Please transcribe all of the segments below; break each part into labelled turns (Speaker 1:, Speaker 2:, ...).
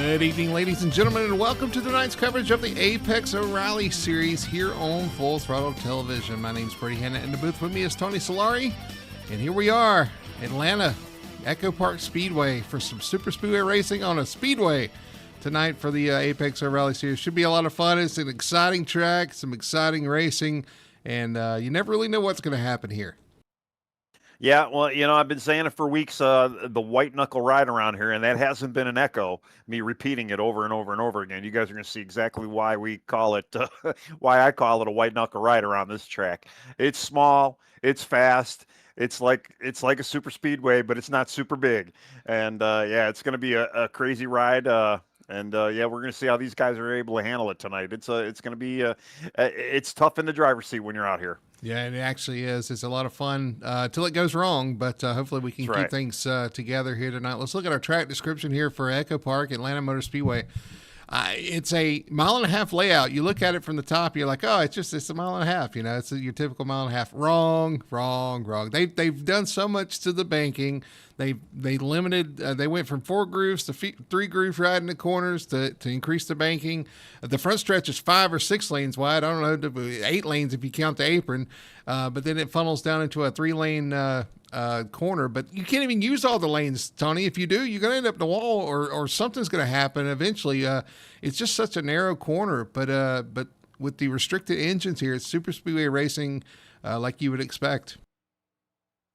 Speaker 1: Good evening, ladies and gentlemen, and welcome to tonight's coverage of the Apex O'Reilly series here on Full Throttle Television. My name's Brady Hanna. In the booth with me is Tony Solari, and here we are, Atlanta Echo Park Speedway for some Super Speedway racing on a speedway tonight for the Apex O'Reilly series. Should be a lot of fun. It's an exciting track, some exciting racing, and you never really know what's going to happen here.
Speaker 2: Yeah, well, I've been saying it for weeks, the white knuckle ride around here, and that hasn't been an echo, me repeating it over and over and over again. You guys are going to see exactly why we call it, why I call it a white knuckle ride around this track. It's small, it's fast, it's like a super speedway, but it's not super big. And yeah, it's going to be a crazy ride. Yeah, we're going to see how these guys are able to handle it tonight. It's going to be it's tough in the driver's seat when you're out here.
Speaker 1: Yeah, it actually is. It's a lot of fun till it goes wrong, but hopefully we can
Speaker 2: That's
Speaker 1: keep
Speaker 2: right.
Speaker 1: things together here tonight. Let's look at our track description here for Echo Park, Atlanta Motor Speedway. It's a 1.5 mile layout. You look at it from the top, you're like, oh, it's a 1.5 miles. You know, it's your typical 1.5 miles. Wrong. They've done so much to the banking. They limited. They went from 4 grooves to 3 grooves right in the corners to increase the banking. The front stretch is 5 or 6 lanes wide. I don't know, 8 lanes if you count the apron. But then it funnels down into a 3-lane corner. But you can't even use all the lanes, Tony. If you do, you're going to end up in the wall, or something's going to happen eventually. It's just such a narrow corner. But with the restricted engines here, it's super speedway racing like you would expect.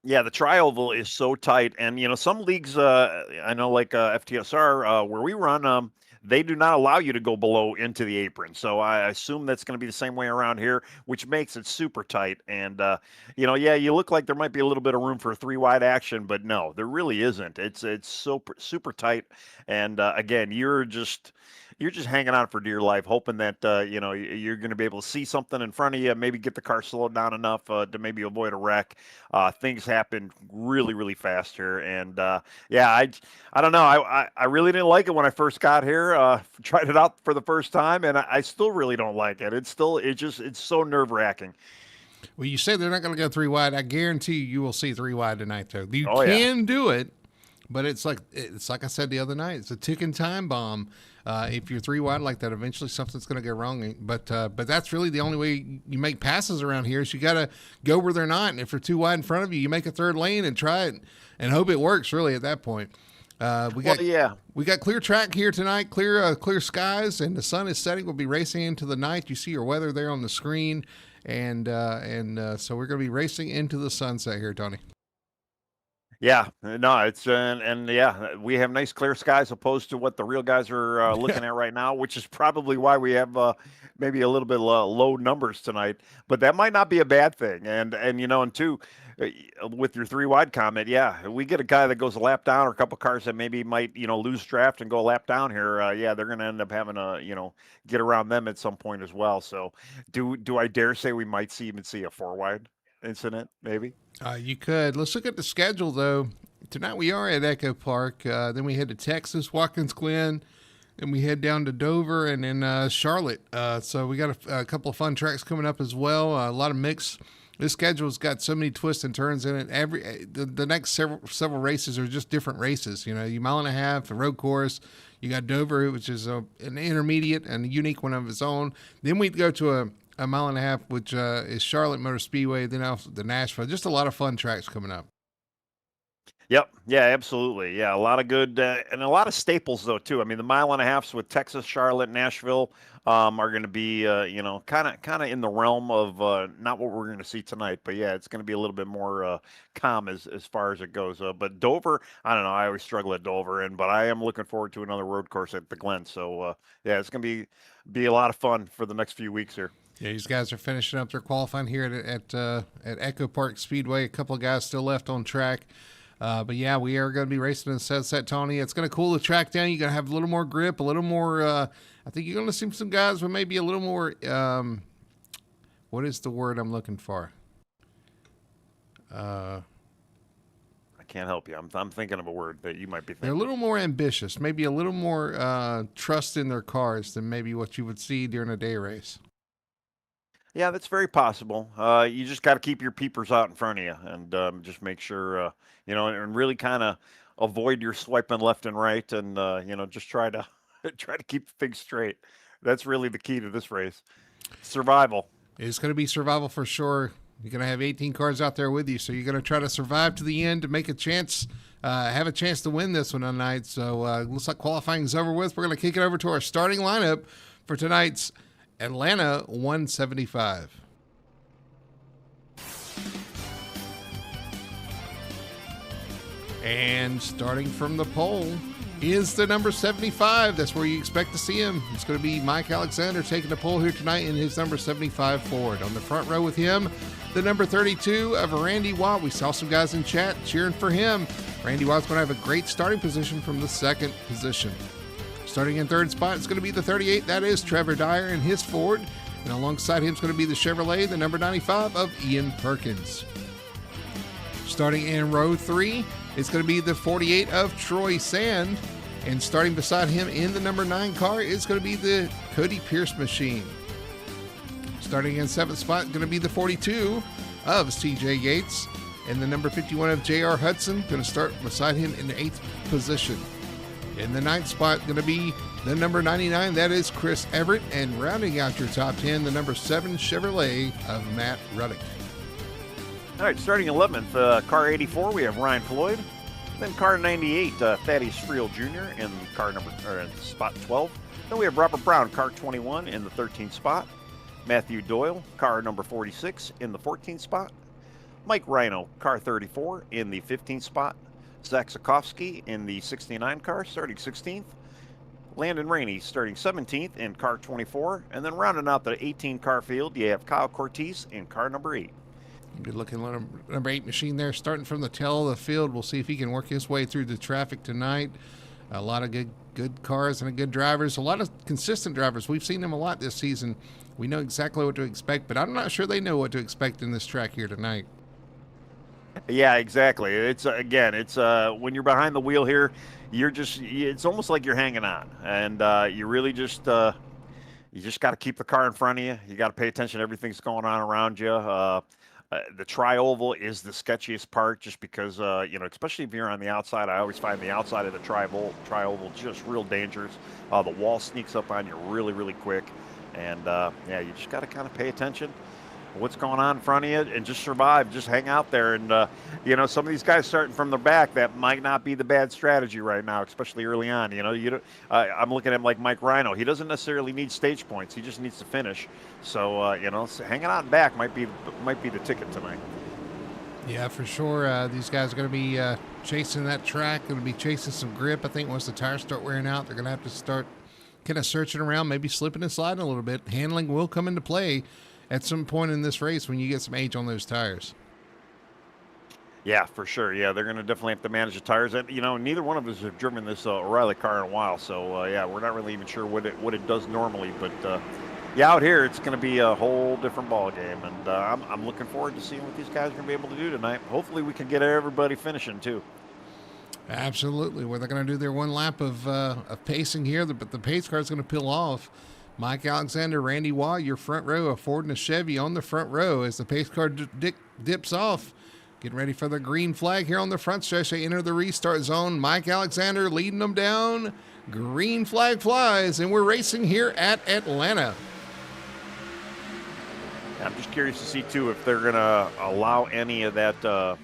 Speaker 2: Yeah, the tri-oval is so tight, and some leagues, I know like FTSR, where we run, they do not allow you to go below into the apron. So I assume that's going to be the same way around here, which makes it super tight. And yeah, you look like there might be a little bit of room for 3 wide action, but no, there really isn't. It's super tight, and again, you're just hanging on for dear life, hoping that you're going to be able to see something in front of you, maybe get the car slowed down enough to maybe avoid a wreck. Things happen really fast here, and yeah, I don't know. I really didn't like it when I first got here. Tried it out for the first time, and I still really don't like it. It's so nerve wracking.
Speaker 1: Well, you say they're not going to go 3 wide. I guarantee you will see 3 wide tonight, though. You
Speaker 2: Oh yeah.
Speaker 1: can do it, but it's like I said the other night. It's a ticking time bomb. If you're 3 wide like that, eventually something's going to go wrong. But that's really the only way you make passes around here. Is you got to go where they're not. And if they're 2 wide in front of you, you make a 3rd lane and try it and hope it works. Really, at that point,
Speaker 2: Yeah.
Speaker 1: we got clear track here tonight, clear skies, and the sun is setting. We'll be racing into the night. You see your weather there on the screen, and so we're going to be racing into the sunset here, Tony.
Speaker 2: Yeah, no, it's and yeah, we have nice clear skies opposed to what the real guys are looking at right now, which is probably why we have maybe a little bit low numbers tonight. But that might not be a bad thing. And two, with your 3 wide comment, yeah, we get a guy that goes a lap down, or a couple cars that maybe might lose draft and go a lap down here. Yeah, they're going to end up having to get around them at some point as well. So, do I dare say we might even see a 4 wide incident maybe?
Speaker 1: You could. Let's look at the schedule, though. Tonight we are at Echo Park. Then we head to Texas, Watkins Glen, and we head down to Dover and then Charlotte. So we got a couple of fun tracks coming up as well. A lot of mix. This schedule's got so many twists and turns in it. The next several races are just different races. You 1.5 miles, a road course. You got Dover, which is an intermediate and a unique one of its own. Then we go to a 1.5 miles, which is Charlotte Motor Speedway, then also the Nashville. Just a lot of fun tracks coming up.
Speaker 2: Yep. Yeah, absolutely. Yeah, a lot of good and a lot of staples though too. I mean, the 1.5 miles with Texas, Charlotte, Nashville are going to be kind of in the realm of not what we're going to see tonight, but yeah, it's going to be a little bit more calm as far as it goes. But Dover, I don't know. I always struggle at Dover, but I am looking forward to another road course at the Glen. So yeah, it's going to be a lot of fun for the next few weeks here.
Speaker 1: Yeah, these guys are finishing up their qualifying here at Echo Park Speedway. A couple of guys still left on track. But yeah, we are going to be racing in the sunset, Tony. It's going to cool the track down. You're going to have a little more grip, a little more. I think you're going to see some guys with maybe a little more. What is the word I'm looking for?
Speaker 2: I can't help you. I'm thinking of a word that you might be thinking.
Speaker 1: They're a little more ambitious, maybe a little more trust in their cars than maybe what you would see during a day race.
Speaker 2: Yeah, that's very possible. You just got to keep your peepers out in front of you, and just make sure and really kind of avoid your swiping left and right, and just try to Try to keep things straight. That's really the key to this race. Survival.
Speaker 1: It's going to be survival for sure. You're going to have 18 cars out there with you, so you're going to try to survive to the end to make a chance, have a chance to win this one tonight. So looks like qualifying is over with. We're going to kick it over to our starting lineup for tonight's Atlanta 175. And starting from the pole is the number 75. That's where you expect to see him. It's going to be Mike Alexander taking the pole here tonight in his number 75 Ford. On the front row with him, the number 32 of Randy Watt. We saw some guys in chat cheering for him. Randy Watt's going to have a great starting position from the second position. Starting in third spot, it's going to be the 38. That is Trevor Dyer in his Ford. And alongside him is going to be the Chevrolet, the number 95 of Ian Perkins. Starting in row 3, it's going to be the 48 of Troy Sand. And starting beside him in the number 9 car is going to be the Cody Pierce machine. Starting in 7th spot, going to be the 42 of CJ Yates. And the number 51 of JR Hudson, going to start beside him in the 8th position. In the 9th spot, going to be the number 99, that is Chris Everett. And rounding out your top 10, the number 7 Chevrolet of Matt Ruddick.
Speaker 2: All right, starting 11th, car 84, we have Ryan Floyd. Then car 98, Thaddeus Friel Jr. in spot 12. Then we have Robert Brown, car 21 in the 13th spot. Matthew Doyle, car number 46 in the 14th spot. Mike Rhino, car 34 in the 15th spot. Zach Sikowski in the 69 car, starting 16th. Landon Rainey starting 17th in car 24. And then rounding out the 18 car field, you have Kyle Cortese in car number 8.
Speaker 1: Good looking number 8 machine there, starting from the tail of the field. We'll see if he can work his way through the traffic tonight. A lot of good cars and good drivers, a lot of consistent drivers. We've seen them a lot this season. We know exactly what to expect, but I'm not sure they know what to expect in this track here tonight.
Speaker 2: Yeah, exactly. It's when you're behind the wheel here, it's almost like you're hanging on, and you really just got to keep the car in front of you. You got to pay attention to everything that's going on around you. The tri-oval is the sketchiest part, just because especially if you're on the outside. I always find the outside of the tri-oval just real dangerous. The wall sneaks up on you really, really quick, and you just got to kind of pay attention what's going on in front of you and just survive, just hang out there. And some of these guys starting from the back, that might not be the bad strategy right now, especially early on. I'm looking at him like Mike Rhino. He doesn't necessarily need stage points, he just needs to finish. So hanging out in back might be the ticket tonight.
Speaker 1: Yeah, for sure. These guys are going to be chasing that track, going to be chasing some grip. I think once the tires start wearing out, they're going to have to start kind of searching around, maybe slipping and sliding a little bit. Handling will come into play at some point in this race when you get some age on those tires.
Speaker 2: Yeah, for sure. Yeah, they're going to definitely have to manage the tires. And, neither one of us have driven this O'Reilly car in a while. So, we're not really even sure what it does normally. But, out here, it's going to be a whole different ball game. And I'm looking forward to seeing what these guys are going to be able to do tonight. Hopefully we can get everybody finishing, too.
Speaker 1: Absolutely. Well, they're going to do their one lap of pacing here, but the pace car is going to peel off. Mike Alexander, Randy Watt, your front row, a Ford and a Chevy on the front row as the pace car dips off. Getting ready for the green flag here on the front stretch. They enter the restart zone. Mike Alexander leading them down. Green flag flies, and we're racing here at Atlanta.
Speaker 2: I'm just curious to see, too, if they're going to allow any of that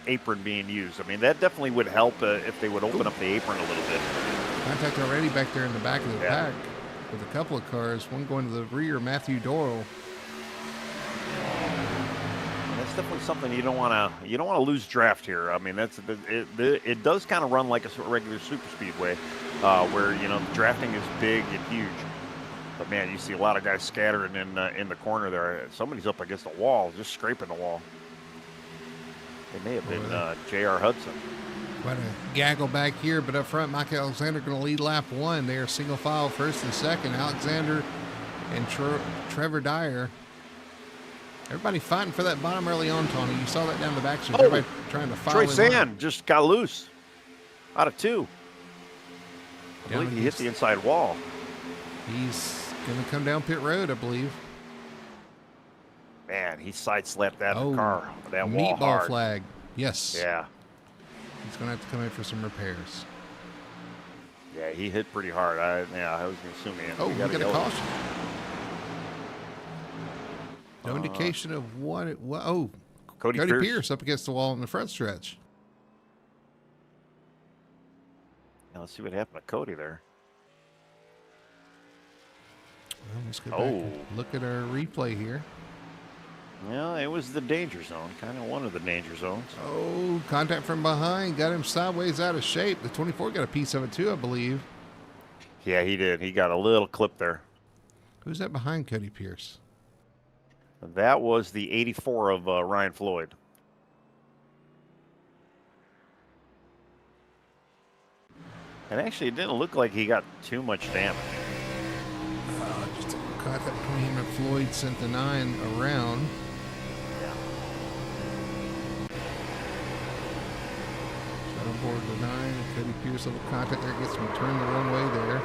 Speaker 2: apron being used. I mean, that definitely would help if they would open up the apron a little bit.
Speaker 1: Contact already back there in the back of the pack with a couple of cars, one going to the rear, Matthew Doyle.
Speaker 2: That's definitely something you don't want to lose draft here. I mean, it does kind of run like a regular super speedway, where the drafting is big and huge. But man, you see a lot of guys scattering in the corner there. Somebody's up against the wall, just scraping the wall. It may have been J.R. Hudson.
Speaker 1: Quite a gaggle back here, but up front, Mike Alexander going to lead lap 1. They are single file first and second. Alexander and Trevor Dyer. Everybody fighting for that bottom early on, Tony. You saw that down the back, so everybody trying to follow.
Speaker 2: Troy Sand just got loose out of 2. I believe he hit the inside wall.
Speaker 1: He's going to come down pit road, I believe.
Speaker 2: Man, he sideslept that car, that wall
Speaker 1: meatball
Speaker 2: hard.
Speaker 1: Flag. Yes.
Speaker 2: Yeah.
Speaker 1: He's going to have to come in for some repairs.
Speaker 2: Yeah, he hit pretty hard. I was going to assume he.
Speaker 1: Oh, we got a
Speaker 2: yellow.
Speaker 1: caution. No indication of what it was. Oh,
Speaker 2: Cody
Speaker 1: Pierce up against the wall in the front stretch.
Speaker 2: Now let's see what happened to Cody there.
Speaker 1: Well, let's go back and look at our replay here.
Speaker 2: Yeah, it was the danger zone, kind of one of the danger zones.
Speaker 1: Oh, contact from behind. Got him sideways out of shape. The 24 got a piece of it too, I believe.
Speaker 2: Yeah, he did. He got a little clip there.
Speaker 1: Who's that behind Cody Pierce?
Speaker 2: That was the 84 of Ryan Floyd. And actually, it didn't look like he got too much damage.
Speaker 1: Just a contact between him and Floyd sent the 9 around. Board the 9, Cody Pierce, little contact there, gets him turned the wrong way there.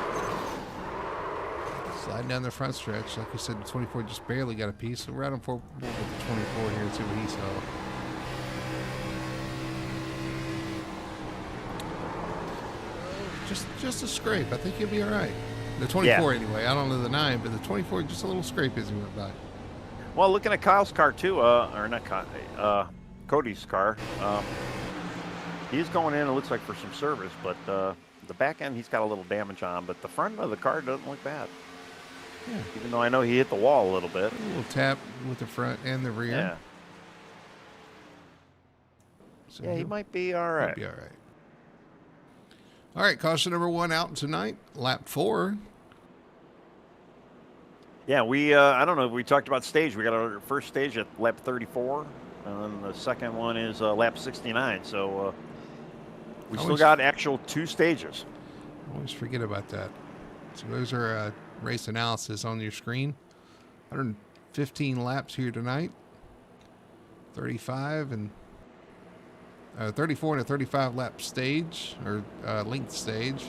Speaker 1: Sliding down the front stretch. Like you said, the 24 just barely got a piece. So we're out on board with the 24 here and see what he saw. Just a scrape. I think he'll be all right. The 24 anyway. I don't know the 9, but the 24 just a little scrape as he went by.
Speaker 2: Well, looking at Kyle's car too, or not Kyle, Cody's car. He's going in, it looks like, for some service, but the back end he's got a little damage on, but the front of the car doesn't look bad. Yeah. Even though I know he hit the wall a little bit.
Speaker 1: A little tap with the front and the rear.
Speaker 2: Yeah.
Speaker 1: So
Speaker 2: yeah, he might be all right.
Speaker 1: Might be all right. All right, caution number 1 out tonight, lap 4.
Speaker 2: Yeah, I don't know if we talked about stage. We got our first stage at lap 34, and then the second one is lap 69, so we still got actual 2 stages.
Speaker 1: I always forget about that. So those are race analysis on your screen. 115 laps here tonight. 34 and a 35 lap stage, or length stage.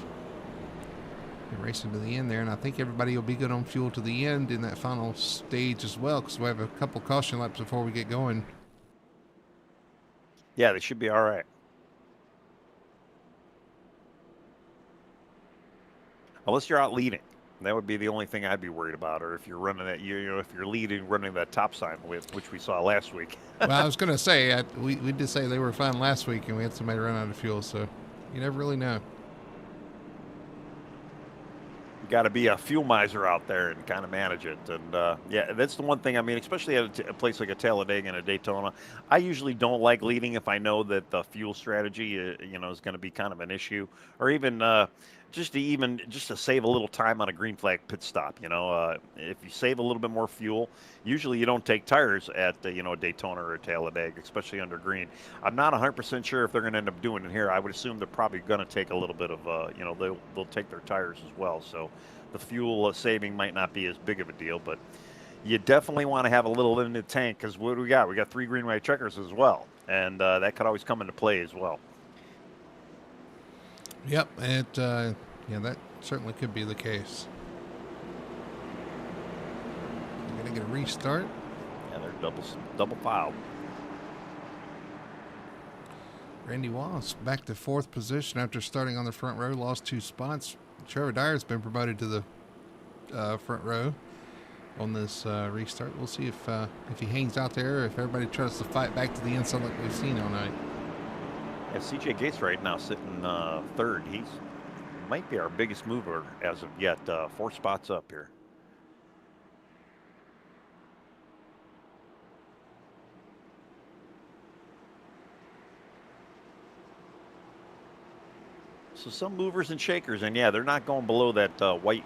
Speaker 1: You're racing to the end there, and I think everybody will be good on fuel to the end in that final stage as well, because we have a couple caution laps before we get going.
Speaker 2: Yeah, they should be all right. Unless you're out leading. That would be the only thing I'd be worried about, or if you're running that, if you're leading, running that top sign with, which we saw last week.
Speaker 1: Well, I was going to say, we did say they were fine last week, and we had somebody run out of fuel, so you never really know.
Speaker 2: You got to be a fuel miser out there and kind of manage it. And yeah, that's the one thing. I mean, especially at a place like a Talladega and a Daytona, I usually don't like leading if I know that the fuel strategy, is going to be kind of an issue, or even just to save a little time on a green flag pit stop. If you save a little bit more fuel, usually you don't take tires at a Daytona or a Talladega, especially under green. I'm not 100% sure if they're going to end up doing it here. I would assume they're probably going to take a little bit of they'll take their tires as well. So the fuel saving might not be as big of a deal, but you definitely want to have a little in the tank, because what do we got? We got 3 green white checkers as well, and that could always come into play as well.
Speaker 1: Yep, yeah, that certainly could be the case. We're going to get a restart.
Speaker 2: Yeah, they're double filed.
Speaker 1: Randy Wallace back to 4th position after starting on the front row, lost 2 spots. Trevor Dyer's been promoted to the front row on this restart. We'll see if he hangs out there, or if everybody tries to fight back to the inside like we've seen all night.
Speaker 2: Yeah, CJ Gates right now sitting 3rd. He might be our biggest mover as of yet. 4 spots up here. So some movers and shakers, and yeah, they're not going below that white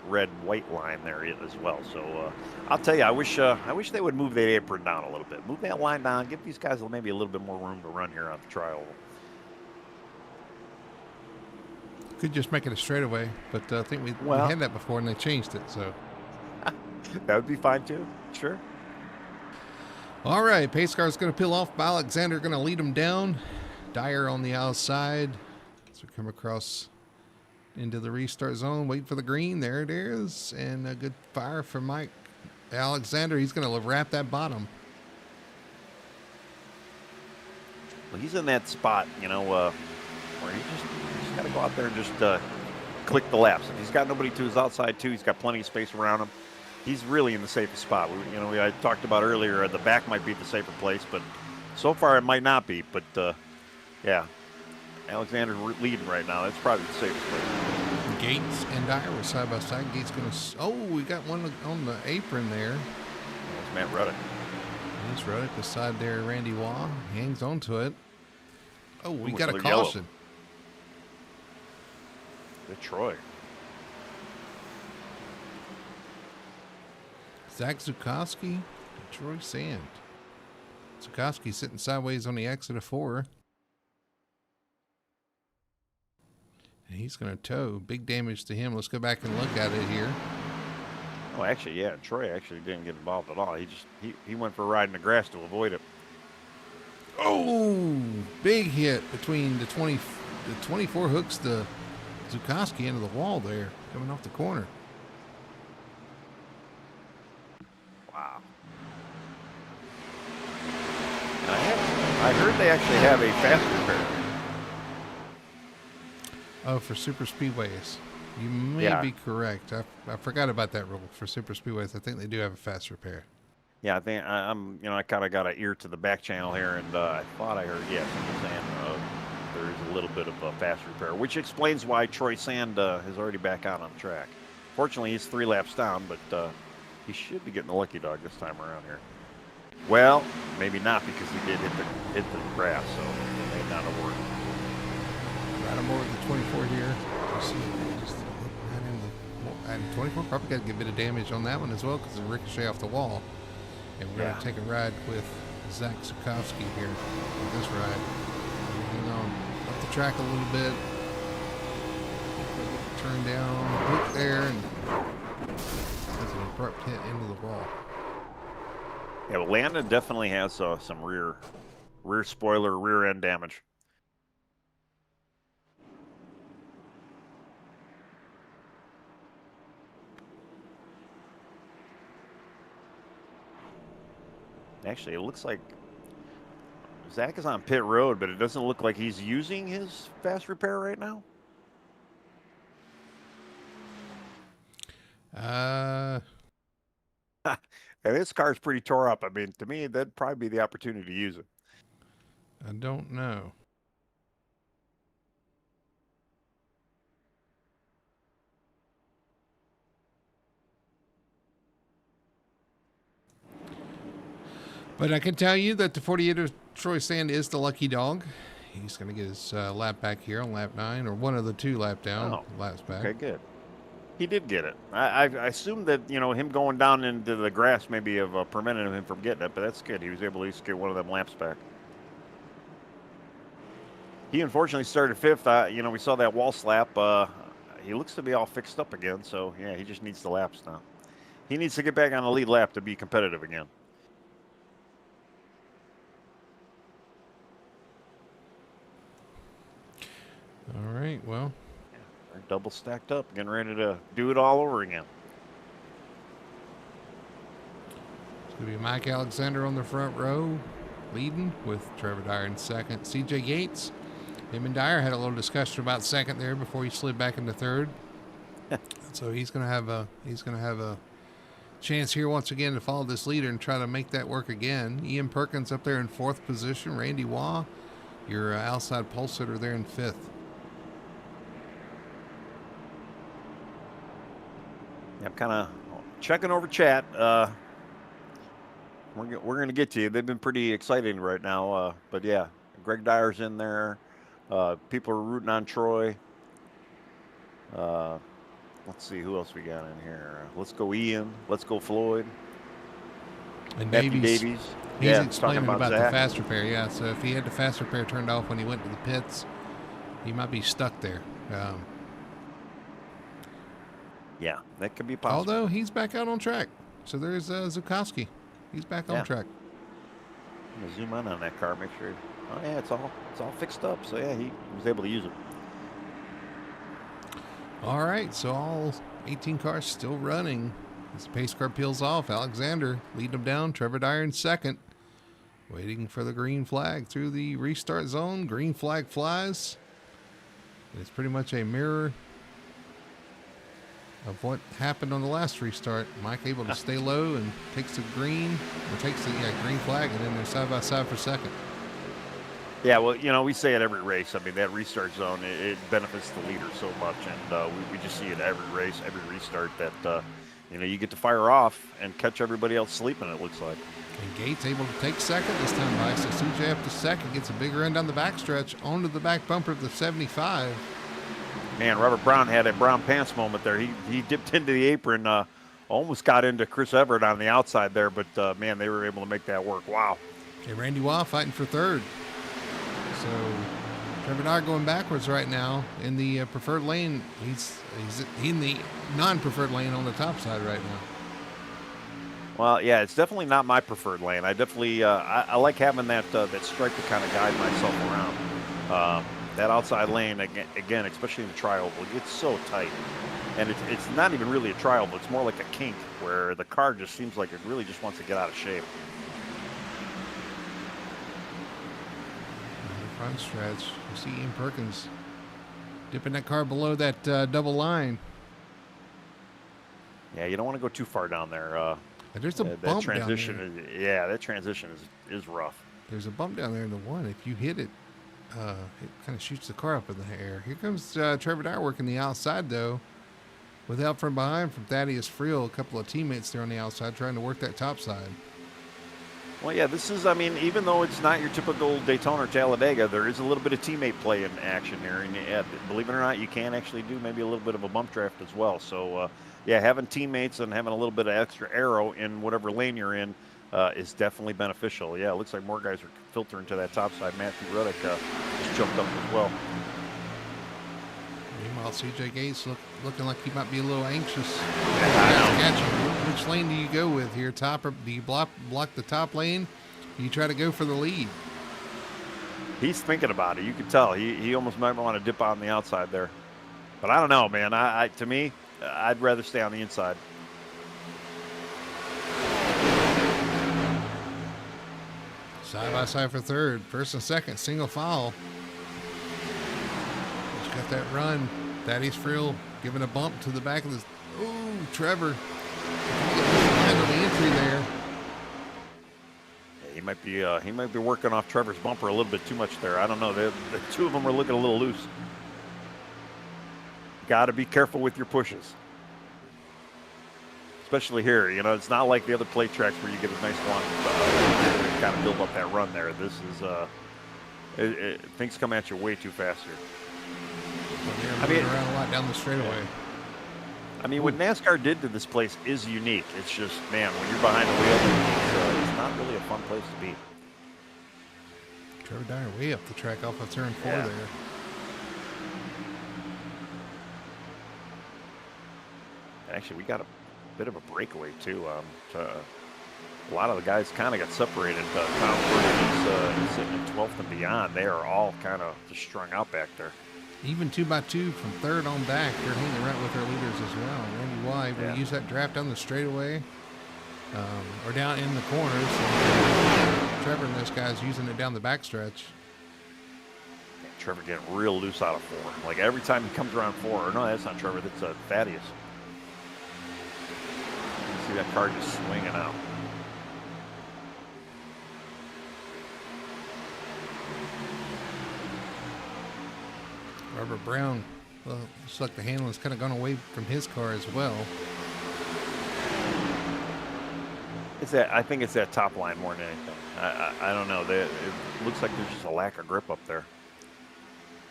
Speaker 2: line there as well. So I'll tell you, I wish they would move that apron down a little bit. Move that line down. Give these guys maybe a little bit more room to run here on the trial.
Speaker 1: Could just make it a straightaway, but I think we had that before and they changed it. So
Speaker 2: that would be fine too. Sure.
Speaker 1: All right, pace car is going to peel off. Alexander going to lead him down. Dyer on the outside. So come across into the restart zone. Wait for the green. There it is, and a good fire from Mike Alexander. He's going to wrap that bottom.
Speaker 2: Well, he's in that spot, where you just got to go out there and just click the laps. If he's got nobody to his outside too, he's got plenty of space around him. He's really in the safest spot. I talked about earlier, the back might be the safer place, but so far it might not be. But yeah, Alexander's leading right now. That's probably the safest place.
Speaker 1: Gates and Dyer were side by side. Gates going to. We got one on the apron there.
Speaker 2: That's Matt Ruddick.
Speaker 1: There's Ruddick beside there. Randy Waugh hangs onto it. Oh, we got a
Speaker 2: yellow.
Speaker 1: caution.
Speaker 2: Detroit.
Speaker 1: Zach Zukowski, Troy Sand. Zukowski sitting sideways on the exit of 4. And he's going to tow. Big damage to him. Let's go back and look at it here.
Speaker 2: Oh, actually, yeah. Troy actually didn't get involved at all. He went for a ride in the grass to avoid it.
Speaker 1: Oh, big hit between the 24 hooks the Zukowski into the wall there, coming off the corner.
Speaker 2: Wow. I heard they actually have a fast repair.
Speaker 1: Oh, for super speedways. You may be correct. I forgot about that rule for super speedways. I think they do have a fast repair.
Speaker 2: Yeah, I think I kind of got an ear to the back channel here, and I thought I heard, someone saying there is a little bit of a fast repair, which explains why Troy Sand is already back out on the track. Fortunately, he's 3 laps down, but he should be getting the lucky dog this time around here. Well, maybe not, because he did hit the grass, so it may not have worked.
Speaker 1: Right on board with the 24 here. And 24 probably got a good bit of damage on that one as well, because it ricochet off the wall. And we're going to take a ride with Zach Zukowski here with this ride. Hang on up the track a little bit. Turn down, hook there, and that's an abrupt hit into the wall.
Speaker 2: Yeah, well, Landon definitely has some rear spoiler, rear end damage. Actually, it looks like Zach is on pit road, but it doesn't look like he's using his fast repair right now. And this car's pretty tore up. I mean, to me, that'd probably be the opportunity to use it.
Speaker 1: I don't know. But I can tell you that the 48 of Troy Sand is the lucky dog. He's going to get his lap back here on lap 9, or one of the 2 laps back.
Speaker 2: Okay, good. He did get it. I assumed that, him going down into the grass maybe have prevented him from getting it, but that's good. He was able to at least get one of them laps back. He unfortunately started 5th. We saw that wall slap. He looks to be all fixed up again, so, yeah, he just needs the laps now. He needs to get back on the lead lap to be competitive again.
Speaker 1: All right, well.
Speaker 2: They're double stacked up, getting ready to do it all over again.
Speaker 1: It's going to be Mike Alexander on the front row, leading with Trevor Dyer in second. CJ Gates, him and Dyer had a little discussion about second there before he slid back into third. So he's going to have a chance here once again to follow this leader and try to make that work again. Ian Perkins up there in 4th position. Randy Waugh, your outside pole sitter there in 5th.
Speaker 2: I'm kind of checking over chat. We're going to get to you. They've been pretty exciting right now. But yeah, Greg Dyer's in there. People are rooting on Troy. Let's see who else we got in here. Let's go Ian. Let's go Floyd.
Speaker 1: And
Speaker 2: Davies.
Speaker 1: He's explaining about the fast repair. Yeah, so if he had the fast repair turned off when he went to the pits, he might be stuck there.
Speaker 2: Yeah, that could be possible.
Speaker 1: Although he's back out on track. So there's Zukowski. He's back on track.
Speaker 2: I'm going to zoom in on that car, make sure. Oh, yeah, it's all fixed up. So, yeah, he was able to use it.
Speaker 1: All right, so all 18 cars still running. As the pace car peels off, Alexander leading them down. Trevor Dyer in second. Waiting for the green flag through the restart zone. Green flag flies. It's pretty much a mirror of what happened on the last restart. Mike able to stay low and takes the green, or takes the green flag, and then they're side by side for second.
Speaker 2: Yeah, well, we say it every race. I mean, that restart zone, it benefits the leader so much, and we just see it every race, every restart that, you get to fire off and catch everybody else sleeping, it looks like.
Speaker 1: And Gates able to take second this time by, so CJ up to second, gets a big run down the backstretch, onto the back bumper of the 75.
Speaker 2: Man, Robert Brown had a brown pants moment there. He dipped into the apron, almost got into Chris Everett on the outside there, but, man, they were able to make that work. Wow.
Speaker 1: Okay, Randy Waugh fighting for third. So Trevor Dyer going backwards right now in the preferred lane. He's in the non-preferred lane on the top side right now.
Speaker 2: Well, yeah, it's definitely not my preferred lane. I definitely I like having that stripe to kind of guide myself around. That outside lane again, especially in the tri-oval, it's so tight, and it's not even really a tri-oval. It's more like a kink where the car just seems like it really just wants to get out of shape.
Speaker 1: Front stretch. You see Ian Perkins dipping that car below that double line.
Speaker 2: Yeah, you don't want to go too far down there.
Speaker 1: There's a bump
Speaker 2: that transition
Speaker 1: down there.
Speaker 2: That transition is rough.
Speaker 1: There's a bump down there in the one. If you hit it, it kind of shoots the car up in the air. Here comes Trevor Dyer working the outside, though, with help from behind from Thaddeus Friel. A couple of teammates there on the outside trying to work that top side.
Speaker 2: Well, yeah, this is, even though it's not your typical Daytona or Talladega, there is a little bit of teammate play in action here. And believe it or not, you can actually do maybe a little bit of a bump draft as well. So, having teammates and having a little bit of extra arrow in whatever lane you're in is definitely beneficial. Yeah, it looks like more guys are filtering to that top side. Matthew Ruddick just jumped up as well.
Speaker 1: Meanwhile, CJ Gates looking like he might be a little anxious. Which lane do you go with here? Top, or do you block the top lane? Do you try to go for the lead?
Speaker 2: He's thinking about it. You can tell. He almost might want to dip on the outside there. But I don't know, man. To me, I'd rather stay on the inside.
Speaker 1: Side by side for third. First and second, single file. He's got that run. Thaddeus Friel giving a bump to the back of the... Ooh, Trevor. Handle the entry there.
Speaker 2: Yeah, he might be working off Trevor's bumper a little bit too much there. I don't know. The two of them are looking a little loose. Got to be careful with your pushes, especially here. It's not like the other plate tracks where you get a nice one, kind of build up that run there. This is things come at you way too fast here.
Speaker 1: Well, they're moving around a lot down the straightaway.
Speaker 2: What NASCAR did to this place is unique. It's just, man, when you're behind the wheel, it's not really a fun place to be.
Speaker 1: Trevor Dyer way up the track off of turn 4 there.
Speaker 2: Actually, we got a bit of a breakaway, too. A lot of the guys kind of got separated. Tom Ford is sitting in 12th and beyond. They are all kind of just strung out back there.
Speaker 1: Even 2x2 from third on back. They're hanging right with their leaders as well. Randy Waugh will use that draft down the straightaway or down in the corners. Trevor and those guys using it down the backstretch.
Speaker 2: Trevor getting real loose out of 4. Like every time he comes around 4, or no, that's not Trevor, that's Thaddeus. You see that car just swinging out.
Speaker 1: Robert Brown, looks like the handling's kind of gone away from his car as well.
Speaker 2: I think it's that top line more than anything. I don't know. It looks like there's just a lack of grip up there.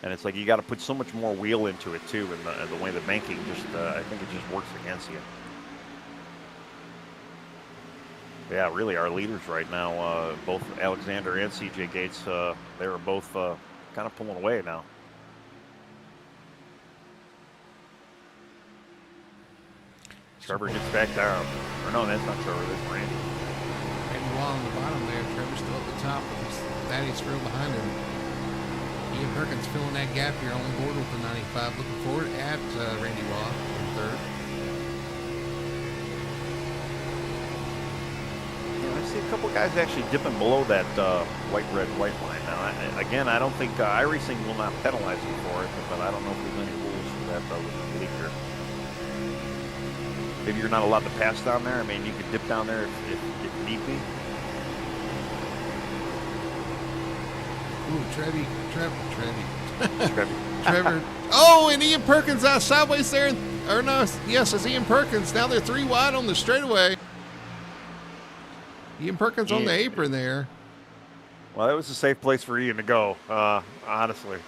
Speaker 2: And it's like you got to put so much more wheel into it, too, and the way the banking just, I think it just works against you. Yeah, really, our leaders right now, both Alexander and CJ Gates, they were both kind of pulling away now. Trevor gets back down. Or no, that's not Trevor, that's Randy.
Speaker 1: Randy Waugh on the bottom there. Trevor's still at the top with Thaddeus Friel behind him. Ian Perkins filling that gap here on board with the 95. Looking forward at Randy Waugh in third.
Speaker 2: Yeah, I see a couple guys actually dipping below that white line. Now, again, I don't think iRacing will not penalize you for it, but I don't know if there's any rules for that with the league here. maybe you're not allowed to pass down there. I mean, you could dip down there if need be.
Speaker 1: Ooh, Trevi.
Speaker 2: Trevi.
Speaker 1: Trevor. Oh, and Ian Perkins out sideways there. Or no, yes, it's Ian Perkins. Now they're 3 wide on the straightaway. Ian Perkins on the apron there.
Speaker 2: Well, that was a safe place for Ian to go, honestly.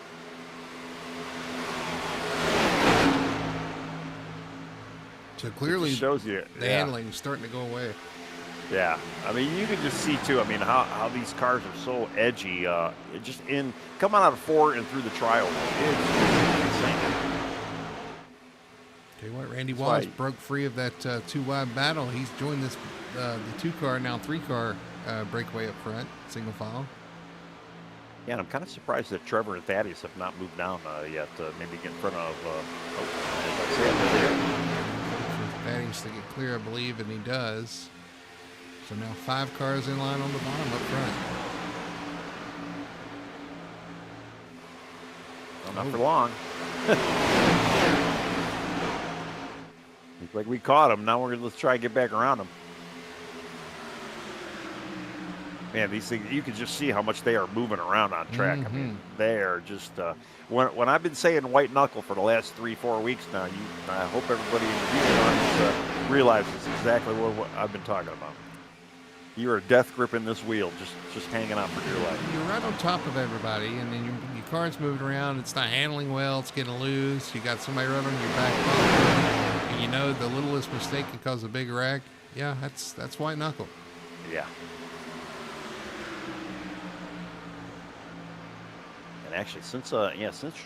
Speaker 1: So clearly,
Speaker 2: it shows you
Speaker 1: the handling is starting to go away.
Speaker 2: Yeah, I mean, you can just see too. I mean, how these cars are so edgy. Just coming out of 4 and through the trial, it's insane.
Speaker 1: Tell you what, Randy Wallace broke free of that 2 wide battle. He's joined this the 2 car, now 3 car breakaway up front, single file.
Speaker 2: Yeah, and I'm kind of surprised that Trevor and Thaddeus have not moved down yet. Maybe get in front of.
Speaker 1: Thaddeus to get clear, I believe, and he does. So now 5 cars in line on the bottom up front.
Speaker 2: Well, not for long. Looks like we caught him. Now let's try and get back around him. Man, these things, you can just see how much they are moving around on track. I mean, they are just, when I've been saying white knuckle for the last 3-4 weeks now, I hope everybody in the viewing audience realizes exactly what I've been talking about. You are death gripping this wheel, just hanging on for dear life.
Speaker 1: You're right on top of everybody, and then your car's moving around. It's not handling well. It's getting loose. You got somebody right on your back, and you know the littlest mistake can cause a big wreck. Yeah, that's white knuckle.
Speaker 2: Yeah. And actually, since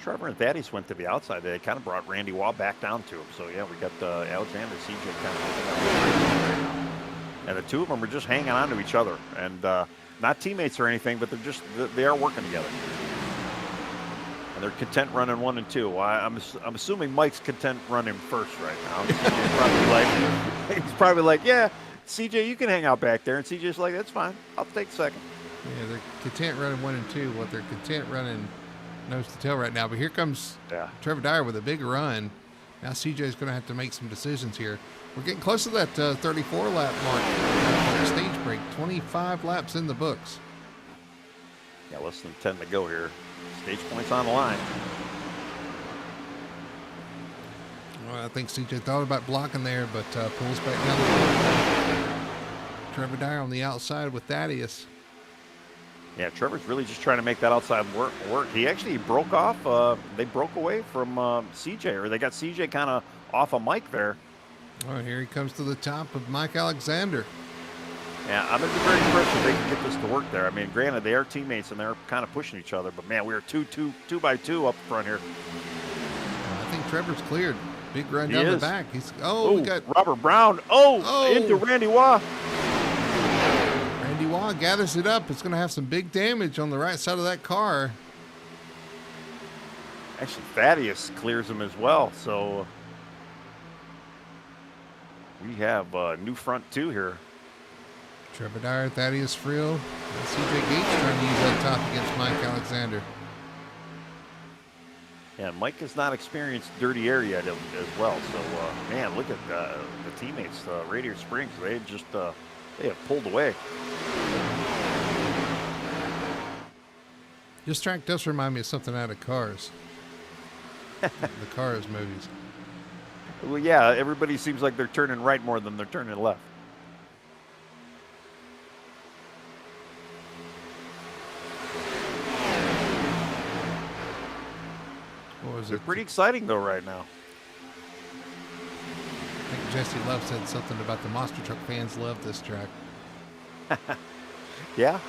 Speaker 2: Trevor and Thaddeus went to the outside, they kind of brought Randy Waugh back down to him. So yeah, we got Alexander CJ kind of. And the 2 of them are just hanging on to each other, and not teammates or anything, but they are working together. And they're content running 1 and 2. I'm assuming Mike's content running first right now. He's probably like, yeah, CJ, you can hang out back there, and CJ's like, that's fine, I'll take second.
Speaker 1: Yeah, they're content running 1 and 2. What they're content running nose to tail right now. But here comes Trevor Dyer with a big run. Now CJ's going to have to make some decisions here. We're getting close to that 34 lap mark. Stage break, 25 laps in the books.
Speaker 2: Yeah, less than 10 to go here. Stage points on the line.
Speaker 1: Well, I think CJ thought about blocking there, but pulls back down. Trevor Dyer on the outside with Thaddeus.
Speaker 2: Yeah, Trevor's really just trying to make that outside work. He actually broke off. They broke away from CJ, or they got CJ kind of off of Mike there.
Speaker 1: Oh, here he comes to the top of Mike Alexander.
Speaker 2: Yeah, I'm going to be very impressed if they can get this to work there. I mean, granted, they are teammates and they're kind of pushing each other, but man, we are 2 by 2 up front here.
Speaker 1: I think Trevor's cleared. Big run down the back. We got
Speaker 2: Robert Brown. Into Randy Waugh.
Speaker 1: Randy Waugh gathers it up. It's going to have some big damage on the right side of that car.
Speaker 2: Actually, Thaddeus clears him as well, so we have a new front 2 here.
Speaker 1: Trevor Dyer, Thaddeus Friel, and CJ Gates trying to use that top against Mike Alexander.
Speaker 2: Yeah, Mike has not experienced dirty air yet as well. So, man, look at the teammates, Radiator Springs. They have pulled away.
Speaker 1: This track does remind me of something out of Cars. The Cars movies.
Speaker 2: Well, yeah, everybody seems like they're turning right more than they're turning left. They're pretty exciting, though, right now.
Speaker 1: I think Jesse Love said something about the monster truck fans love this track.
Speaker 2: Yeah.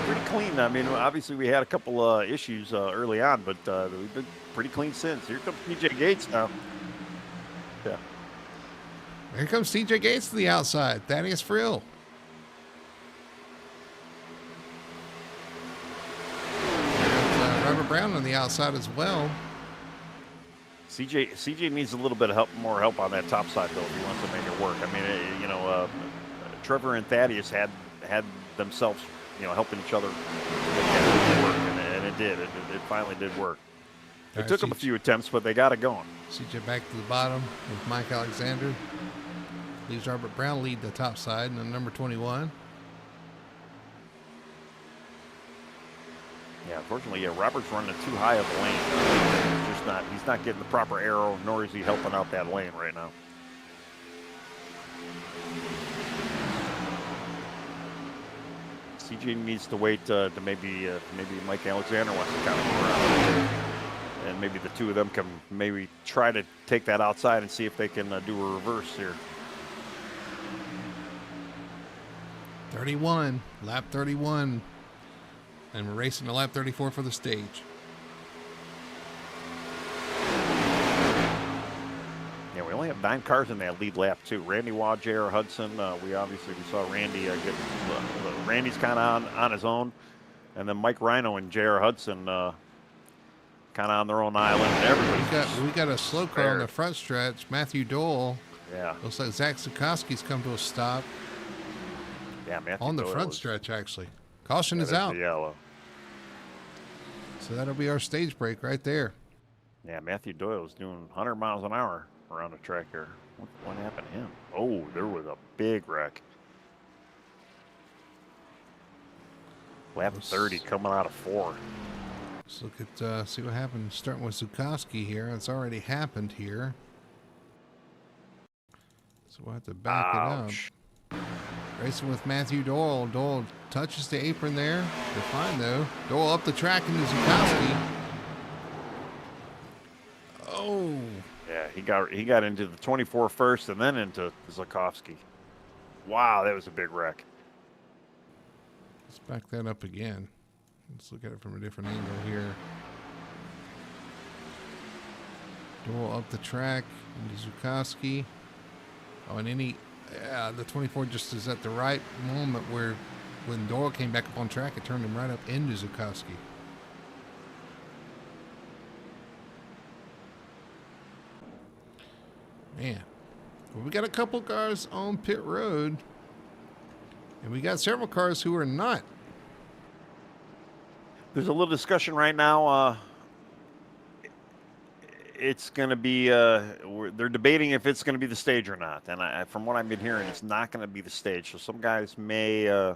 Speaker 2: Pretty clean. I mean, obviously we had a couple issues early on, but we've been pretty clean since. Here comes CJ Gates now. Yeah.
Speaker 1: Here comes CJ Gates to the outside. Thaddeus Friel. Robert Brown on the outside as well.
Speaker 2: CJ needs a little bit of more help on that top side, though, if he wants to make it work. I mean, Trevor and Thaddeus had themselves, helping each other to make that work, and it did. It finally did work. It took them a few attempts, but they got it going.
Speaker 1: CJ back to the bottom with Mike Alexander. Leaves Robert Brown lead the top side, and then number 21.
Speaker 2: Yeah, unfortunately, Robert's running too high of a lane. He's not getting the proper arrow, nor is he helping out that lane right now. CJ needs to wait to maybe Mike Alexander wants to kind of go around. And maybe the two of them can maybe try to take that outside and see if they can do a reverse here.
Speaker 1: 31, lap 31. And we're racing to lap 34 for the stage.
Speaker 2: Yeah, we only have 9 cars in that lead lap, too. Randy Waugh, J.R. Hudson. We saw Randy get Randy's kind of on his own. And then Mike Rhino and J.R. Hudson kind of on their own island.
Speaker 1: We got a slow car on the front stretch. Matthew Doyle.
Speaker 2: Yeah.
Speaker 1: Looks like Zach Zukoski's come to a stop.
Speaker 2: Yeah, Matthew
Speaker 1: on the
Speaker 2: Doyle
Speaker 1: front stretch, actually. Caution is out.
Speaker 2: Yellow.
Speaker 1: So that'll be our stage break right there.
Speaker 2: Yeah, Matthew Doyle was doing 100 miles an hour around the track here. What happened to him? Oh, there was a big wreck. Lap 30 coming out of 4.
Speaker 1: Let's look at, see what happened. Starting with Zukoski here. It's already happened here. So we'll have to back it up. Racing with Matthew Doyle. Doyle touches the apron there. They're fine, though. Doyle up the track into Zukoski. Oh.
Speaker 2: Yeah, he got into the 24 first and then into Zukoski. Wow, that was a big wreck.
Speaker 1: Let's back that up again. Let's look at it from a different angle here. Doyle up the track into Zukoski. Oh, and the 24 just is at the right moment where when Doyle came back up on track, it turned him right up into Zukoski. Man. Well, we got a couple cars on pit road. And we got several cars who are not.
Speaker 2: There's a little discussion right now. It's going to be, they're debating if it's going to be the stage or not. And from what I've been hearing, it's not going to be the stage. So some guys may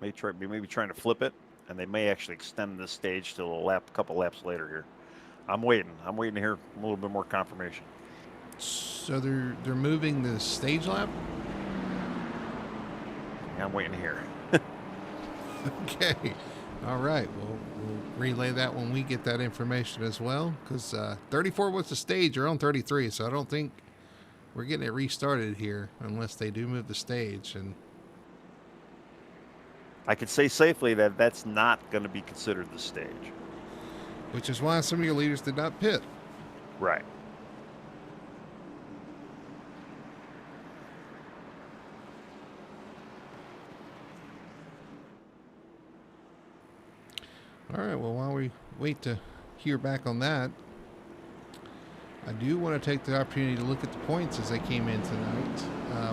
Speaker 2: be trying to flip it, and they may actually extend the stage to a couple laps later here. I'm waiting to hear a little bit more confirmation.
Speaker 1: So they're moving the stage lap?
Speaker 2: Yeah, I'm waiting to hear.
Speaker 1: Okay. All right. We'll relay that when we get that information as well. Because 34 was the stage. You're on 33, so I don't think we're getting it restarted here unless they do move the stage. And
Speaker 2: I could say safely that that's not going to be considered the stage.
Speaker 1: Which is why some of your leaders did not pit.
Speaker 2: Right.
Speaker 1: All right, well, while we wait to hear back on that, I do want to take the opportunity to look at the points as they came in tonight.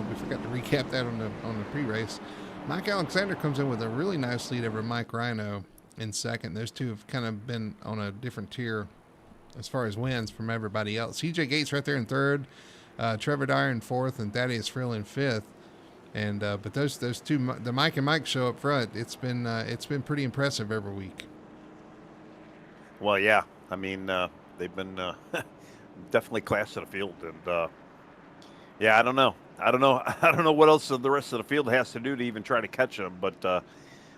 Speaker 1: We forgot to recap that on the pre-race. Mike Alexander comes in with a really nice lead over Mike Rhino in second. Those two have kind of been on a different tier as far as wins from everybody else. CJ Gates right there in third, Trevor Dyer in fourth, and Thaddeus Frill in fifth. And but those two, the Mike and Mike show up front. It's been pretty impressive every week.
Speaker 2: Well, yeah. I mean, they've been definitely class of the field, and yeah, I don't know what else the rest of the field has to do to even try to catch them. But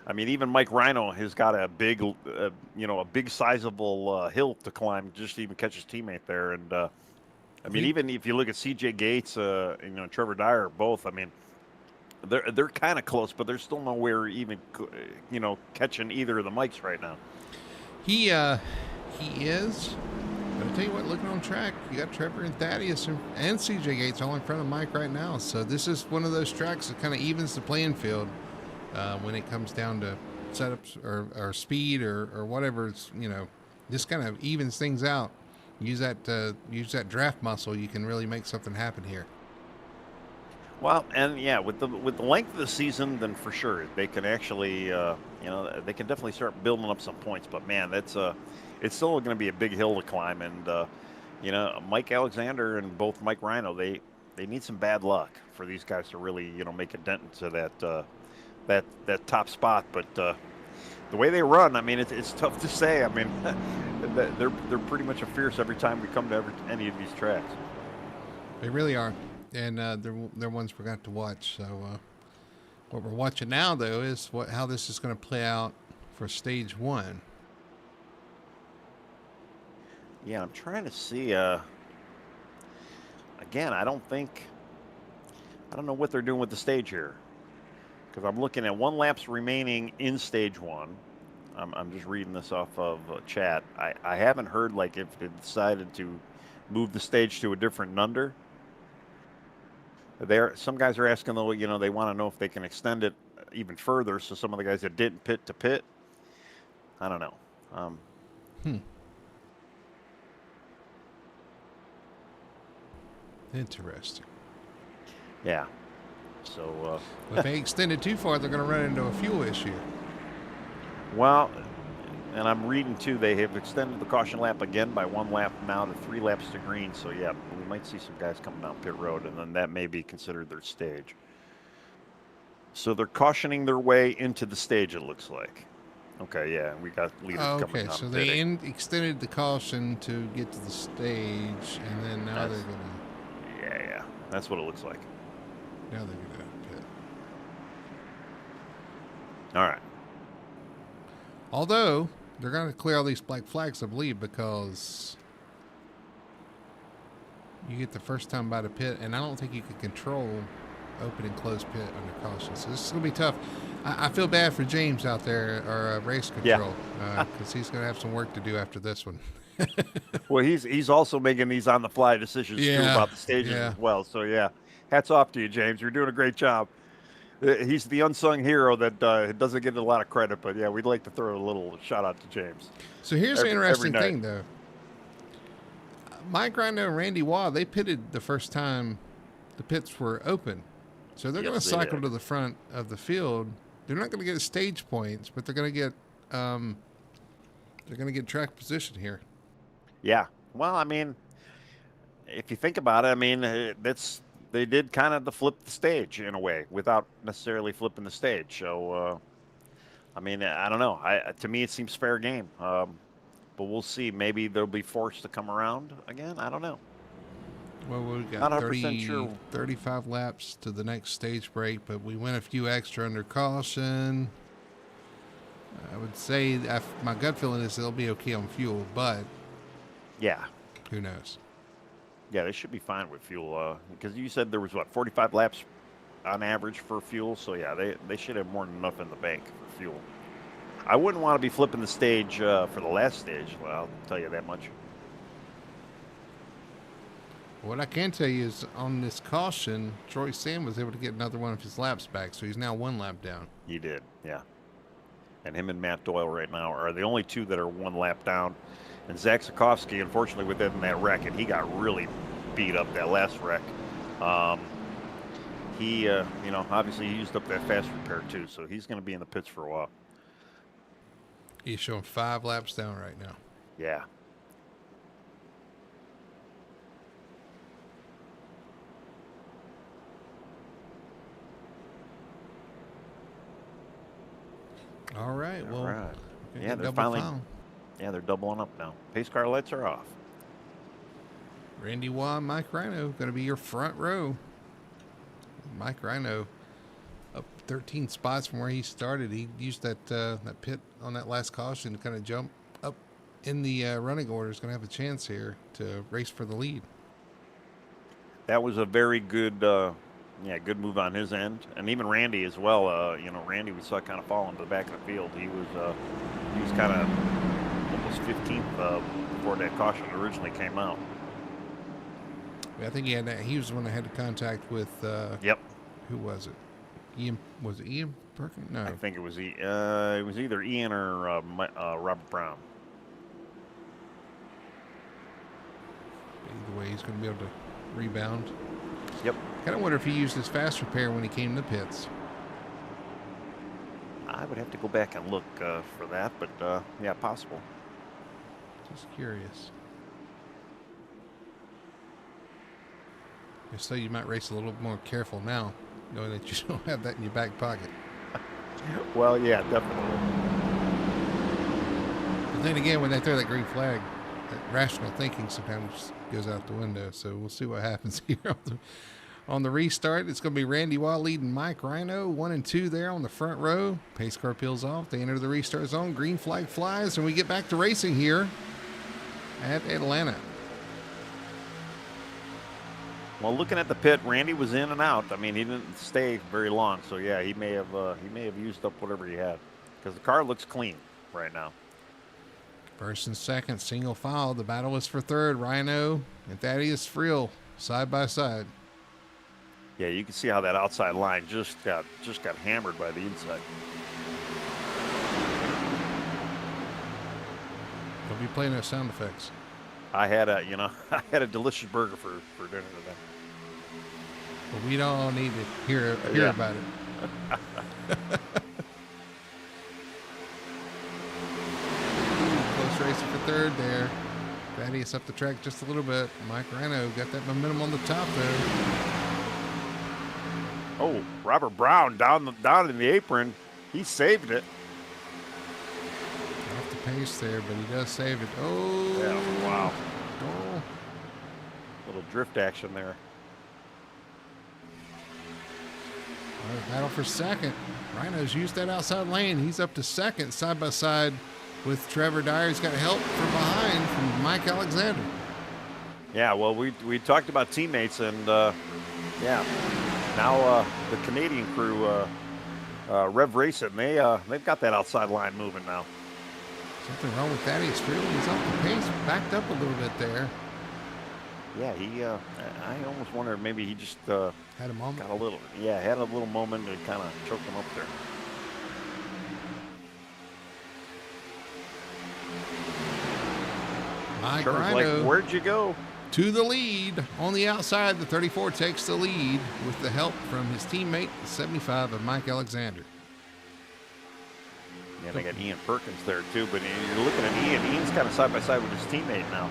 Speaker 2: I mean, even Mike Rhino has got a big, sizable hill to climb just to even catch his teammate there. And I mean, even if you look at CJ Gates, and Trevor Dyer, both. I mean, they're kind of close, but they're still nowhere even, catching either of the Mikes right now.
Speaker 1: He is. But I'll tell you what, looking on track, you got Trevor and Thaddeus and CJ Gates all in front of Mike right now. So this is one of those tracks that kind of evens the playing field when it comes down to setups or speed or whatever. It's, this kind of evens things out. Use that draft muscle. You can really make something happen here.
Speaker 2: Well, and yeah, with the length of the season, then for sure they can actually, they can definitely start building up some points. But man, it's it's still going to be a big hill to climb. And Mike Alexander and both Mike Rhino, they need some bad luck for these guys to really make a dent into that top spot. But the way they run, I mean, it's tough to say. I mean, they're pretty much a fierce every time we come to any of these tracks.
Speaker 1: They really are, and they're ones we're going to watch. So what we're watching now, though, is how this is going to play out for stage 1.
Speaker 2: Yeah, I'm trying to see. Again, I don't know what they're doing with the stage here, because I'm looking at 1 laps remaining in stage 1. I'm just reading this off of chat. I haven't heard like if they decided to move the stage to a different nunder. Some guys are asking though, they want to know if they can extend it even further. So some of the guys that didn't pit to pit. I don't know.
Speaker 1: Interesting.
Speaker 2: Yeah. So
Speaker 1: if they extend it too far, they're going to run into a fuel issue.
Speaker 2: Well, and I'm reading too, they have extended the caution lap again by 1 lap now to 3 laps to green. So yeah, we might see some guys coming down pit road, and then that may be considered their stage. So they're cautioning their way into the stage, it looks like. Okay, yeah, we got leaders coming down.
Speaker 1: So they extended the caution to get to the stage, and then now they're going to...
Speaker 2: Yeah, that's what it looks like.
Speaker 1: Now they're going to pit.
Speaker 2: All right.
Speaker 1: Although, they're going to clear all these black flags, I believe, because you get the first time by the pit, and I don't think you can control open and close pit under caution. So this is going to be tough. I feel bad for James out there, or race control, because he's going to have some work to do after this one.
Speaker 2: Well, he's also making these on-the-fly decisions too about the stages as well. So yeah, hats off to you, James. You're doing a great job. He's the unsung hero that doesn't get a lot of credit, but yeah, we'd like to throw a little shout out to James.
Speaker 1: So here's the interesting thing, though. Mike Rhino and Randy Waugh, they pitted the first time the pits were open. So they're going to cycle to the front of the field. They're not going to get stage points, but they're going to get track position here.
Speaker 2: Yeah. Well, I mean, if you think about it, I mean, they did kind of flip the stage in a way without necessarily flipping the stage. So, I mean, I don't know. To me, it seems fair game. But we'll see. Maybe they'll be forced to come around again. I don't know.
Speaker 1: Well, we've got 35 laps to the next stage break, but we went a few extra under caution. I would say my gut feeling is they'll be okay on fuel, but
Speaker 2: yeah,
Speaker 1: who knows?
Speaker 2: Yeah, they should be fine with fuel because you said there was 45 laps on average for fuel. So yeah, they should have more than enough in the bank for fuel. I wouldn't want to be flipping the stage for the last stage. Well, I'll tell you that much.
Speaker 1: What I can tell you is on this caution, Troy Sam was able to get another one of his laps back, so he's now 1 lap down.
Speaker 2: He did, yeah. And him and Matt Doyle right now are the only 2 that are 1 lap down. And Zach Sikowski, unfortunately, within that wreck, and he got really beat up that last wreck. He, obviously he used up that fast repair too, so he's going to be in the pits for a while.
Speaker 1: He's showing 5 laps down right now.
Speaker 2: Yeah.
Speaker 1: All right. Well,
Speaker 2: yeah, they're finally. Yeah, they're doubling up now. Pace car lights are off.
Speaker 1: Randy Waugh and Mike Rhino going to be your front row. Mike Rhino up 13 spots from where he started. He used that pit on that last caution to kind of jump up in the running order. He's going to have a chance here to race for the lead.
Speaker 2: That was a very good, good move on his end, and even Randy as well. Randy we saw kind of fall into the back of the field. He was kind of almost 15th before that caution originally came out.
Speaker 1: I think he was the one that had contact with.
Speaker 2: Yep.
Speaker 1: Who was it? Ian? Was it Ian Perkins? No.
Speaker 2: I think it was either Ian or Robert Brown.
Speaker 1: Either way, he's going to be able to rebound.
Speaker 2: Yep.
Speaker 1: Kind of wonder if he used his fast repair when he came to the pits.
Speaker 2: I would have to go back and look for that, but yeah, possible.
Speaker 1: Just curious. If so, you might race a little more careful now, knowing that you don't have that in your back pocket.
Speaker 2: Well, yeah, definitely.
Speaker 1: But then again, when they throw that green flag, that rational thinking sometimes goes out the window. So we'll see what happens here on the restart. It's going to be Randy Waugh leading Mike Rhino, 1 and 2 there on the front row. Pace car peels off. They enter the restart zone. Green flag flies, and we get back to racing here at Atlanta.
Speaker 2: Well, looking at the pit, Randy was in and out. I mean, he didn't stay very long, so yeah, he may have used up whatever he had, because the car looks clean right now.
Speaker 1: First and second, single file. The battle is for third. Rhino and Thaddeus Friel side by side.
Speaker 2: Yeah, you can see how that outside line just got hammered by the inside.
Speaker 1: Don't be playing those sound effects.
Speaker 2: I had a delicious burger for dinner today.
Speaker 1: But we don't all need to hear
Speaker 2: Yeah.
Speaker 1: about it. Close racing for third there. Thaddeus up the track just a little bit. Mike Rhino got that momentum on the top there.
Speaker 2: Oh, Robert Brown down in the apron. He saved it.
Speaker 1: Off the pace there, but he does save it. Oh,
Speaker 2: Yeah, wow.
Speaker 1: oh.
Speaker 2: Little drift action there.
Speaker 1: All right, battle for second. Rhino's used that outside lane. He's up to second, side by side with Trevor Dyer. He's got help from behind from Mike Alexander.
Speaker 2: Yeah, well, we talked about teammates, and yeah, now the Canadian crew, Rev Racing, they've got that outside line moving now.
Speaker 1: Something wrong with Thaddeus Friel. He's off the pace, backed up a little bit there.
Speaker 2: Yeah, I almost wonder maybe he just
Speaker 1: Had a moment.
Speaker 2: had a little moment to kind of choke him up there.
Speaker 1: Mike
Speaker 2: Trevor's
Speaker 1: Rhino
Speaker 2: like, where'd you go?
Speaker 1: to the lead. On the outside, the 34 takes the lead with the help from his teammate, the 75 of Mike Alexander.
Speaker 2: Yeah, they got Ian Perkins there too, but you're looking at Ian. Ian's kind of side by side with his teammate now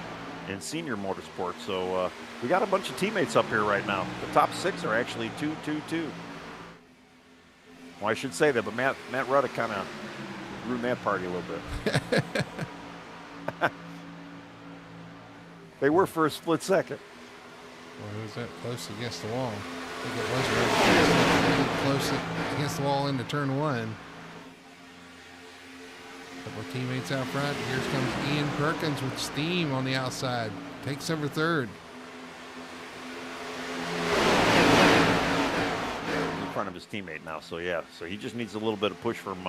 Speaker 2: in senior motorsport. So we got a bunch of teammates up here right now. The top 6 are actually 2-2-2. Well, I should say that, but Matt Ruddick kind of ruined that party a little bit. They were for a split second.
Speaker 1: Boy, was that close against the wall? I think it was really close against the wall into turn 1. Couple of teammates out front. Here comes Ian Perkins with steam on the outside. Takes over third.
Speaker 2: In front of his teammate now, so yeah. So he just needs a little bit of push from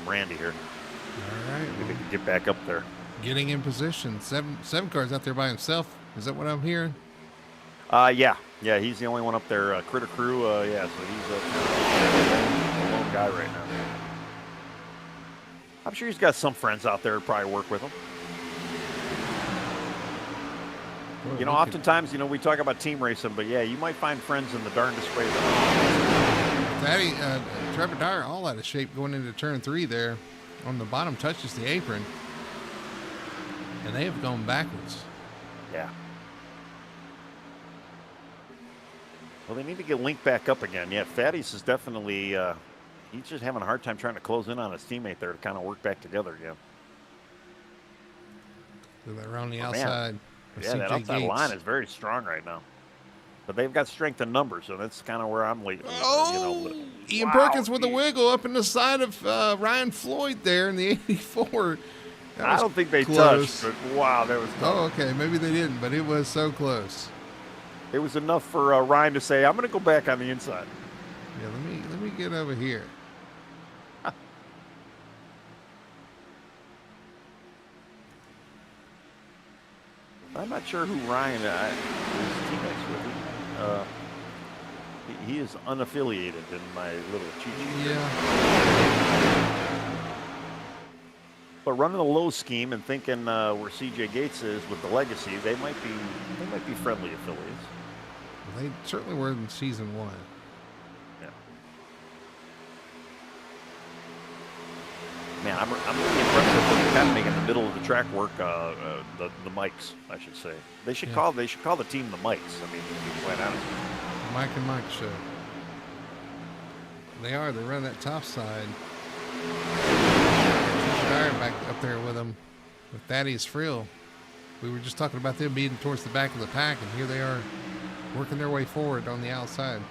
Speaker 2: Randy here.
Speaker 1: All right.
Speaker 2: Maybe they can get back up there.
Speaker 1: Getting in position. Seven cars out there by himself. Is that what I'm hearing?
Speaker 2: Yeah, he's the only one up there. Critter Crew, yeah, so he's a lone guy right now. I'm sure he's got some friends out there who probably work with him.
Speaker 1: Boy,
Speaker 2: You know,
Speaker 1: we could-
Speaker 2: oftentimes, we talk about team racing, but yeah, you might find friends in the darndest ways.
Speaker 1: Trevor Dyer all out of shape going into turn 3 there. On the bottom touches the apron. And they have gone backwards.
Speaker 2: Yeah. Well, they need to get linked back up again. Yeah, Thaddeus is definitely, he's just having a hard time trying to close in on his teammate there to kind of work back together again.
Speaker 1: So they're on the
Speaker 2: Oh, man.
Speaker 1: outside. with
Speaker 2: Yeah, that
Speaker 1: CJ
Speaker 2: outside
Speaker 1: Gates.
Speaker 2: line is very strong right now. But they've got strength in numbers, so that's kind of where I'm leading.
Speaker 1: Oh, Ian
Speaker 2: wow,
Speaker 1: Perkins with a
Speaker 2: he-
Speaker 1: wiggle up in the side of Ryan Floyd there in the 84. That
Speaker 2: I
Speaker 1: was
Speaker 2: don't think they
Speaker 1: close.
Speaker 2: touched, but wow, that was
Speaker 1: Oh,
Speaker 2: tough.
Speaker 1: okay. Maybe they didn't, but it was so close.
Speaker 2: It was enough for Ryan to say, I'm going to go back on the inside.
Speaker 1: Yeah, let me get over here.
Speaker 2: I'm not sure who Ryan is teammates with. He is unaffiliated in my little cheat sheet.
Speaker 1: Yeah.
Speaker 2: But running a low scheme and thinking where CJ Gates is with the legacy, they might be friendly affiliates.
Speaker 1: They certainly were in season 1.
Speaker 2: Yeah. Man, I'm really impressed with what's happening in the middle of the track work. The mics, I should say. They should call the team the mics. I mean, to be quite honest.
Speaker 1: Mike and Mike show. They run that top side. Dyer back up there with them, with Thaddeus Frill. We were just talking about them being towards the back of the pack, and here they are working their way forward on the outside.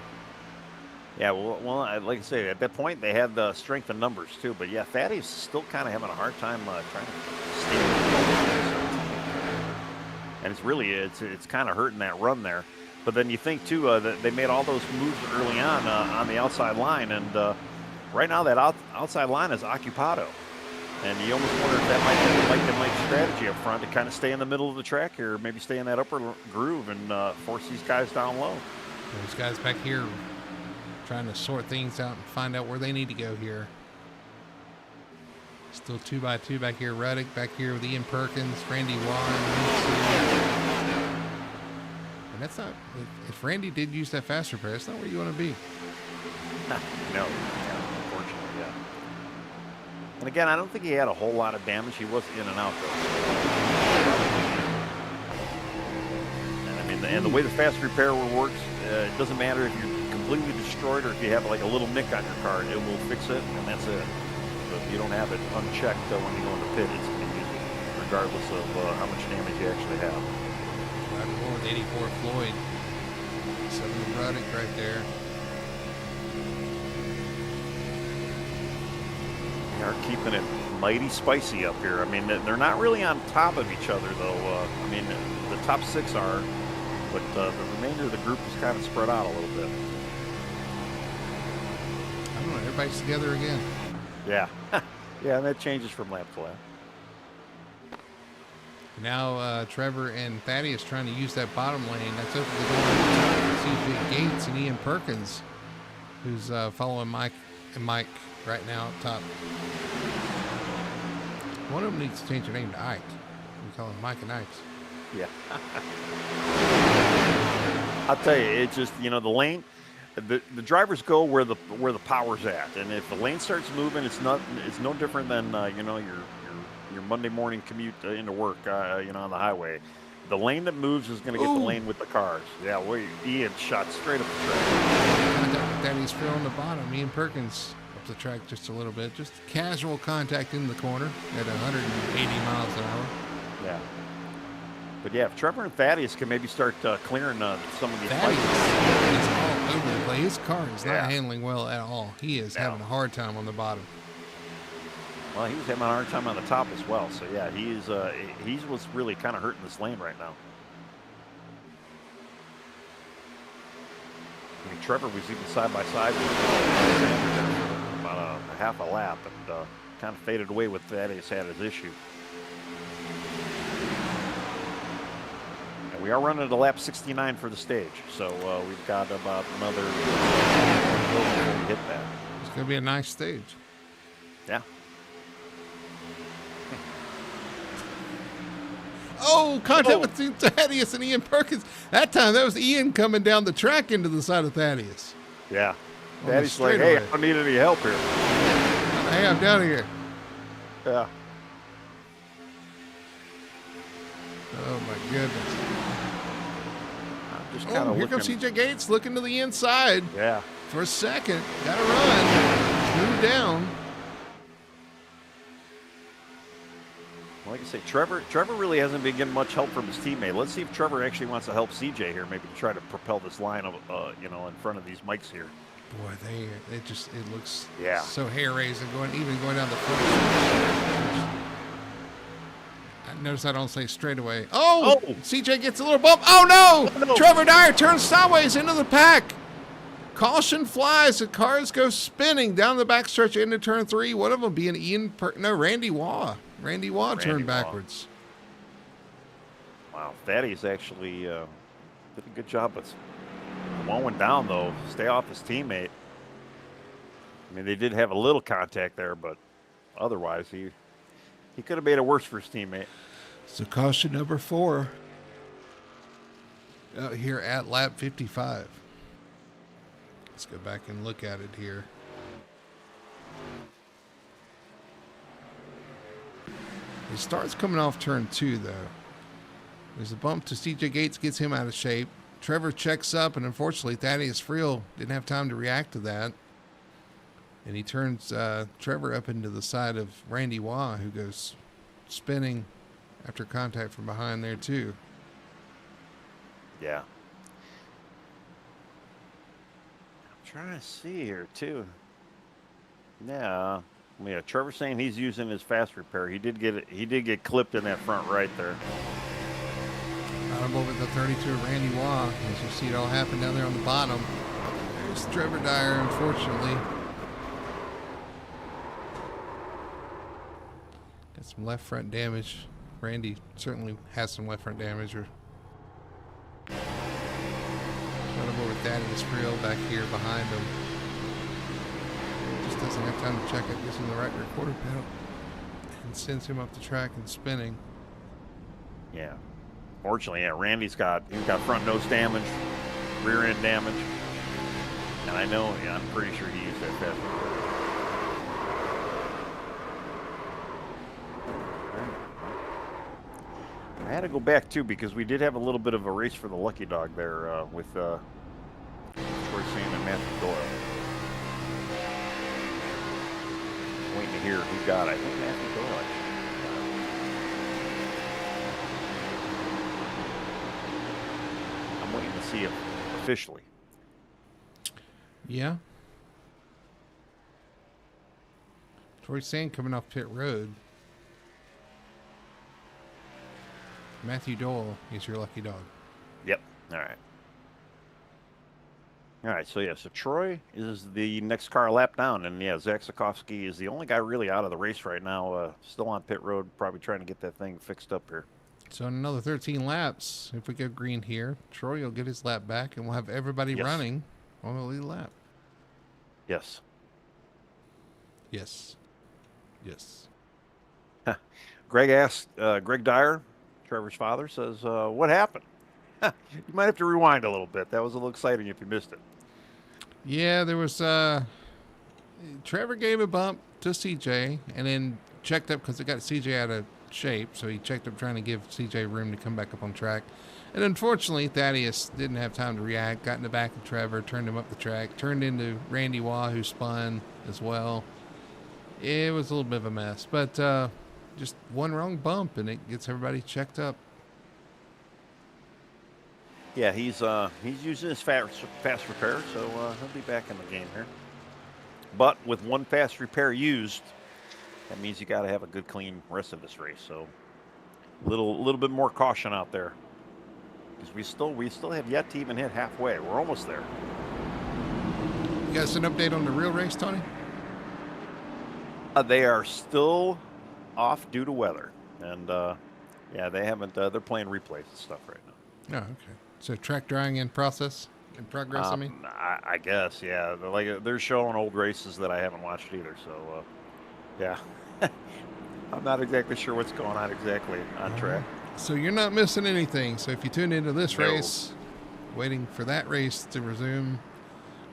Speaker 2: Yeah, well, like I say, at that point they had the strength in numbers too. But yeah, Thaddeus is still kind of having a hard time trying to stay. And it's kind of hurting that run there. But then you think too that they made all those moves early on the outside line, and right now that outside line is occupado. And you almost wonder if that might be Mike's strategy up front to kind of stay in the middle of the track here, maybe stay in that upper groove and force these guys down low.
Speaker 1: Those guys back here trying to sort things out and find out where they need to go here. Still 2x2 back here. Ruddick back here with Ian Perkins, Randy Warren. And that's not, if Randy did use that fast repair, that's not where you want to be.
Speaker 2: No, unfortunately, yeah. And again, I don't think he had a whole lot of damage. He was in and out, though. And I mean, and the way the fast repair works, it doesn't matter if you're completely destroyed or if you have like a little nick on your car, it will fix it, and that's it. But if you don't have it unchecked when you go in the pit, it's going to use it, regardless of how much damage you actually have.
Speaker 1: Driver with 84 Floyd. 7 Ruddick right there.
Speaker 2: They are keeping it mighty spicy up here. I mean, they're not really on top of each other, though. I mean, the top 6 are, but the remainder of the group is kind of spread out a little bit.
Speaker 1: I don't know. Everybody's together again.
Speaker 2: Yeah. Yeah, and that changes from lap to lap.
Speaker 1: Now Trevor and Thaddeus trying to use that bottom lane. That's open the door to CJ Gates and Ian Perkins, who's following Mike and Mike right now up top. One of them needs to change their name to Ike. We call him Mike and Ike.
Speaker 2: Yeah. I'll tell you, it's just, the lane, the drivers go where the power's at, and if the lane starts moving, it's no different than your Monday morning commute into work, on the highway. The lane that moves is going to get the lane with the cars. Yeah, Ian shot straight up the track.
Speaker 1: Thaddeus Frill on the bottom. Ian Perkins up the track just a little bit. Just casual contact in the corner at 180 miles an hour.
Speaker 2: Yeah. But yeah, if Trevor and Thaddeus can maybe start clearing some of these
Speaker 1: Thaddeus is all over the place. His car is not handling well at all. He is having a hard time on the bottom.
Speaker 2: Well, he was having a hard time on the top as well. So yeah, he's what's really kind of hurting this lane right now. I mean, Trevor was even side by side with Sanders for about a half a lap, and kind of faded away with Thaddeus had his issue. And we are running to lap 69 for the stage, so we've got about another before we hit that.
Speaker 1: It's going to be a nice stage.
Speaker 2: Yeah.
Speaker 1: Oh, contact with Thaddeus and Ian Perkins. That time, that was Ian coming down the track into the side of Thaddeus.
Speaker 2: Yeah. Thaddeus like, hey, I don't need any help here.
Speaker 1: Hey, I'm down here.
Speaker 2: Yeah.
Speaker 1: Oh, my goodness.
Speaker 2: Just kind of
Speaker 1: here comes CJ Gates looking to the inside.
Speaker 2: Yeah.
Speaker 1: For a second. Got to run. Move down.
Speaker 2: Like I say, Trevor really hasn't been getting much help from his teammate. Let's see if Trevor actually wants to help CJ here, maybe to try to propel this line of, in front of these mics here.
Speaker 1: Boy, it looks so hair raising even going down the front. Notice I don't say straight away. Oh! CJ gets a little bump. Oh no! Trevor Dyer turns sideways into the pack. Caution flies. The cars go spinning down the backstretch into turn 3. One of them being Randy Waugh. Randy Waugh turned backwards.
Speaker 2: Wow, Thaddeus actually did a good job of slowing down, though. Stay off his teammate. I mean, they did have a little contact there, but otherwise, he could have made it worse for his teammate.
Speaker 1: So caution number 4 out here at lap 55. Let's go back and look at it here. He starts coming off turn 2, though. There's a bump to CJ Gates, gets him out of shape. Trevor checks up, and unfortunately, Thaddeus Friel didn't have time to react to that. And he turns Trevor up into the side of Randy Waugh, who goes spinning after contact from behind there, too.
Speaker 2: Yeah. I'm trying to see here, too. Yeah. Trevor saying he's using his fast repair. He did get clipped in that front right there.
Speaker 1: Bottom over the 32 of Randy Waugh. As you see it all happen down there on the bottom. There's Trevor Dyer, unfortunately. Got some left front damage. Randy certainly has some left front damage. Run him over Thaddeus Friel back here behind him. Just doesn't have time to check it. Gives him the right rear quarter pedal and sends him up the track and spinning.
Speaker 2: Yeah. Fortunately, yeah, Randy's got front nose damage, rear end damage. And I know, yeah, I'm pretty sure he used that fast repair. I had to go back too because we did have a little bit of a race for the lucky dog there with Troy Sam and Matthew Doyle. Waiting to hear who got it. I think Matthew Doyle. I'm waiting to see it officially.
Speaker 1: Yeah. Troy Sand coming off pit road. Matthew Doyle is your lucky dog.
Speaker 2: Yep. All right. So Troy is the next car a lap down, and yeah, Zach Sikowski is the only guy really out of the race right now. Still on pit road, probably trying to get that thing fixed up here.
Speaker 1: So in another 13 laps, if we go green here, Troy will get his lap back, and we'll have everybody running on the lead lap.
Speaker 2: Yes.
Speaker 1: Yes. Yes.
Speaker 2: Greg asked, Greg Dyer, Trevor's father, says, what happened? You might have to rewind a little bit. That was a little exciting if you missed it.
Speaker 1: Yeah, there was Trevor gave a bump to CJ and then checked up because it got CJ out of shape. So he checked up trying to give CJ room to come back up on track. And unfortunately, Thaddeus didn't have time to react, got in the back of Trevor, turned him up the track, turned into Randy Waugh, who spun as well. It was a little bit of a mess, but just one wrong bump and it gets everybody checked up.
Speaker 2: Yeah, he's using his fast repair, so he'll be back in the game here. But with one fast repair used, that means you got to have a good, clean rest of this race. So a little bit more caution out there, because we still have yet to even hit halfway. We're almost there.
Speaker 1: You got an update on the real race, Tony?
Speaker 2: They are still off due to weather, and yeah, they haven't. They're playing replays and stuff right now.
Speaker 1: Oh, okay. So track drying in progress. I mean,
Speaker 2: I guess, yeah. They're showing old races that I haven't watched either. So, yeah, I'm not exactly sure what's going on exactly on track.
Speaker 1: So you're not missing anything. So if you tune into this race, waiting for that race to resume,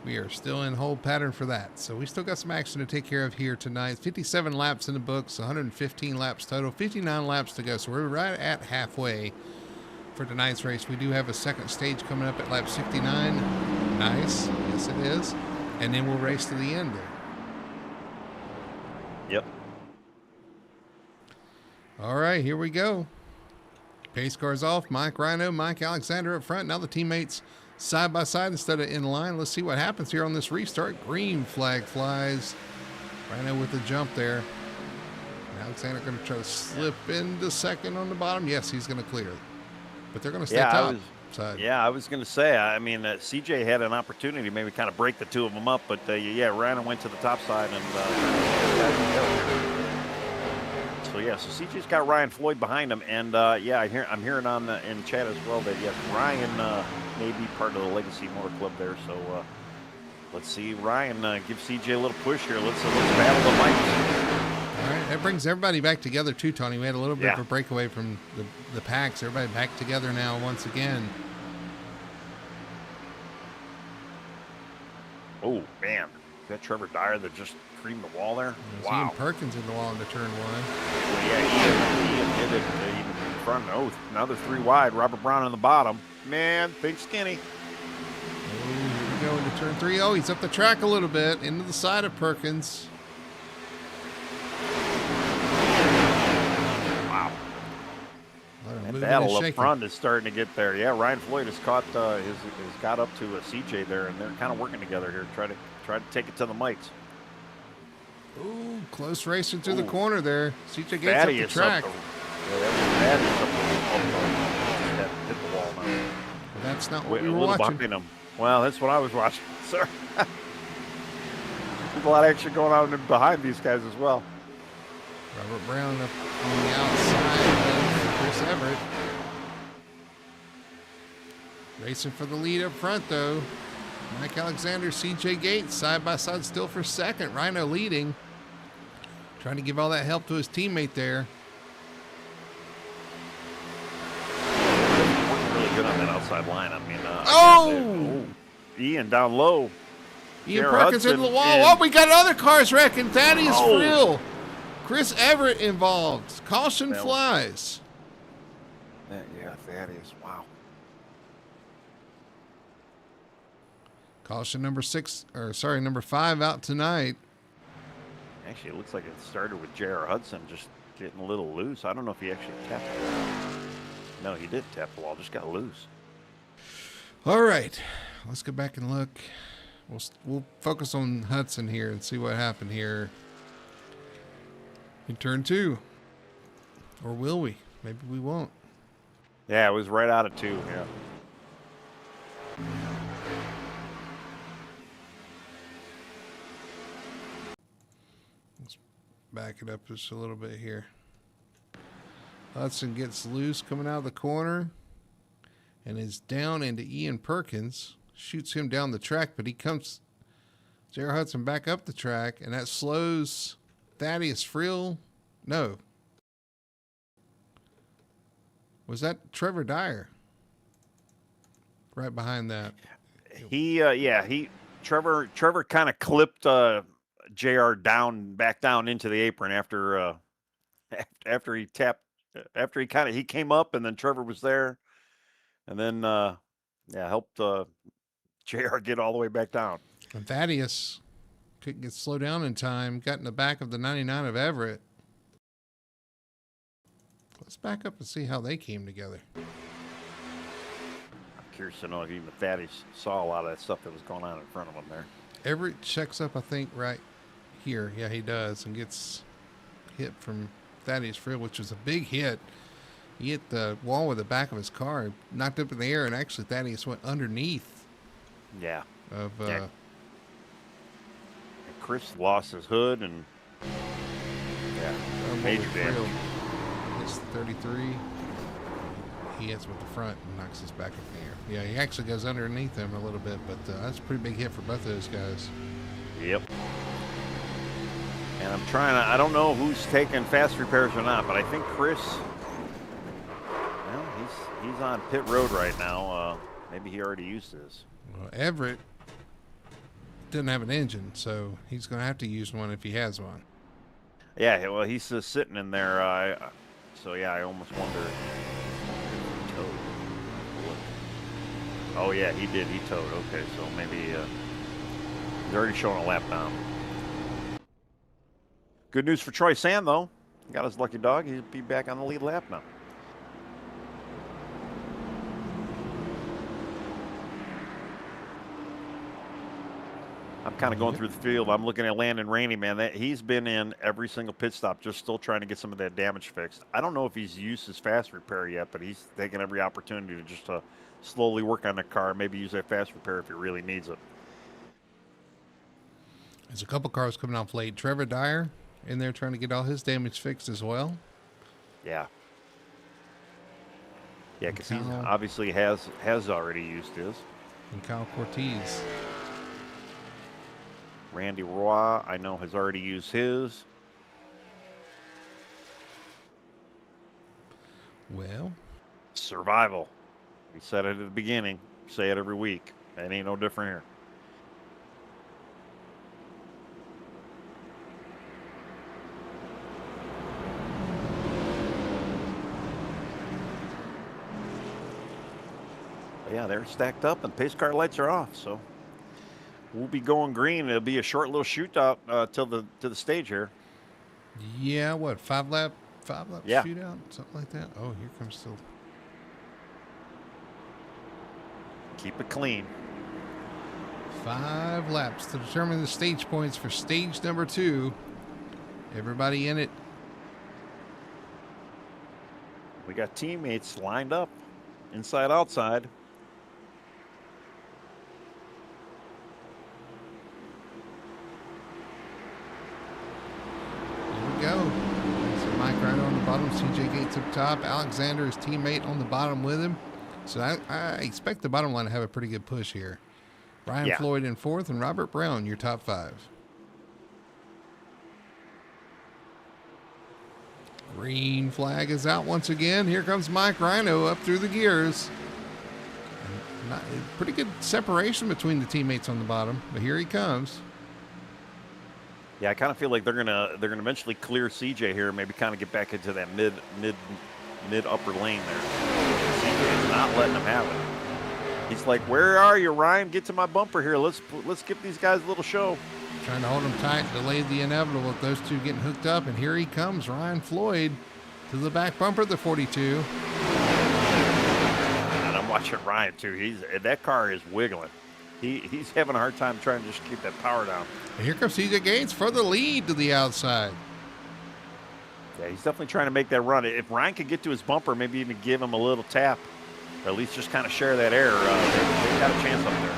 Speaker 1: we are still in hold pattern for that. So we still got some action to take care of here tonight. 57 laps in the books, 115 laps total, 59 laps to go. So we're right at halfway for tonight's race. We do have a second stage coming up at lap 69. Nice. Yes, it is. And then we'll race to the end there.
Speaker 2: Yep.
Speaker 1: All right, here we go. Pace cars off. Mike Rhino, Mike Alexander up front. Now the teammates side by side instead of in line. Let's see what happens here on this restart. Green flag flies. Rhino with the jump there. Alexander going to try to slip into second on the bottom. Yes, he's going to clear. But they're going to stay top side.
Speaker 2: Yeah, I was going to say, I mean, CJ had an opportunity to maybe kind of break the two of them up, but yeah, Rhino went to the top side and so yeah, so CJ's got Ryan Floyd behind him, and yeah, I'm hearing on in chat as well that yes, Ryan may be part of the Legacy Motor Club there. So let's see Ryan give CJ a little push here. Let's battle the mics.
Speaker 1: All right, that brings everybody back together too, Tony. We had a little bit of a breakaway from the packs. Everybody back together now once again.
Speaker 2: Oh man, Is that Trevor Dyer that just creamed the wall there?
Speaker 1: There's
Speaker 2: Wow.
Speaker 1: Ian Perkins in the wall into turn one.
Speaker 2: Well, yeah, Ian hit it even in front. Oh, another 3 wide. Robert Brown on the bottom. Man, think skinny.
Speaker 1: Oh, here we go into turn three. Oh, he's up the track a little bit into the side of Perkins.
Speaker 2: Wow.
Speaker 1: That
Speaker 2: And battle up front is starting to get there. Yeah, Ryan Floyd has caught has got up to a CJ there, and they're kind of working together here, try to take it to the mics.
Speaker 1: Ooh, close racing through the corner there. CJ Gates
Speaker 2: Fatty
Speaker 1: up the track.
Speaker 2: Hit the wall now.
Speaker 1: Well, that's not what we were
Speaker 2: a little
Speaker 1: watching.
Speaker 2: behind him. Well, that's what I was watching, sir. There's a lot of action going on behind these guys as well.
Speaker 1: Robert Brown up on the outside of Chris Everett. Racing for the lead up front, though. Mike Alexander, CJ Gates, side by side still for second. Rhino leading. Trying to give all that help to his teammate there.
Speaker 2: Working really good on that outside line. I mean, Ian down low.
Speaker 1: Ian
Speaker 2: Jared
Speaker 1: Perkins
Speaker 2: Hudson
Speaker 1: into the wall.
Speaker 2: and-
Speaker 1: Oh, we got other cars wrecking. Thaddeus
Speaker 2: Oh.
Speaker 1: Frill. Chris Everett involved. Caution
Speaker 2: That was-
Speaker 1: flies.
Speaker 2: Yeah, Thaddeus. Wow.
Speaker 1: Caution number number 5 out tonight.
Speaker 2: Actually, it looks like it started with J.R. Hudson just getting a little loose. I don't know if he actually tapped the wall. No, he did tap the wall, just got loose.
Speaker 1: All right, let's go back and look. We'll focus on Hudson here and see what happened here in turn 2. Or will we? Maybe we won't.
Speaker 2: Yeah, it was right out of 2, yeah.
Speaker 1: Let's back it up just a little bit here. Hudson gets loose coming out of the corner and is down into Ian Perkins. Shoots him down the track, but he comes J.R. Hudson back up the track, and that slows Thaddeus Frill. No. Was that Trevor Dyer? Right behind that.
Speaker 2: Trevor kind of clipped JR back down into the apron after he came up, and then Trevor was there, and then helped JR get all the way back down.
Speaker 1: And Thaddeus couldn't get slowed down in time, got in the back of the 99 of Everett. Let's back up and see how they came together.
Speaker 2: I'm curious to know if even Thaddeus saw a lot of that stuff that was going on in front of him there.
Speaker 1: Everett checks up, I think, right here. Yeah, he does, and gets hit from Thaddeus Frill, which was a big hit. He hit the wall with the back of his car, knocked up in the air, and actually Thaddeus went underneath.
Speaker 2: Yeah.
Speaker 1: Of
Speaker 2: And Chris lost his hood and major damage.
Speaker 1: Hits the 33. He hits with the front and knocks us back up in the air. Yeah, he actually goes underneath him a little bit, but that's a pretty big hit for both of those guys.
Speaker 2: Yep. And I don't know who's taking fast repairs or not, but I think Chris, well, he's on pit road right now. Maybe he already used his.
Speaker 1: Well, Everett doesn't have an engine, so he's going to have to use one if he has one.
Speaker 2: Yeah, well, he's just sitting in there. I almost wonder. Towed. Oh, yeah, he did. He towed. Okay, so maybe he's already showing a lap down. Good news for Troy Sand, though. Got his lucky dog. He'll be back on the lead lap now. I'm kind of going through the field. I'm looking at Landon Rainey, man. He's been in every single pit stop, just still trying to get some of that damage fixed. I don't know if he's used his fast repair yet, but he's taking every opportunity to just slowly work on the car, maybe use that fast repair if he really needs it.
Speaker 1: There's a couple cars coming off late. Trevor Dyer in there trying to get all his damage fixed as well.
Speaker 2: Yeah. Yeah, because he
Speaker 1: Kyle-
Speaker 2: obviously has already used his.
Speaker 1: And Kyle Cortez.
Speaker 2: Randy Roy, I know, has already used his.
Speaker 1: Well,
Speaker 2: Survival. We said it at the beginning. Say it every week. It ain't no different here. Yeah, they're stacked up and pace car lights are off. So we'll be going green. It'll be a short little shootout to the stage here.
Speaker 1: Yeah, what, five lap
Speaker 2: Yeah.
Speaker 1: shootout? Something like that? Oh, here comes still.
Speaker 2: Keep it clean.
Speaker 1: 5 laps to determine the stage points for stage number 2. Everybody in it.
Speaker 2: We got teammates lined up, inside, outside.
Speaker 1: Here we go. So Mike Rhino on the bottom, CJ Gates up top. Alexander, his teammate, on the bottom with him. So I expect the bottom line to have a pretty good push here. Ryan Floyd in 4th and Robert Brown, your top 5. Green flag is out once again. Here comes Mike Rhino up through the gears. Pretty good separation between the teammates on the bottom, but here he comes.
Speaker 2: Yeah, I kind of feel like they're gonna eventually clear CJ here, maybe kind of get back into that mid upper lane there. CJ is not letting them have it. He's like, "Where are you, Ryan? Get to my bumper here. Let's give these guys a little show."
Speaker 1: Trying to hold them tight, delay the inevitable with those two getting hooked up, and here he comes, Ryan Floyd, to the back bumper of the 42.
Speaker 2: And I'm watching Ryan too. That car is wiggling. He's having a hard time trying to just keep that power down.
Speaker 1: And here comes CJ Gates for the lead to the outside.
Speaker 2: Yeah, he's definitely trying to make that run. If Ryan could get to his bumper, maybe even give him a little tap, or at least just kind of share that air. They got a chance up there.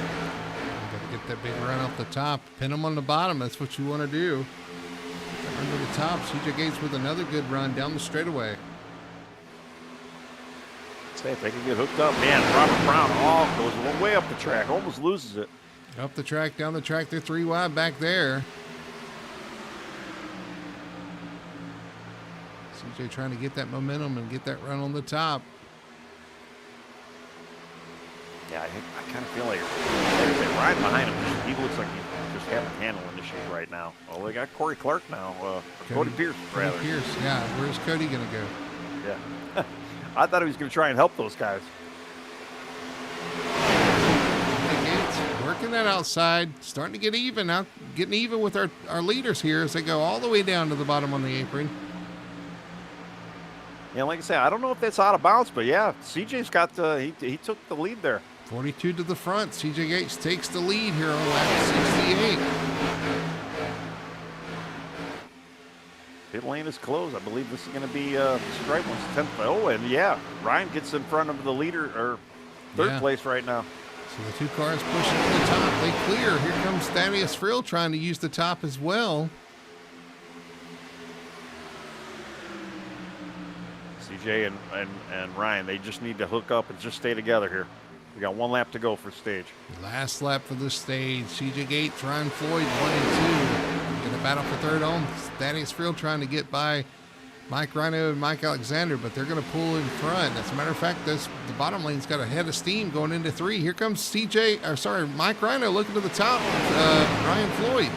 Speaker 1: Got to get that big run off the top, pin him on the bottom. That's what you want to do. Run to the top. CJ Gates with another good run down the straightaway.
Speaker 2: Say if they can get hooked up, man. Robert Brown goes way up the track, almost loses it.
Speaker 1: Up the track, down the track. They're 3 wide back there. CJ trying to get that momentum and get that run on the top.
Speaker 2: Yeah, I kind of feel like right behind him, he looks like he's just having handling issues right now. Well, they got Corey Clark now, Cody Pierce, rather.
Speaker 1: Cody Pierce, yeah. Where's Cody going to go?
Speaker 2: Yeah. I thought he was going to try and help those guys.
Speaker 1: Working that outside, starting to get even out, getting even with our leaders here as they go all the way down to the bottom on the apron.
Speaker 2: Yeah, like I said, I don't know if that's out of bounds, but yeah, CJ's got he took the lead there.
Speaker 1: 42 to the front. CJ Gates takes the lead here on lap 68.
Speaker 2: Pit lane is closed. I believe this is going to be Stripe one's 10th. Oh, and yeah, Ryan gets in front of the leader or third place right now.
Speaker 1: So the 2 cars pushing to the top. They clear. Here comes Thaddeus Frill trying to use the top as well.
Speaker 2: CJ and Ryan, they just need to hook up and just stay together here. We got 1 lap to go for stage.
Speaker 1: Last lap for the stage. CJ Gates, Ryan Floyd, 1 and 2. In a battle for third on. Thaddeus Frill trying to get by Mike Rhino and Mike Alexander, but they're going to pull in front. As a matter of fact, the bottom lane's got a head of steam going into 3. Here comes Mike Rhino looking to the top with Ryan Floyd.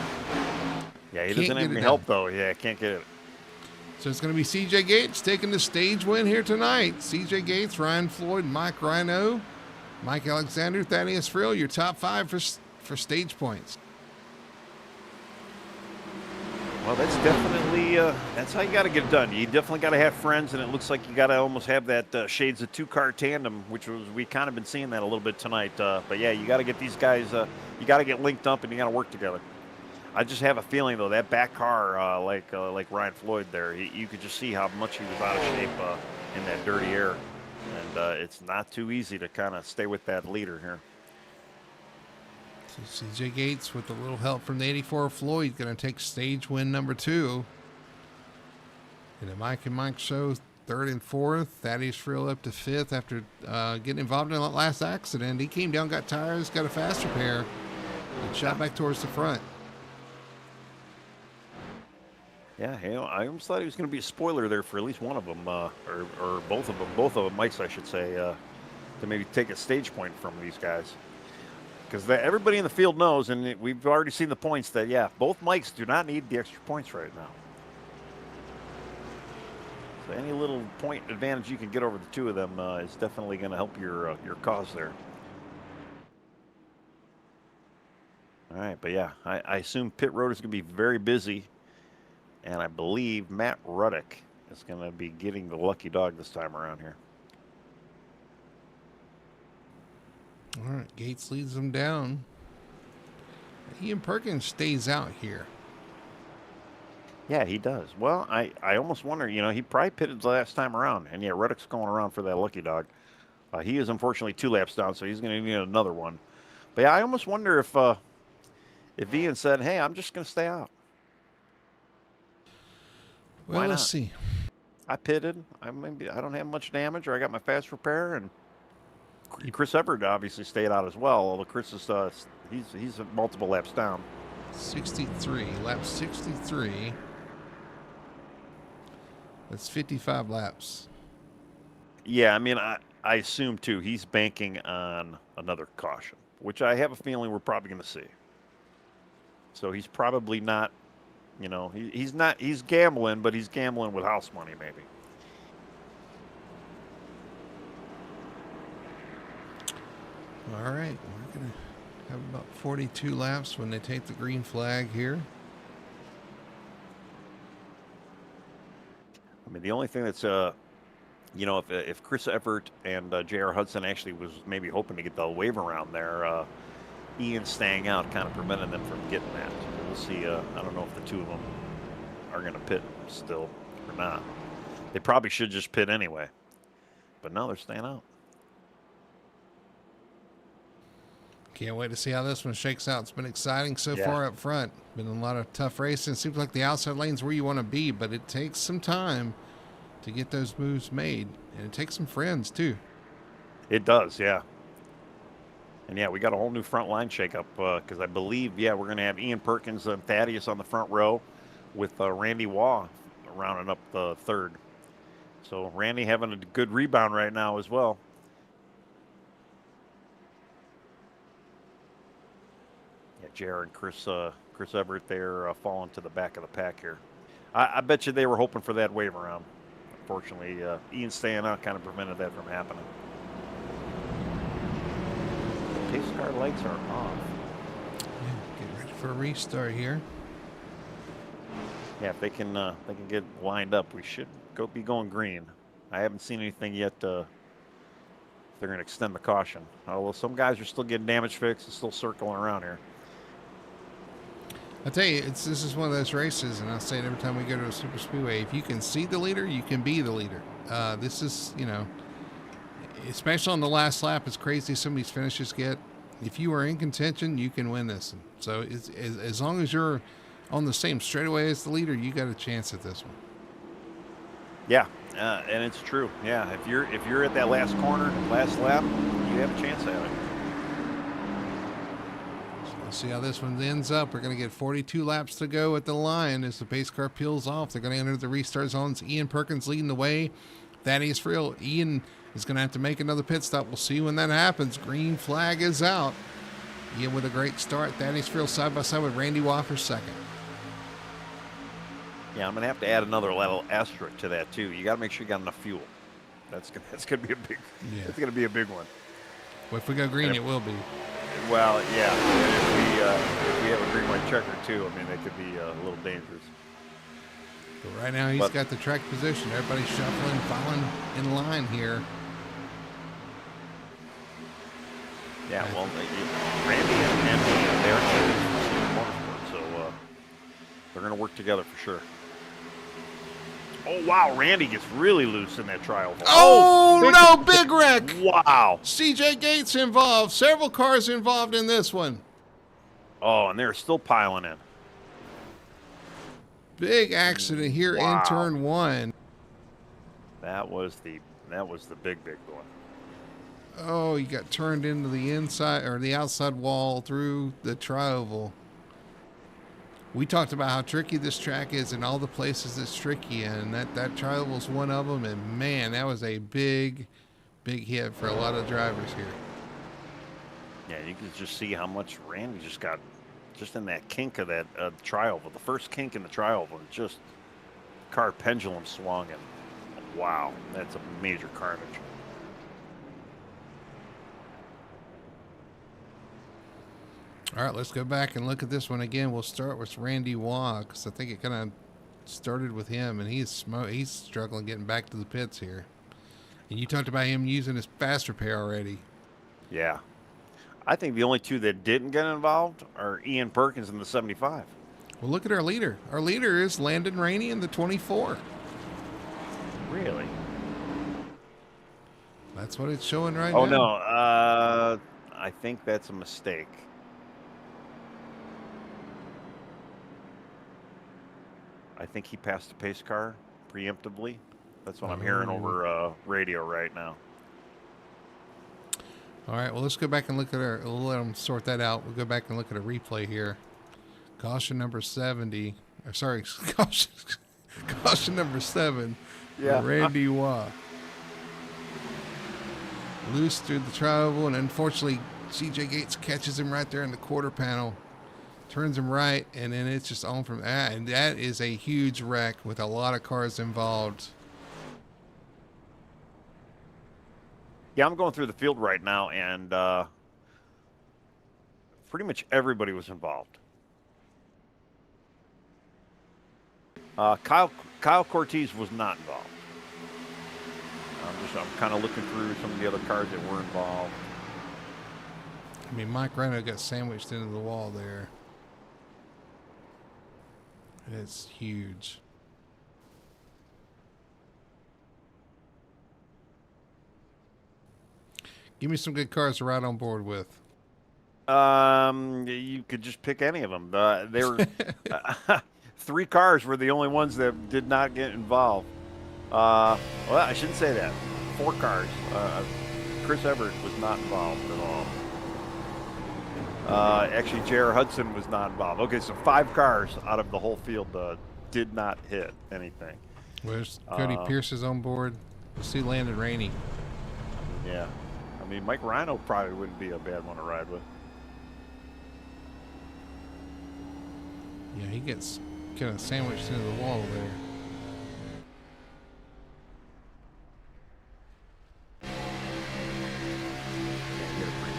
Speaker 2: Yeah, he doesn't have any help, though. Yeah, can't get it.
Speaker 1: So it's going to be CJ Gates taking the stage win here tonight. CJ Gates, Ryan Floyd, Mike Rhino, Mike Alexander, Thaddeus Frill, your top 5 for stage points.
Speaker 2: Well, that's definitely that's how you got to get it done. You definitely got to have friends, and it looks like you got to almost have that shades of 2-car tandem, which we kind of been seeing that a little bit tonight. But yeah, you got to get these guys. You got to get linked up, and you got to work together. I just have a feeling though that back car, like Ryan Floyd there, you could just see how much he was out of shape in that dirty air, and it's not too easy to kind of stay with that leader here.
Speaker 1: So CJ Gates with a little help from the 84 Floyd going to take stage win number 2. And then Mike and Mike show 3rd and 4th. Thaddeus Frill up to 5th after getting involved in that last accident. He came down, got tires, got a faster pair, and shot back towards the front.
Speaker 2: Yeah, I almost thought he was going to be a spoiler there for at least one of them, or both of them, Mikes, I should say, to maybe take a stage point from these guys. Because everybody in the field knows, and we've already seen the points that, yeah, both Mikes do not need the extra points right now. So any little point advantage you can get over the 2 of them is definitely going to help your cause there. All right, but yeah, I assume pit road is going to be very busy, and I believe Matt Ruddick is going to be getting the lucky dog this time around here.
Speaker 1: All right, Gates leads them down. Ian Perkins stays out here.
Speaker 2: Yeah, he does. Well, I almost wonder, he probably pitted the last time around, and yeah, Ruddick's going around for that lucky dog. He is unfortunately 2 laps down, so he's going to need another one. But yeah, I almost wonder if Ian said, "Hey, I'm just going to stay out."
Speaker 1: Well,
Speaker 2: Why
Speaker 1: let's
Speaker 2: not?
Speaker 1: see.
Speaker 2: I pitted. I don't have much damage, or I got my fast repair, and Chris Everett obviously stayed out as well. Although Chris is he's multiple laps down.
Speaker 1: 63, lap 63. That's 55 laps.
Speaker 2: Yeah, I mean, I assume too he's banking on another caution, which I have a feeling we're probably going to see. So he's probably not, he's gambling, but he's gambling with house money maybe.
Speaker 1: All right, we're going to have about 42 laps when they take the green flag here.
Speaker 2: I mean, the only thing that's, if Chris Everett and J.R. Hudson actually was maybe hoping to get the wave around there, Ian staying out kind of prevented them from getting that. We'll see. I don't know if the two of them are going to pit still or not. They probably should just pit anyway. But no, they're staying out.
Speaker 1: Can't wait to see how this one shakes out. It's been exciting so far up front. Been a lot of tough racing. It seems like the outside lane's where you want to be, but it takes some time to get those moves made. And it takes some friends, too.
Speaker 2: It does, yeah. And, yeah, we got a whole new front line shakeup because I believe, we're going to have Ian Perkins and Thaddeus on the front row with Randy Waugh rounding up the third. So Randy having a good rebound right now as well. Yeah, Jared and Chris Everett there falling to the back of the pack here. I bet you they were hoping for that wave around. Unfortunately, Ian staying out kind of prevented that from happening. Pace car lights are off.
Speaker 1: Yeah, get ready for a restart here.
Speaker 2: Yeah, if they can get lined up, we should be going green. I haven't seen anything yet. They're going to extend the caution. Although some guys are still getting damage fixed and still circling around here.
Speaker 1: I tell you, this is one of those races, and I say it every time we go to a super speedway. If you can see the leader, you can be the leader. This is, especially on the last lap, as crazy as some of these finishes get. If you are in contention, you can win this. So as long as you're on the same straightaway as the leader, you got a chance at this one.
Speaker 2: Yeah, and it's true. Yeah, if you're at that last corner, last lap, you have a chance at it.
Speaker 1: Let's see how this one ends up. We're going to get 42 laps to go at the line as the pace car peels off. They're going to enter the restart zones. Ian Perkins leading the way. Thaddeus Friel. Ian is going to have to make another pit stop. We'll see when that happens. Green flag is out. Ian with a great start. Thaddeus Friel side by side with Randy Waugh for second.
Speaker 2: Yeah, I'm going to have to add another little asterisk to that too. You got to make sure you got enough fuel. That's going to be a big. Yeah. It's going to be a big one.
Speaker 1: Well, if we go green, it will be.
Speaker 2: Well, yeah. If we have a green-white checker too, I mean, they could be a little dangerous.
Speaker 1: But right now, he's got the track position. Everybody's shuffling, falling in line here.
Speaker 2: Yeah, well, Randy and they're motorsport, so they're going to work together for sure. Oh, wow, Randy gets really loose in that trial.
Speaker 1: Oh, big wreck.
Speaker 2: Wow.
Speaker 1: CJ Gates involved. Several cars involved in this one.
Speaker 2: Oh, and they're still piling in.
Speaker 1: Big accident here in turn one.
Speaker 2: That was the big one.
Speaker 1: Oh, you got turned into the inside or the outside wall through the tri-oval. We talked about how tricky this track is and all the places it's tricky in. That tri-oval is one of them, and man, that was a big hit for a lot of drivers here.
Speaker 2: Yeah, you can just see how much Randy just got just in that kink of that tri-oval. The first kink in the tri-oval, just car pendulum swung, and wow, that's a major carnage.
Speaker 1: All right, let's go back and look at this one again. We'll start with Randy Waugh, because I think it kind of started with him, and he's struggling getting back to the pits here. And you talked about him using his fast repair already.
Speaker 2: Yeah. I think the only two that didn't get involved are Ian Perkins in the 75.
Speaker 1: Well, look at our leader. Our leader is Landon Rainey in the 24.
Speaker 2: Really?
Speaker 1: That's what it's showing right now.
Speaker 2: Oh, no. I think that's a mistake. I think he passed the pace car preemptively. That's what I'm hearing over radio right now.
Speaker 1: All right, well, let's go back and look at our... We'll let them sort that out. We'll go back and look at a replay here. Caution number 70. Sorry, caution number 7.
Speaker 2: Yeah.
Speaker 1: Randy Waugh. Loose through the tri-oval, and unfortunately, CJ Gates catches him right there in the quarter panel. Turns him right, and then it's just on from that. And that is a huge wreck with a lot of cars involved.
Speaker 2: Yeah, I'm going through the field right now, and pretty much everybody was involved. Kyle Cortez was not involved. I'm kind of looking through some of the other cars that were involved.
Speaker 1: I mean, Mike Rhino got sandwiched into the wall there. It's huge. Give me some good cars to ride on board with.
Speaker 2: You could just pick any of them. They were 3 cars were the only ones that did not get involved. Well, I shouldn't say that. 4 cars. Chris Everett was not involved at all. Actually, J.R. Hudson was not involved. Okay, so 5 cars out of the whole field did not hit anything.
Speaker 1: Where's Cody Pierce is on board? Let's see Landon Rainey.
Speaker 2: Yeah. I mean, Mike Rhino probably wouldn't be a bad one to ride with.
Speaker 1: Yeah, he gets kind of sandwiched into the wall there.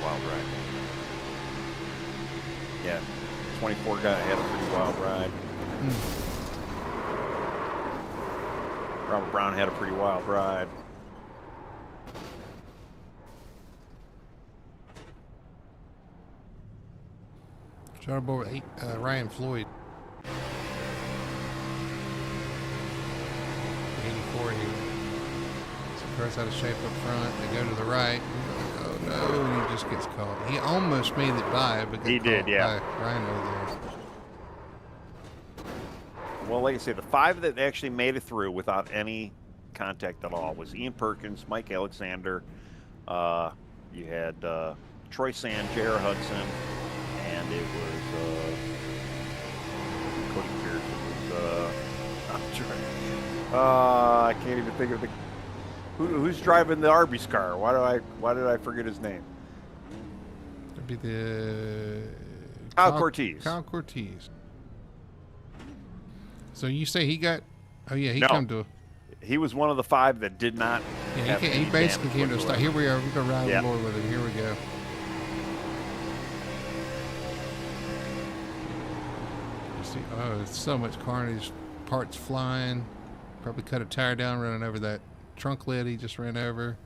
Speaker 2: Ride. Yeah, 24 guy had a pretty wild ride. Robert Brown had a pretty wild ride.
Speaker 1: Shot aboard with Ryan Floyd. 84 here. Some cars out of shape up front. They go to the right. Oh no, and he just gets caught. He almost made it by, but
Speaker 2: he did, yeah.
Speaker 1: Rhino there.
Speaker 2: Well, like I say, the 5 that actually made it through without any contact at all was Ian Perkins, Mike Alexander. You had Troy Sand, J.R. Hudson, and it was Cody Pierce. It was I can't even think of the who's driving the Arby's car. Why did I forget his name?
Speaker 1: That'd be the
Speaker 2: Kyle Cortez.
Speaker 1: Kyle Cortez. So you say he got? Oh yeah, he
Speaker 2: no,
Speaker 1: come to.
Speaker 2: He was one of the 5 that did not.
Speaker 1: Yeah, he basically came to a stop. Here we are. We're gonna ride on board with him. Here we go. See, oh, it's so much carnage. Parts flying. Probably cut a tire down running over that trunk lid he just ran over.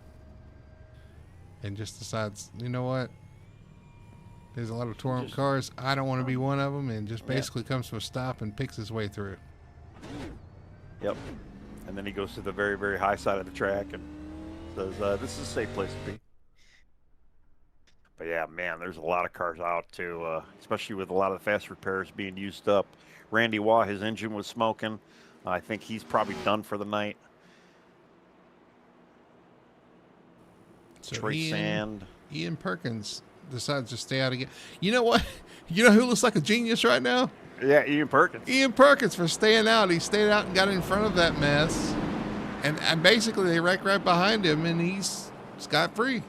Speaker 1: And just decides, you know what? There's a lot of torn up cars. I don't want to be one of them, and just basically comes to a stop and picks his way through.
Speaker 2: Yep. And then he goes to the very, very high side of the track and says, this is a safe place to be. But yeah, man, there's a lot of cars out too, especially with a lot of the fast repairs being used up. Randy Waugh, his engine was smoking. I think he's probably done for the night.
Speaker 1: So
Speaker 2: Troy Sand.
Speaker 1: Ian Perkins decides to stay out again. You know what? You know who looks like a genius right now?
Speaker 2: Yeah, Ian Perkins.
Speaker 1: Ian Perkins for staying out. He stayed out and got in front of that mess. And basically they wreck right behind him, and he's scot-free.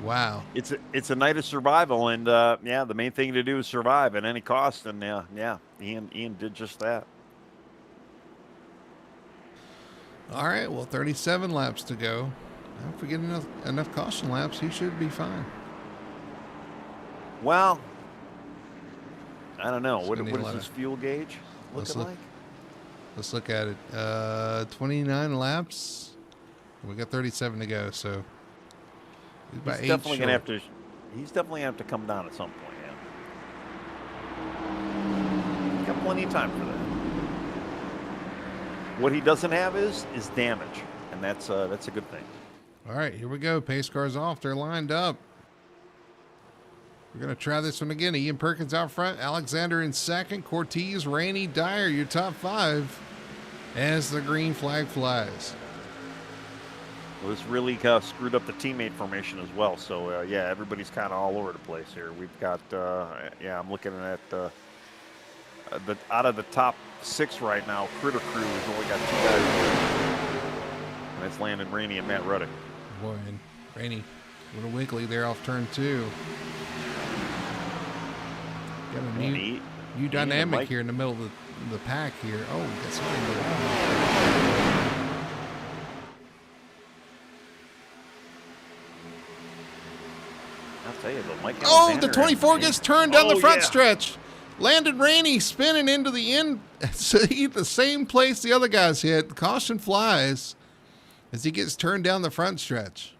Speaker 1: Wow.
Speaker 2: It's a night of survival, and yeah, the main thing to do is survive at any cost, and yeah, Ian did just that.
Speaker 1: All right, well, 37 laps to go. If we get enough caution laps, he should be fine.
Speaker 2: Well, I don't know.
Speaker 1: It's
Speaker 2: What
Speaker 1: gonna need a
Speaker 2: is
Speaker 1: lot
Speaker 2: his
Speaker 1: of.
Speaker 2: fuel gauge
Speaker 1: Let's
Speaker 2: looking
Speaker 1: look.
Speaker 2: like?
Speaker 1: Let's look at it. 29 laps. We got 37 to go, so he's about
Speaker 2: He's
Speaker 1: 8
Speaker 2: definitely gonna
Speaker 1: short.
Speaker 2: have to. He's definitely gonna have to come down at some point. Yeah, got plenty of time for that. What he doesn't have is damage, and that's a good thing.
Speaker 1: All right, here we go. Pace cars off. They're lined up. We're going to try this one again. Ian Perkins out front. Alexander in second. Cortez, Rainey, Dyer, your top 5 as the green flag flies.
Speaker 2: Well, this really screwed up the teammate formation as well. So, yeah, everybody's kind of all over the place here. We've got, I'm looking at out of the top 6 right now, Critter Crew has only got 2 guys. And that's Landon Rainey and Matt Ruddick.
Speaker 1: Boy, and Rainey, a little wiggly there off turn 2. Got a new dynamic here in the middle of the pack here. Oh, got somebody in the wall.
Speaker 2: I'll tell you, but Mike.
Speaker 1: Oh, the 24 gets turned down the front stretch. Landon Rainey spinning into the end. So he hit the same place the other guys hit. Caution flies as he gets turned down the front stretch.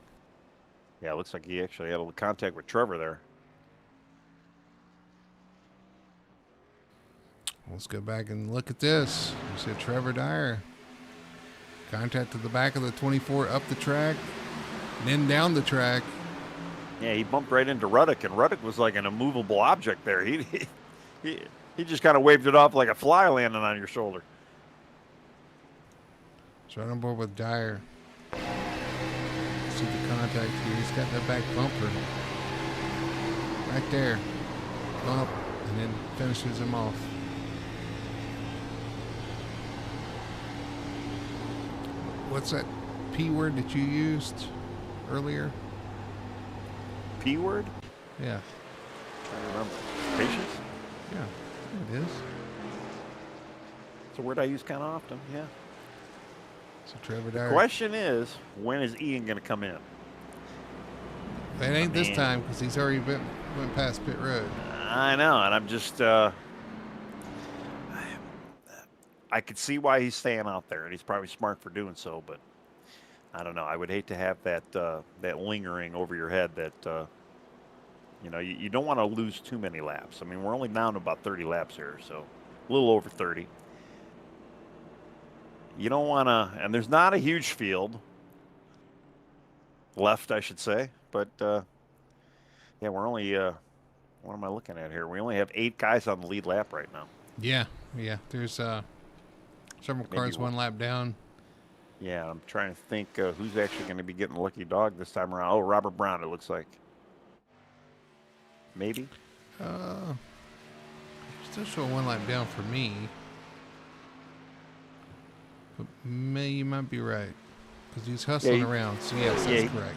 Speaker 2: Yeah, it looks like he actually had a little contact with Trevor there.
Speaker 1: Let's go back and look at this. You see Trevor Dyer. Contact to the back of the 24 up the track, and then down the track.
Speaker 2: Yeah, he bumped right into Ruddick, and Ruddick was like an immovable object there. He just kind of waved it off like a fly landing on your shoulder.
Speaker 1: It's right on board with Dyer. See the contact here. He's got that back bumper. Right there. Bump, and then finishes him off. What's that P word that you used earlier?
Speaker 2: P word?
Speaker 1: Yeah.
Speaker 2: I remember. Patience?
Speaker 1: Yeah, it is.
Speaker 2: It's a word I use kind of often, yeah.
Speaker 1: So Trevor Dyer.
Speaker 2: Question is, when is Ian going to come in?
Speaker 1: It ain't this time because he's already went past pit road.
Speaker 2: I know, and I'm just, I could see why he's staying out there, and he's probably smart for doing so, but I don't know. I would hate to have that that lingering over your head that, you don't want to lose too many laps. I mean, we're only down to about 30 laps here, so a little over 30. You don't want to, and there's not a huge field left, I should say, but, yeah, we're only, what am I looking at here? We only have 8 guys on the lead lap right now.
Speaker 1: Yeah. There's several cars one lap down.
Speaker 2: Yeah, I'm trying to think who's actually going to be getting lucky dog this time around. Oh, Robert Brown, it looks like. Maybe?
Speaker 1: Still showing one lap down for me. But you might be right. Because he's hustling around. So, yes, that's correct.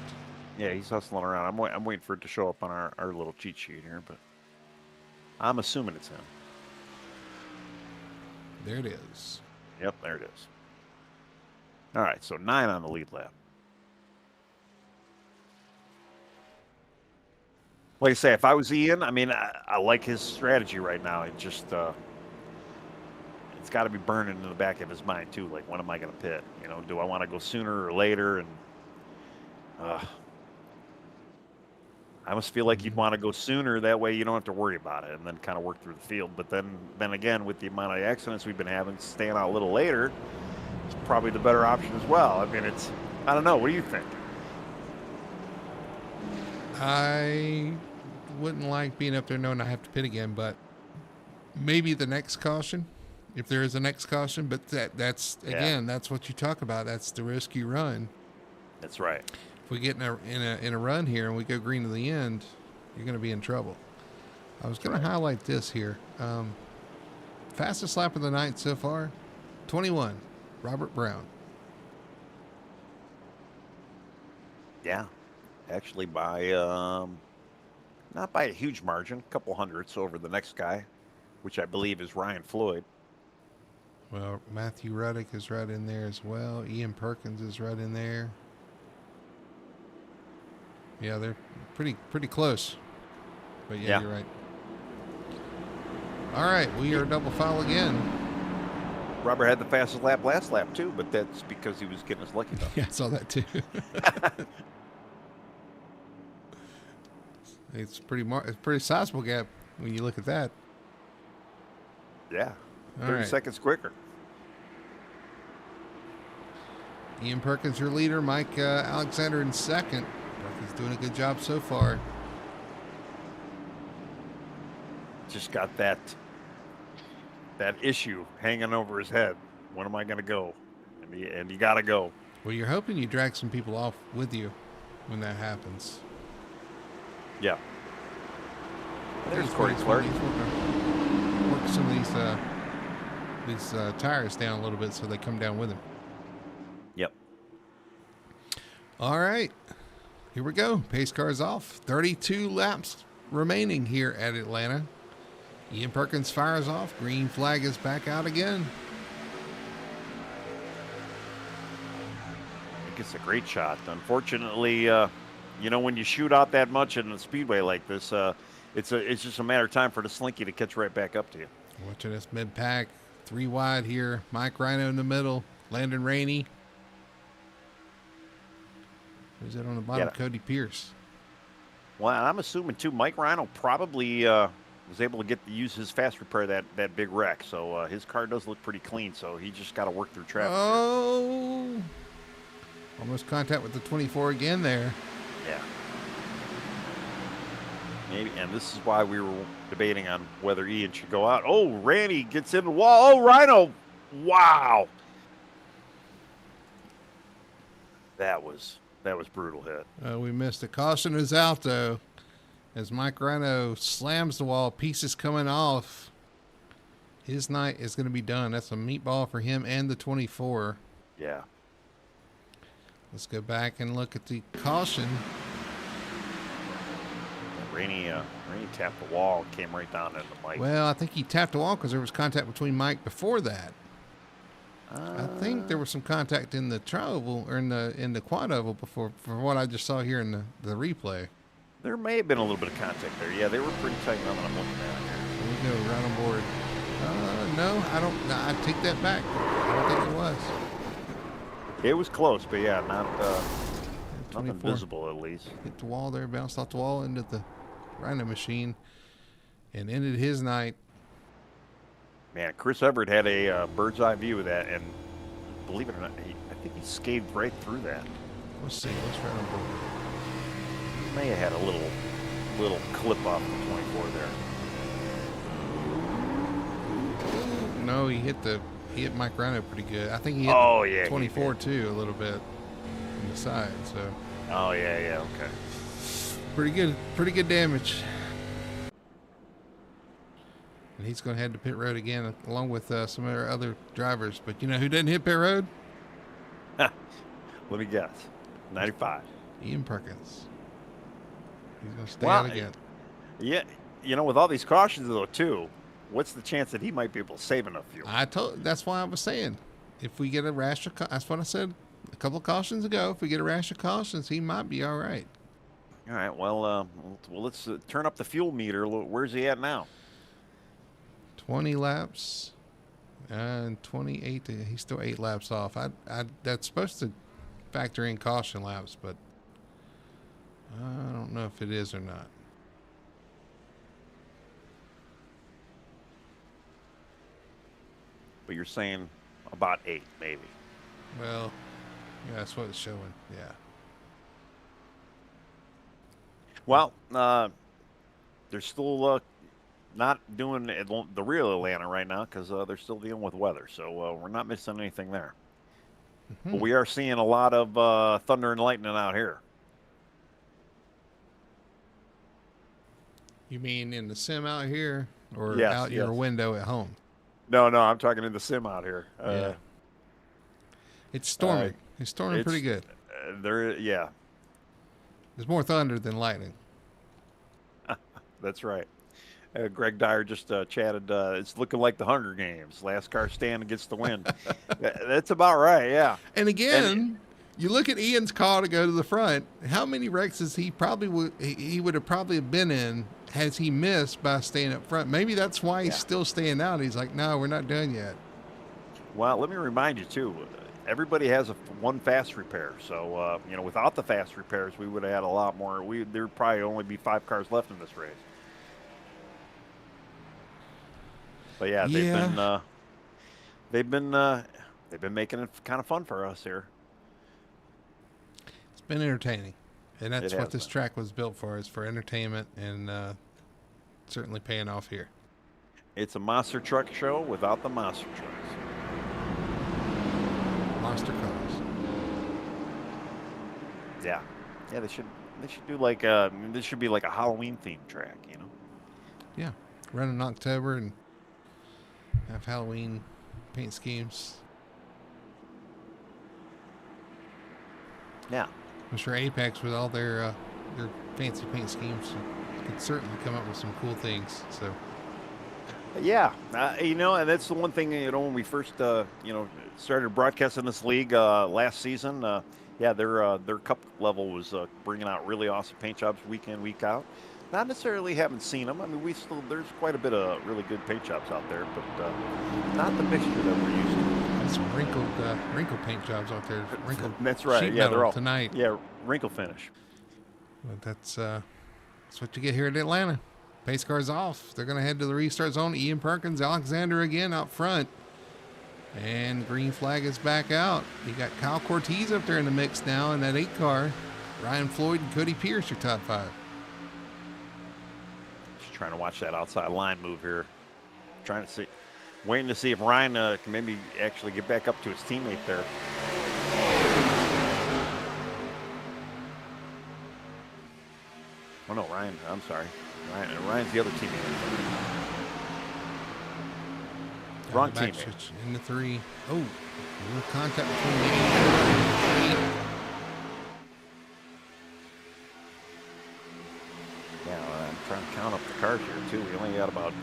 Speaker 2: Yeah, he's hustling around. I'm waiting for it to show up on our little cheat sheet here, but I'm assuming it's him.
Speaker 1: There it is.
Speaker 2: Yep, there it is. All right, so 9 on the lead lap. Like I say, if I was Ian, I mean, I like his strategy right now. It just, it's got to be burning in the back of his mind, too. Like, when am I going to pit? Do I want to go sooner or later? And I almost feel like you'd want to go sooner. That way you don't have to worry about it and then kind of work through the field. But then again, with the amount of accidents we've been having, staying out a little later is probably the better option as well. I mean, I don't know. What do you think?
Speaker 1: I wouldn't like being up there knowing I have to pit again, but maybe the next caution, if there is a next caution. But that's again, that's what you talk about. That's the risk you run.
Speaker 2: That's right.
Speaker 1: If we get in a run here and we go green to the end, you're going to be in trouble. I was going to highlight this here. Fastest lap of the night so far, 21, Robert Brown.
Speaker 2: Yeah, actually by not by a huge margin, a couple hundredths over the next guy, which I believe is Ryan Floyd.
Speaker 1: Well, Matthew Ruddick is right in there as well. Ian Perkins is right in there. Yeah, they're pretty close. But yeah,
Speaker 2: Yeah.
Speaker 1: you're right. All right, we are double foul again.
Speaker 2: Robert had the fastest lap last lap too, but that's because he was getting his lucky though.
Speaker 1: Yeah, I saw that too. It's it's pretty sizable gap when you look at that.
Speaker 2: Yeah,
Speaker 1: All
Speaker 2: 30
Speaker 1: right.
Speaker 2: seconds quicker.
Speaker 1: Ian Perkins, your leader. Mike Alexander in second. Perkins doing a good job so far.
Speaker 2: Just got that issue hanging over his head. When am I going to go? And you got to go.
Speaker 1: Well, you're hoping you drag some people off with you when that happens.
Speaker 2: Yeah. There's
Speaker 1: He's
Speaker 2: Corey
Speaker 1: working-
Speaker 2: Clark.
Speaker 1: he's working some of these tires down a little bit so they come down with him.
Speaker 2: Yep.
Speaker 1: All right, here we go. Pace car's off. 32 laps remaining here at Atlanta. Ian Perkins fires off. Green flag is back out again.
Speaker 2: I think it's a great shot. Unfortunately, when you shoot out that much in a speedway like this, it's just a matter of time for the slinky to catch right back up to you.
Speaker 1: Watching this mid-pack. 3 wide here. Mike Rhino in the middle. Landon Rainey. Who's that on the bottom?
Speaker 2: Yeah.
Speaker 1: Cody Pierce.
Speaker 2: Well, I'm assuming too. Mike Rhino probably was able to use his fast repair that big wreck, so his car does look pretty clean. So he just got to work through traffic.
Speaker 1: Oh, almost contact with the 24 again there.
Speaker 2: Yeah. Maybe, and this is why we were debating on whether Ian should go out. Oh, Randy gets in the wall. Oh, Rhino! Wow. That was brutal hit.
Speaker 1: We missed it. Caution is out though, as Mike Rhino slams the wall. Pieces coming off. His night is going to be done. That's a meatball for him and the 24.
Speaker 2: Yeah.
Speaker 1: Let's go back and look at the caution.
Speaker 2: Rainey tapped the wall and came right down into Mike.
Speaker 1: Well, I think he tapped the wall because there was contact between Mike before that. I think there was some contact in the tri-oval or in the quad oval before, from what I just saw here in the replay.
Speaker 2: There may have been a little bit of contact there. Yeah, they were pretty tight now that I'm looking at it here.
Speaker 1: Here we go, right on board. No, I don't. I take that back. I don't think it was.
Speaker 2: It was close, but yeah, nothing
Speaker 1: 24.
Speaker 2: visible at least.
Speaker 1: Hit the wall there, bounced off the wall into the Rhino machine, and ended his night.
Speaker 2: Man, Chris Everett had a bird's eye view of that, and believe it or not, I think he scathed right through that.
Speaker 1: Let's see. Let's right on board.
Speaker 2: May have had a little clip off the 24 there.
Speaker 1: No, he hit Mike Rhino pretty good. I think he hit
Speaker 2: Oh yeah, he
Speaker 1: 24
Speaker 2: did.
Speaker 1: too, a little bit on the side. So
Speaker 2: Oh yeah, okay.
Speaker 1: pretty good damage. And he's going to head to pit road again, along with some of our other drivers. But you know who didn't hit pit road?
Speaker 2: Let me guess. 95.
Speaker 1: Ian Perkins. He's going to stay
Speaker 2: Well,
Speaker 1: out again.
Speaker 2: Yeah, with all these cautions though too, what's the chance that he might be able to save enough fuel?
Speaker 1: That's why I was saying, if we get a rash of, that's what I said a couple of cautions ago. If we get a rash of cautions, he might be all right.
Speaker 2: All right, well, let's turn up the fuel meter. Where's he at now?
Speaker 1: 20 laps and 28. He's still 8 laps off. That's supposed to factor in caution laps, but I don't know if it is or not.
Speaker 2: But you're saying about 8, maybe.
Speaker 1: Well, yeah, that's what it's showing. Yeah.
Speaker 2: Well, they're still not doing the real Atlanta right now because they're still dealing with weather. So we're not missing anything there. But we are seeing a lot of thunder and lightning out here.
Speaker 1: You mean in the sim out here or
Speaker 2: Yes,
Speaker 1: out your
Speaker 2: yes.
Speaker 1: window at home?
Speaker 2: No, I'm talking in the sim out here.
Speaker 1: Yeah. It's storming. It's storming
Speaker 2: it's-
Speaker 1: pretty good.
Speaker 2: Yeah,
Speaker 1: There's more thunder than lightning.
Speaker 2: that's right. Greg Dyer just chatted. It's looking like the Hunger Games. Last car standing against the wind. That's about right. Yeah.
Speaker 1: And again, you look at Ian's call to go to the front. How many wrecks is he probably would have probably been in has he missed by staying up front? Maybe that's why he's
Speaker 2: Yeah.
Speaker 1: still staying out. He's like, no, we're not done yet.
Speaker 2: Well, let me remind you too. Everybody has one fast repair, so without the fast repairs, we would have had a lot more. There'd probably only be 5 cars left in this race. But yeah, they've been making it kind of fun for us here.
Speaker 1: It's been entertaining, and that's
Speaker 2: It
Speaker 1: what
Speaker 2: has
Speaker 1: this
Speaker 2: been.
Speaker 1: track was built for, is for entertainment, and certainly paying off here.
Speaker 2: It's a monster truck show without the monster trucks.
Speaker 1: Monster cars.
Speaker 2: Yeah, they should do like this should be like a Halloween themed track,
Speaker 1: Yeah, run in October and have Halloween paint schemes.
Speaker 2: Yeah.
Speaker 1: I'm sure Apex, with all their fancy paint schemes, could certainly come up with some cool things. So
Speaker 2: Yeah, and that's the one thing, when we first, started broadcasting this league last season. Their cup level was bringing out really awesome paint jobs week in, week out. Not necessarily haven't seen them. I mean, there's quite a bit of really good paint jobs out there, but not the mixture that we're used to.
Speaker 1: there's some wrinkled paint jobs out there. Wrinkled.
Speaker 2: That's right.
Speaker 1: Sheet
Speaker 2: Yeah,
Speaker 1: metal
Speaker 2: they're all
Speaker 1: tonight.
Speaker 2: Yeah, wrinkle finish.
Speaker 1: But that's what you get here at Atlanta. Pace cars off. They're going to head to the restart zone. Ian Perkins, Alexander again out front. And green flag is back out. You got Kyle Cortez up there in the mix now in that 8 car. Ryan Floyd and Cody Pierce, your top 5.
Speaker 2: Just trying to watch that outside line move here. Waiting to see if Ryan can maybe actually get back up to his teammate there. Oh no, Ryan. I'm sorry. Ryan's the other teammate. Wrong
Speaker 1: Back
Speaker 2: teammate.
Speaker 1: switch in the 3. Oh, a little contact between the 8 and the 3.
Speaker 2: Yeah, I'm trying to count up the cars here too. We only got about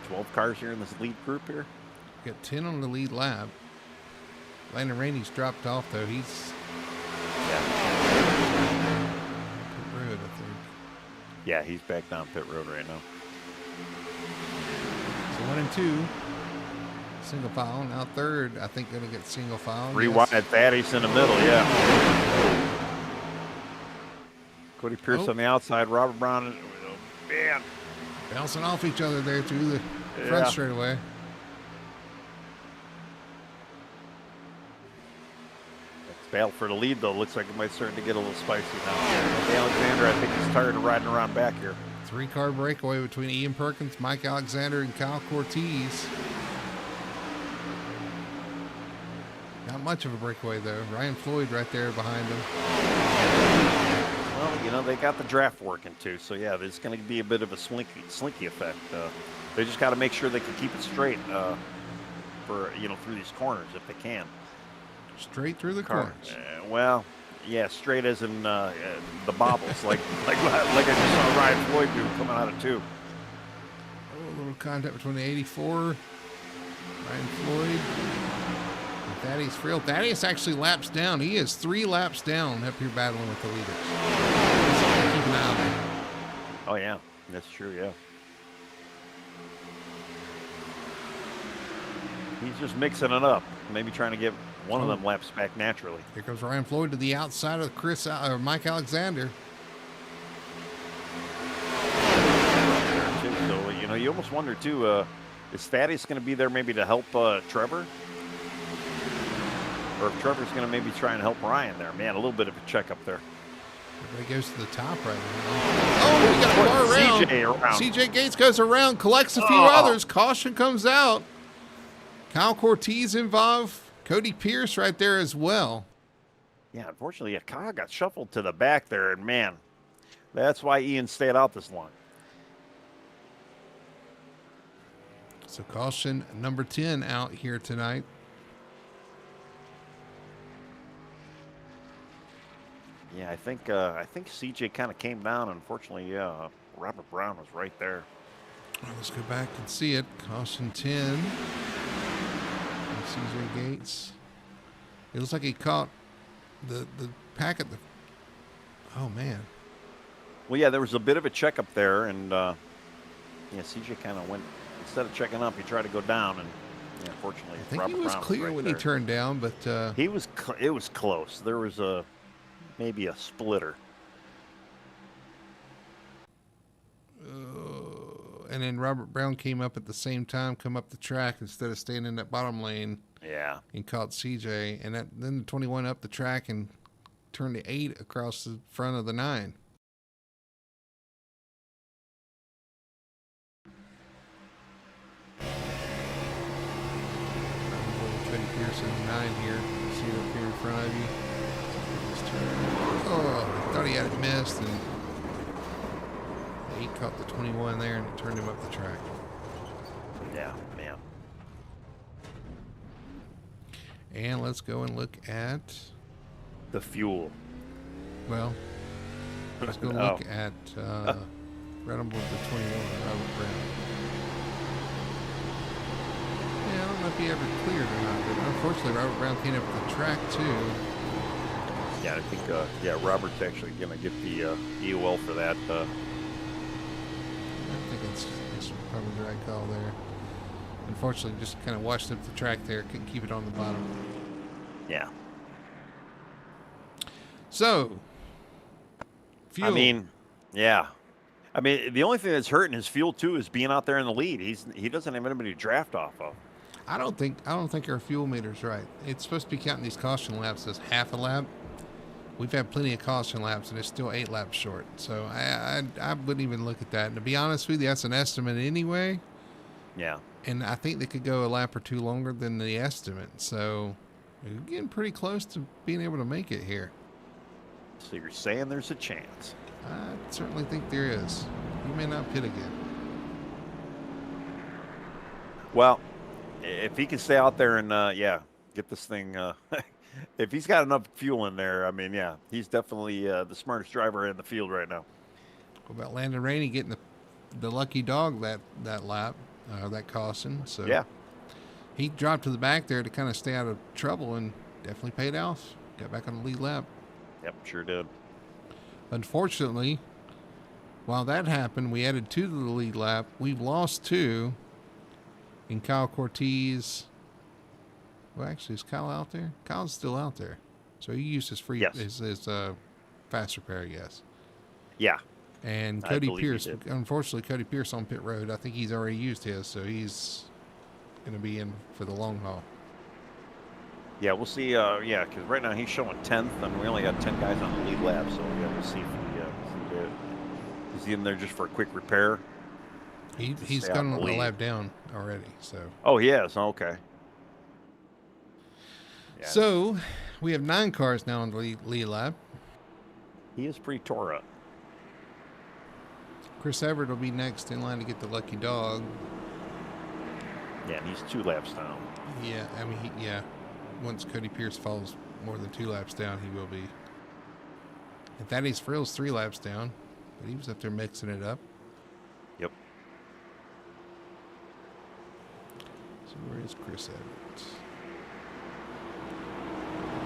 Speaker 2: 12 cars here in this lead group here.
Speaker 1: Got 10 on the lead lap. Landon Rainey's dropped off though. He's
Speaker 2: Yeah.
Speaker 1: pit road, I think.
Speaker 2: Yeah, he's back down pit road right now.
Speaker 1: So 1 and 2. Single file. Now third, I think, going to get single file.
Speaker 2: 3
Speaker 1: Yes.
Speaker 2: wide, Thaddeus in the middle. Yeah. Cody Pierce
Speaker 1: Oh.
Speaker 2: on the outside. Robert Brown. Man.
Speaker 1: Bouncing off each other there through the front
Speaker 2: Yeah.
Speaker 1: straightaway.
Speaker 2: It's battle for the lead though. Looks like it might start to get a little spicy now. Alexander, I think he's tired of riding around back here.
Speaker 1: 3-car breakaway between Ian Perkins, Mike Alexander, and Kyle Cortez. Not much of a breakaway though. Ryan Floyd right there behind him.
Speaker 2: Well, they got the draft working too, so yeah, there's going to be a bit of a slinky effect. They just got to make sure they can keep it straight for through these corners if they can.
Speaker 1: Straight through the corners.
Speaker 2: Well, yeah, straight as in the bobbles, like I just saw Ryan Floyd do coming out of 2.
Speaker 1: Oh, a little contact between the 84. Ryan Floyd. And Thaddeus Friel. Thaddeus actually laps down. He is 3 laps down up here battling with the leaders. So keep an eye on him.
Speaker 2: Oh yeah, that's true. Yeah, he's just mixing it up, maybe trying to get one of them laps back naturally.
Speaker 1: Here comes Ryan Floyd to the outside of Mike Alexander.
Speaker 2: So you almost wonder too, is Thaddeus going to be there maybe to help Trevor? Or if Trevor's going to maybe try and help Ryan there. Man, a little bit of a check up there.
Speaker 1: Everybody goes to the top right now. Oh, we got a car around.
Speaker 2: CJ around.
Speaker 1: CJ Gates goes around, collects a few others. Caution comes out. Kyle Cortez involved. Cody Pierce right there as well.
Speaker 2: Yeah, unfortunately, Kyle got shuffled to the back there, and man, that's why Ian stayed out this long.
Speaker 1: So caution number 10 out here tonight.
Speaker 2: Yeah, I think CJ kind of came down. Unfortunately, Robert Brown was right there.
Speaker 1: Well, let's go back and see it. Caution 10. CJ Gates. It looks like he caught the pack at the. Oh man.
Speaker 2: Well, yeah, there was a bit of a checkup there, and yeah, CJ kind of went, instead of checking up, he tried to go down, and yeah, unfortunately,
Speaker 1: I think
Speaker 2: Robert
Speaker 1: he was
Speaker 2: Brown
Speaker 1: clear
Speaker 2: right
Speaker 1: when
Speaker 2: there.
Speaker 1: he turned down, but
Speaker 2: He was. It was close. There was maybe a splitter.
Speaker 1: and then Robert Brown came up at the same time, come up the track instead of staying in that bottom lane
Speaker 2: Yeah.
Speaker 1: and caught CJ, and then the 21 up the track and turned the 8 across the front of the 9. Cody Pearson 9 here. See it up here in front of you. Oh, I thought he had it missed, and he caught the 21 there and it turned him up the track.
Speaker 2: Yeah, man.
Speaker 1: And let's go and look at,
Speaker 2: The fuel.
Speaker 1: well, let's go
Speaker 2: Oh.
Speaker 1: look at right on board the 21, Robert Brown. Yeah, I don't know if he ever cleared or not, but unfortunately Robert Brown came up the track too.
Speaker 2: Yeah, I think yeah, Robert's actually gonna get the EOL for that.
Speaker 1: I think it's probably the right call there. Unfortunately, just kind of washed up the track there. Couldn't keep it on the bottom.
Speaker 2: Yeah.
Speaker 1: So, fuel.
Speaker 2: I mean, yeah. I mean, the only thing that's hurting his fuel too is being out there in the lead. He doesn't have anybody to draft off of.
Speaker 1: I don't think our fuel meter's right. It's supposed to be counting these caution laps as half a lap. We've had plenty of caution laps, and it's still 8 laps short. So I wouldn't even look at that. And to be honest with you, that's an estimate anyway.
Speaker 2: Yeah.
Speaker 1: And I think they could go a lap or two longer than the estimate. So we're getting pretty close to being able to make it here.
Speaker 2: So you're saying there's a chance?
Speaker 1: I certainly think there is. You may not pit again.
Speaker 2: Well, if he can stay out there and yeah, get this thing. If he's got enough fuel in there, I mean, yeah, he's definitely the smartest driver in the field right now.
Speaker 1: What about Landon Rainey getting the lucky dog that lap, that caution? So
Speaker 2: Yeah.
Speaker 1: he dropped to the back there to kind of stay out of trouble and definitely paid off. Got back on the lead lap.
Speaker 2: Yep, sure did.
Speaker 1: Unfortunately, while that happened, we added 2 to the lead lap. We've lost 2. And Kyle Cortez. Well, actually, is Kyle out there? Kyle's still out there. So he used his free
Speaker 2: Yes.
Speaker 1: his fast repair, I guess.
Speaker 2: Yeah.
Speaker 1: And
Speaker 2: I
Speaker 1: Cody
Speaker 2: believe he
Speaker 1: Pierce,
Speaker 2: did.
Speaker 1: unfortunately, Cody Pierce on pit road. I think he's already used his, so he's going to be in for the long haul.
Speaker 2: Yeah, we'll see. Yeah, because right now he's showing 10th, and we only got 10 guys on the lead lap. So yeah, we'll see if is he in there just for a quick repair.
Speaker 1: He's
Speaker 2: stay out
Speaker 1: gone
Speaker 2: in the
Speaker 1: a
Speaker 2: lead.
Speaker 1: lap down already. So
Speaker 2: Oh, he is. Okay. Yeah,
Speaker 1: so we have 9 cars now on the lead lap.
Speaker 2: he is pretty tore up.
Speaker 1: Chris Everett will be next in line to get the lucky dog.
Speaker 2: Yeah, and he's 2 laps down.
Speaker 1: Yeah, I mean, once Cody Pierce falls more than 2 laps down, he will be. And Thaddeus Frill's 3 laps down, but he was up there mixing it up.
Speaker 2: Yep.
Speaker 1: So where is Chris Everett?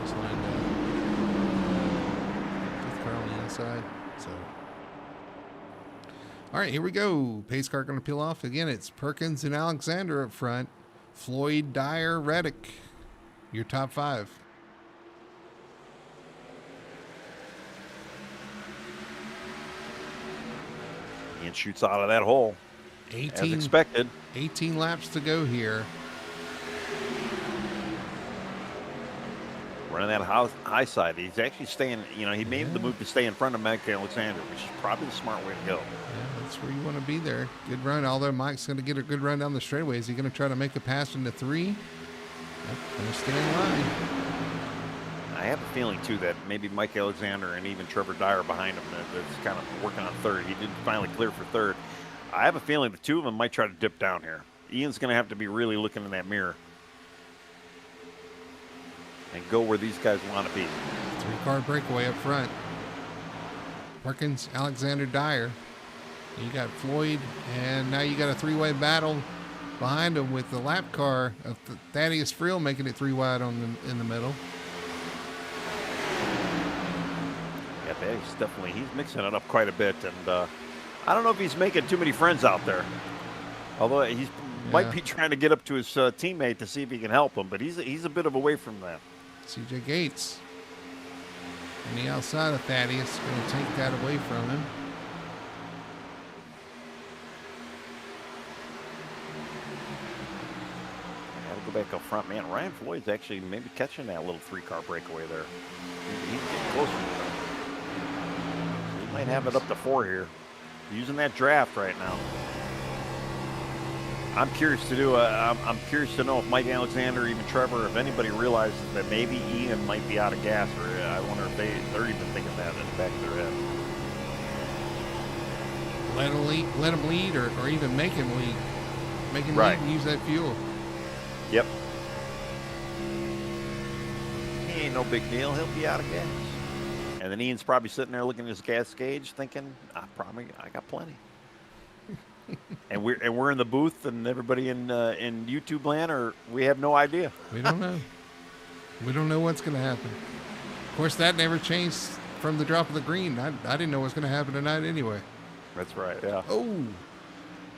Speaker 1: He's lined up. 5th car on the inside. So, all right, here we go. Pace car going to peel off again. It's Perkins and Alexander up front. Floyd, Dyer, Reddick. Your top 5.
Speaker 2: Ian shoots out of that hole as
Speaker 1: 18,
Speaker 2: expected.
Speaker 1: 18 laps to go here.
Speaker 2: Running that high side. He's actually staying, he made the move to stay in front of Mike Alexander, which is probably the smart way to go.
Speaker 1: Yeah, that's where you want to be there. Good run. Although Mike's going to get a good run down the straightaway. Is he going to try to make a pass into 3? Yep, going to stay in line.
Speaker 2: I have a feeling, too, that maybe Mike Alexander and even Trevor Dyer behind him that's kind of working on 3rd. He did finally clear for 3rd. I have a feeling the 2 of them might try to dip down here. Ian's going to have to be really looking in that mirror and go where these guys want to be.
Speaker 1: 3-car breakaway up front. Perkins, Alexander, Dyer. You got Floyd, and now you got a 3-way battle behind him with the lap car of Thaddeus Friel making it 3 wide in the middle.
Speaker 2: Yeah, Yeah, he's mixing it up quite a bit, and I don't know if he's making too many friends out there. Although he might be trying to get up to his teammate to see if he can help him, but he's a bit of away from that.
Speaker 1: CJ Gates on the outside of Thaddeus, going to take that away from him.
Speaker 2: Got to go back up front, man. Ryan Floyd's actually maybe catching that little 3-car breakaway there. He's getting closer to him. He might have it up to 4 here. Using that draft right now. I'm curious to know if Mike Alexander, even Trevor, if anybody realizes that maybe Ian might be out of gas, or I wonder if they're even thinking that in the back of their head.
Speaker 1: Let him lead, or even make him lead. Make him lead and use that fuel.
Speaker 2: Yep. He ain't no big deal. He'll be out of gas. And then Ian's probably sitting there looking at his gas gauge, thinking, I got plenty. and we're in the booth, and everybody in YouTube land, we have no idea.
Speaker 1: We don't know. We don't know what's going to happen. Of course, that never changed from the drop of the green. I didn't know what was going to happen tonight anyway.
Speaker 2: That's right. Yeah.
Speaker 1: Oh,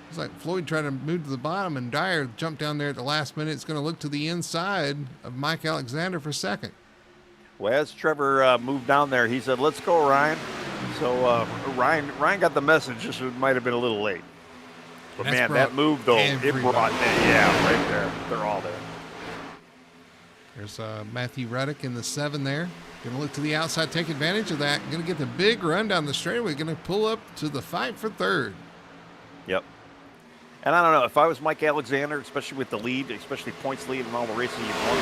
Speaker 1: it's like Floyd trying to move to the bottom, and Dyer jumped down there at the last minute. It's going to look to the inside of Mike Alexander for second.
Speaker 2: Well, as Trevor moved down there, he said, "Let's go, Ryan." So Ryan got the message. Just it might have been a little late. But man, that move though, it brought right there. They're all there.
Speaker 1: There's Matthew Ruddick in the 7 there. Going to look to the outside, take advantage of that. Going to get the big run down the straightaway. Going to pull up to the fight for third.
Speaker 2: Yep. And I don't know, if I was Mike Alexander, especially with the lead, especially points lead and all the racing you've won,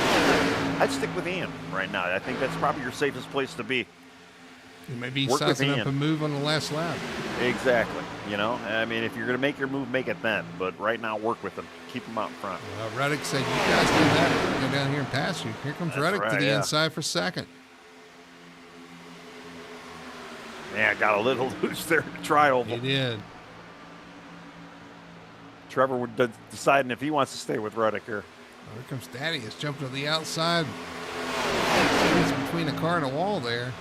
Speaker 2: I'd stick with Ian right now. I think that's probably your safest place to be.
Speaker 1: Maybe sizing up a move on the last lap.
Speaker 2: Exactly. I mean, if you're going to make your move, make it then. But right now, work with him. Keep him out in front.
Speaker 1: Ruddick said, you guys do that. We'll go down here and pass you. Here comes Ruddick to the inside for second.
Speaker 2: Yeah, got a little loose there to try over.
Speaker 1: He did.
Speaker 2: Trevor would deciding if he wants to stay with Ruddick here.
Speaker 1: Here comes Thaddeus jumping to the outside. He's between a car and a wall there.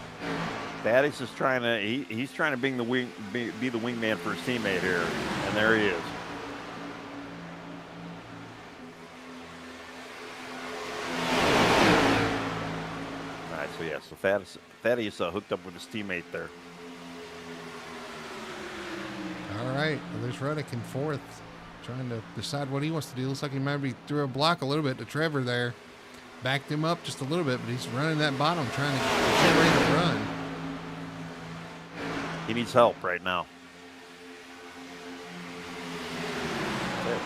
Speaker 2: Thaddeus is trying to he's trying to be the wingman for his teammate here, and there he is. All right, so Thaddeus hooked up with his teammate there.
Speaker 1: All right, well, there's Ruddick in fourth, trying to decide what he wants to do. Looks like he maybe threw a block a little bit to Trevor there. Backed him up just a little bit, but he's running that bottom, trying to generate a run.
Speaker 2: He needs help right now.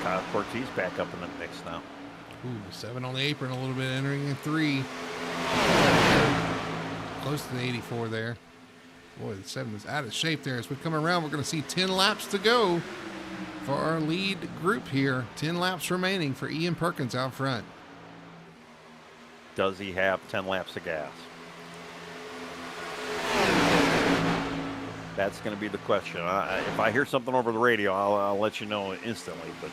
Speaker 2: Kyle Cortez back up in the mix now.
Speaker 1: Ooh, 7 on the apron a little bit, entering in 3. Close to the 84 there. Boy, the 7 is out of shape there. As we come around, we're going to see 10 laps to go for our lead group here. 10 laps remaining for Ian Perkins out front.
Speaker 2: Does he have 10 laps of gas? That's going to be the question. If I hear something over the radio, I'll let you know instantly. But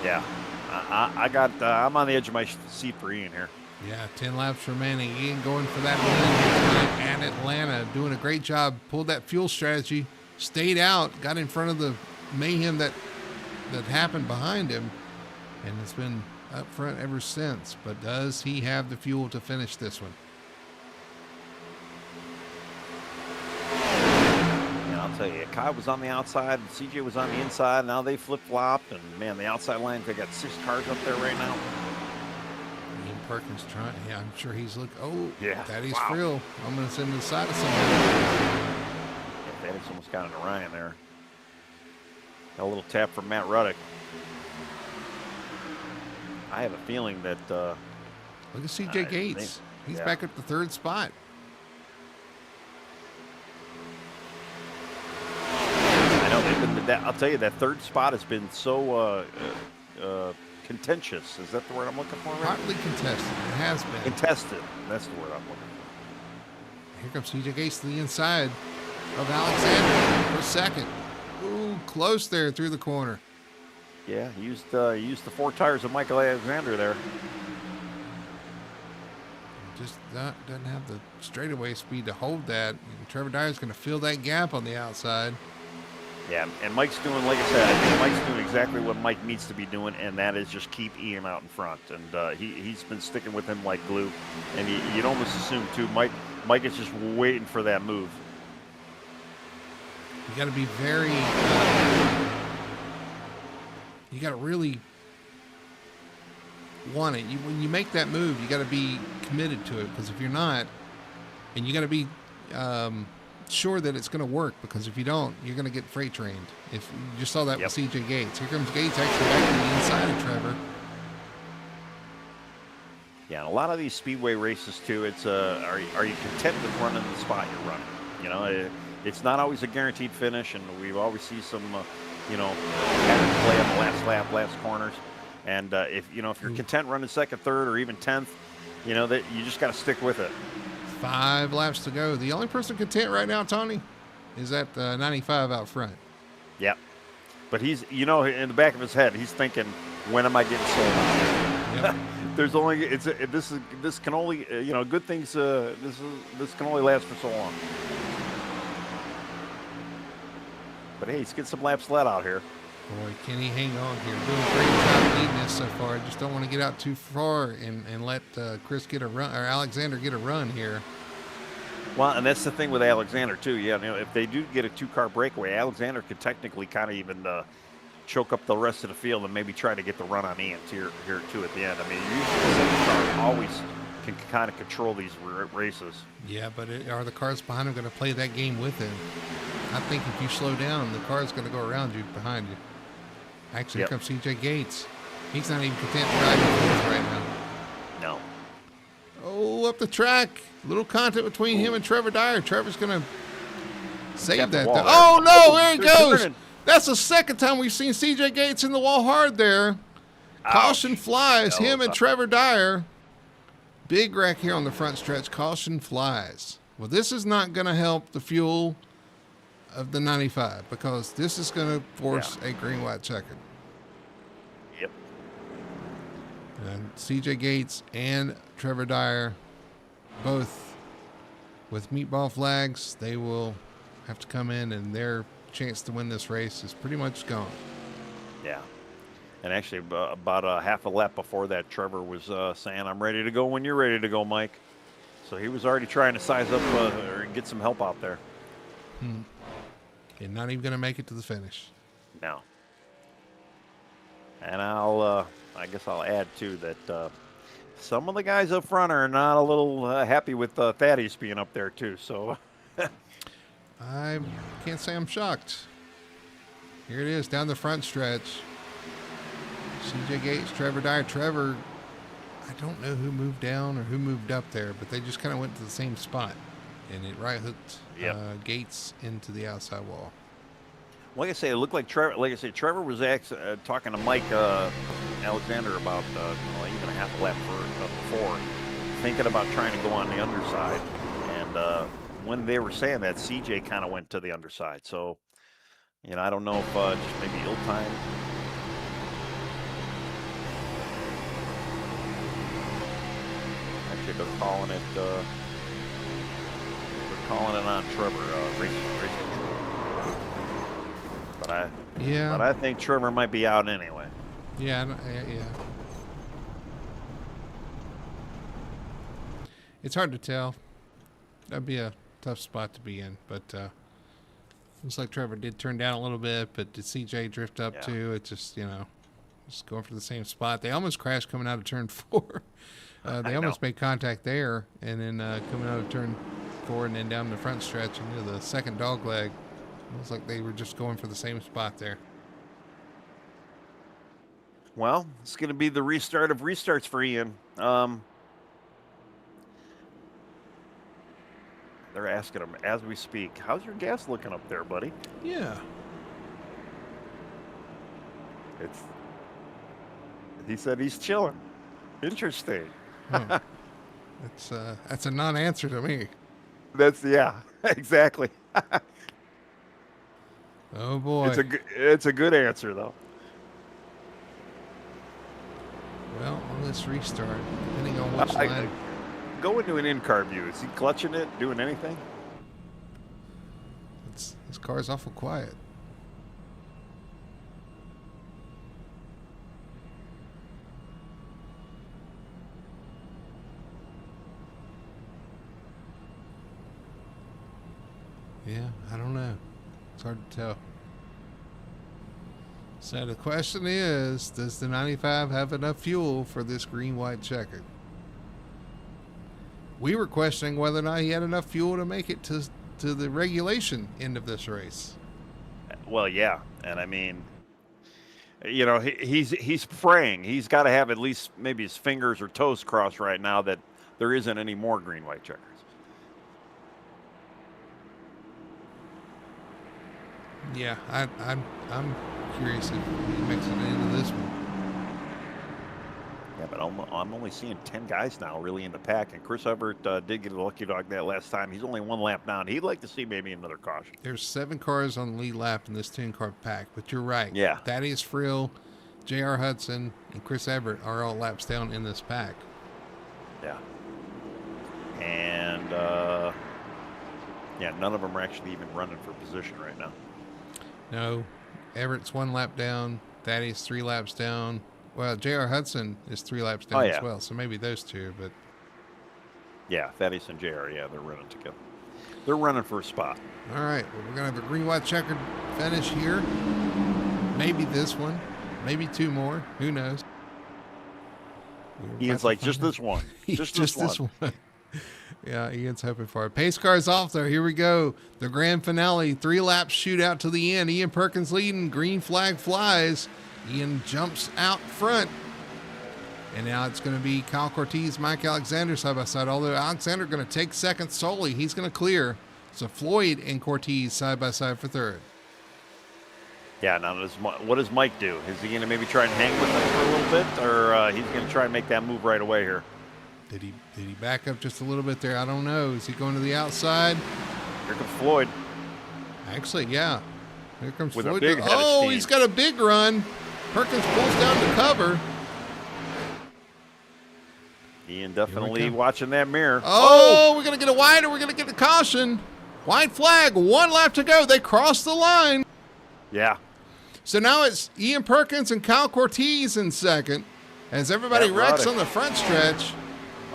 Speaker 2: yeah, I'm on the edge of my seat for Ian here.
Speaker 1: Yeah, 10 laps remaining. Ian going for that win at Atlanta, doing a great job. Pulled that fuel strategy, stayed out, got in front of the mayhem that happened behind him, and it's been up front ever since. But does he have the fuel to finish this one?
Speaker 2: I'll tell you, Kyle was on the outside and CJ was on the inside. Now they flip-flopped, and man, the outside line, they got 6 cars up there right now.
Speaker 1: Ian Perkins trying. Yeah, I'm sure he's looking. Oh,
Speaker 2: yeah,
Speaker 1: Thaddeus Frill. I'm going to send him to the side of somebody.
Speaker 2: Yeah, Thaddeus almost got into Ryan there. Got a little tap from Matt Ruddick. I have a feeling that.
Speaker 1: Look at CJ Gates. He's back at the 3rd spot.
Speaker 2: I'll tell you, that 3rd spot has been so contentious. Is that the word I'm looking for? Right?
Speaker 1: Hotly contested. It has been.
Speaker 2: Contested. That's the word I'm looking for.
Speaker 1: Here comes CJ Gates to the inside of Alexander for second. Ooh, close there through the corner.
Speaker 2: Yeah, he used the 4 tires of Michael Alexander there.
Speaker 1: just doesn't have the straightaway speed to hold that. And Trevor Dyer's going to fill that gap on the outside.
Speaker 2: Yeah, and Mike's doing, like I said, I think Mike's doing exactly what Mike needs to be doing, and that is just keep Ian out in front. And he's been sticking with him like glue. And you'd almost assume, too, Mike is just waiting for that move.
Speaker 1: You got to be very, you got to really want it. When you make that move, you got to be committed to it, because if you're not, and you got to be sure that it's going to work, because if you don't, you're going to get freight trained. If you just saw that with CJ Gates. Here comes Gates actually back to the inside of Trevor.
Speaker 2: Yeah, and a lot of these speedway races too, it's are you content with running the spot you're running? You know, it's not always a guaranteed finish, and we always see some pattern play on the last lap, last corners. And if you're content running second, third, or even 10th, that you just got to stick with it.
Speaker 1: 5 laps to go. The only person content right now, Tony, is at 95 out front.
Speaker 2: Yep. But he's, in the back of his head, he's thinking, when am I getting sold out? Yep. There's only this can only good things. This can only last for so long. But hey, he's getting some laps let out here.
Speaker 1: Boy, can he hang on here? Doing a great job leading this so far. Just don't want to get out too far and let Chris get a run, or Alexander get a run here.
Speaker 2: Well, and that's the thing with Alexander too. Yeah, if they do get a 2-car breakaway, Alexander could technically kind of even choke up the rest of the field and maybe try to get the run on Ian here too at the end. I mean, usually the second car always can kind of control these races.
Speaker 1: Yeah, but are the cars behind him going to play that game with him? I think if you slow down, the car's going to go around you, behind you. Actually, here comes CJ Gates. He's not even content to ride with right now.
Speaker 2: No.
Speaker 1: Oh, up the track. Little contact between him and Trevor Dyer. Trevor's going to save that. Oh, no, there he goes. Turning. That's the second time we've seen CJ Gates in the wall hard there. Ouch. Caution flies. Him and Trevor Dyer. Big wreck here on the front stretch. Caution flies. Well, this is not going to help the fuel of the 95, because this is going to force a green-white checkered.
Speaker 2: Yep.
Speaker 1: And CJ Gates and Trevor Dyer, both with meatball flags, they will have to come in, and their chance to win this race is pretty much gone.
Speaker 2: Yeah. And actually, about a half a lap before that, Trevor was saying, "I'm ready to go when you're ready to go, Mike." So he was already trying to size up or get some help out there.
Speaker 1: And not even going to make it to the finish.
Speaker 2: No. And I guess I'll add too that some of the guys up front are not a little happy with Thaddeus being up there too. So
Speaker 1: I can't say I'm shocked. Here it is down the front stretch. CJ Gates, Trevor Dyer. Trevor, I don't know who moved down or who moved up there, but they just kind of went to the same spot, and it right hooked Gates into the outside wall.
Speaker 2: Like I say, it looked like Trevor. Like I say, Trevor was talking to Mike Alexander about even a half a lap before, thinking about trying to go on the underside. And when they were saying that, CJ kind of went to the underside. So, I don't know if just maybe ill time. Actually, they're calling it. They're calling it on Trevor race control. But I think Trevor might be out anyway.
Speaker 1: Yeah. It's hard to tell. That'd be a tough spot to be in, but looks like Trevor did turn down a little bit, but did CJ drift up too? It's just, just going for the same spot. They almost crashed coming out of turn 4. They almost made contact there, and then coming out of turn 4 and then down the front stretch into the second dog leg. It looks like they were just going for the same spot there.
Speaker 2: Well, it's going to be the restart of restarts for Ian. They're asking him as we speak, "How's your gas looking up there, buddy?"
Speaker 1: Yeah.
Speaker 2: He said he's chilling. Interesting.
Speaker 1: Huh. That's a non-answer to me.
Speaker 2: Exactly.
Speaker 1: Oh boy.
Speaker 2: It's a good answer though.
Speaker 1: Well, on this restart, depending on which line.
Speaker 2: go into an in-car view. Is he clutching it, doing anything?
Speaker 1: This car's awful quiet. Yeah, I don't know. It's hard to tell. So the question is, does the 95 have enough fuel for this green-white checker? We were questioning whether or not he had enough fuel to make it to the regulation end of this race.
Speaker 2: Well, yeah, and I mean, you know, he's praying. He's got to have at least maybe his fingers or toes crossed right now that there isn't any more green-white checkers.
Speaker 1: Yeah, I'm curious if he makes it into this one.
Speaker 2: Yeah, but I'm only seeing 10 guys now really in the pack, and Chris Everett did get a lucky dog that last time. He's only one lap down. He'd like to see maybe another caution.
Speaker 1: There's 7 cars on the lead lap in this 10-car pack, but you're right.
Speaker 2: Yeah.
Speaker 1: Thaddeus Frill, J.R. Hudson, and Chris Everett are all laps down in this pack.
Speaker 2: Yeah. And, yeah, none of them are actually even running for position right now.
Speaker 1: No, Everett's 1 lap down, Thaddeus 3 laps down. Well, J.R. Hudson is 3 laps down as well, so maybe those two, but...
Speaker 2: Yeah, Thaddeus and J.R., yeah, they're running together. They're running for a spot.
Speaker 1: All right, well, we're going to have a green-white checkered finish here. Maybe this one, maybe 2 more, who knows?
Speaker 2: Ian's like, just this one. Just this one.
Speaker 1: Yeah, Ian's hoping for it. Pace car's off there. Here we go. The grand finale. 3 laps shootout to the end. Ian Perkins leading. Green flag flies. Ian jumps out front. And now it's going to be Kyle Cortez, Mike Alexander side by side. Although Alexander going to take second solely. He's going to clear. So Floyd and Cortez side by side for third.
Speaker 2: Yeah, now what does Mike do? Is he going to maybe try and hang with him for a little bit? Or he's going to try and make that move right away here?
Speaker 1: Did he back up just a little bit there? I don't know. Is he going to the outside?
Speaker 2: Here comes Floyd.
Speaker 1: Actually, yeah. Here comes
Speaker 2: with
Speaker 1: Floyd.
Speaker 2: A big head of steam.
Speaker 1: He's got a big run. Perkins pulls down the cover.
Speaker 2: Ian definitely watching that mirror.
Speaker 1: Oh, we're going to get a wide, or we're going to get a caution. White flag, 1 lap to go. They crossed the line.
Speaker 2: Yeah.
Speaker 1: So now it's Ian Perkins and Kyle Cortez in second as everybody wrecks on the front stretch.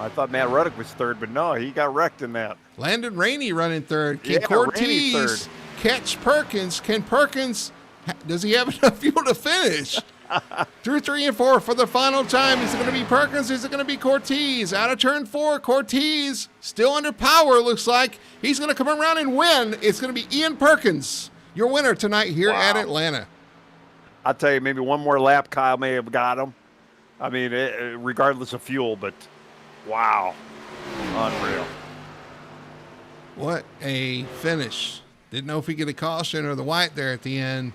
Speaker 2: I thought Matt Ruddick was third, but no, he got wrecked in that.
Speaker 1: Landon Rainey running third. Can Cortez catch Perkins? Can Perkins, does he have enough fuel to finish? 2, 3, and 4 for the final time. Is it going to be Perkins? Is it going to be Cortez? Out of turn 4, Cortez still under power, looks like. He's going to come around and win. It's going to be Ian Perkins, your winner tonight here at Atlanta.
Speaker 2: I'll tell you, maybe one more lap, Kyle may have got him. I mean, regardless of fuel, but wow. Unreal.
Speaker 1: What a finish. Didn't know if he get a caution or the white there at the end.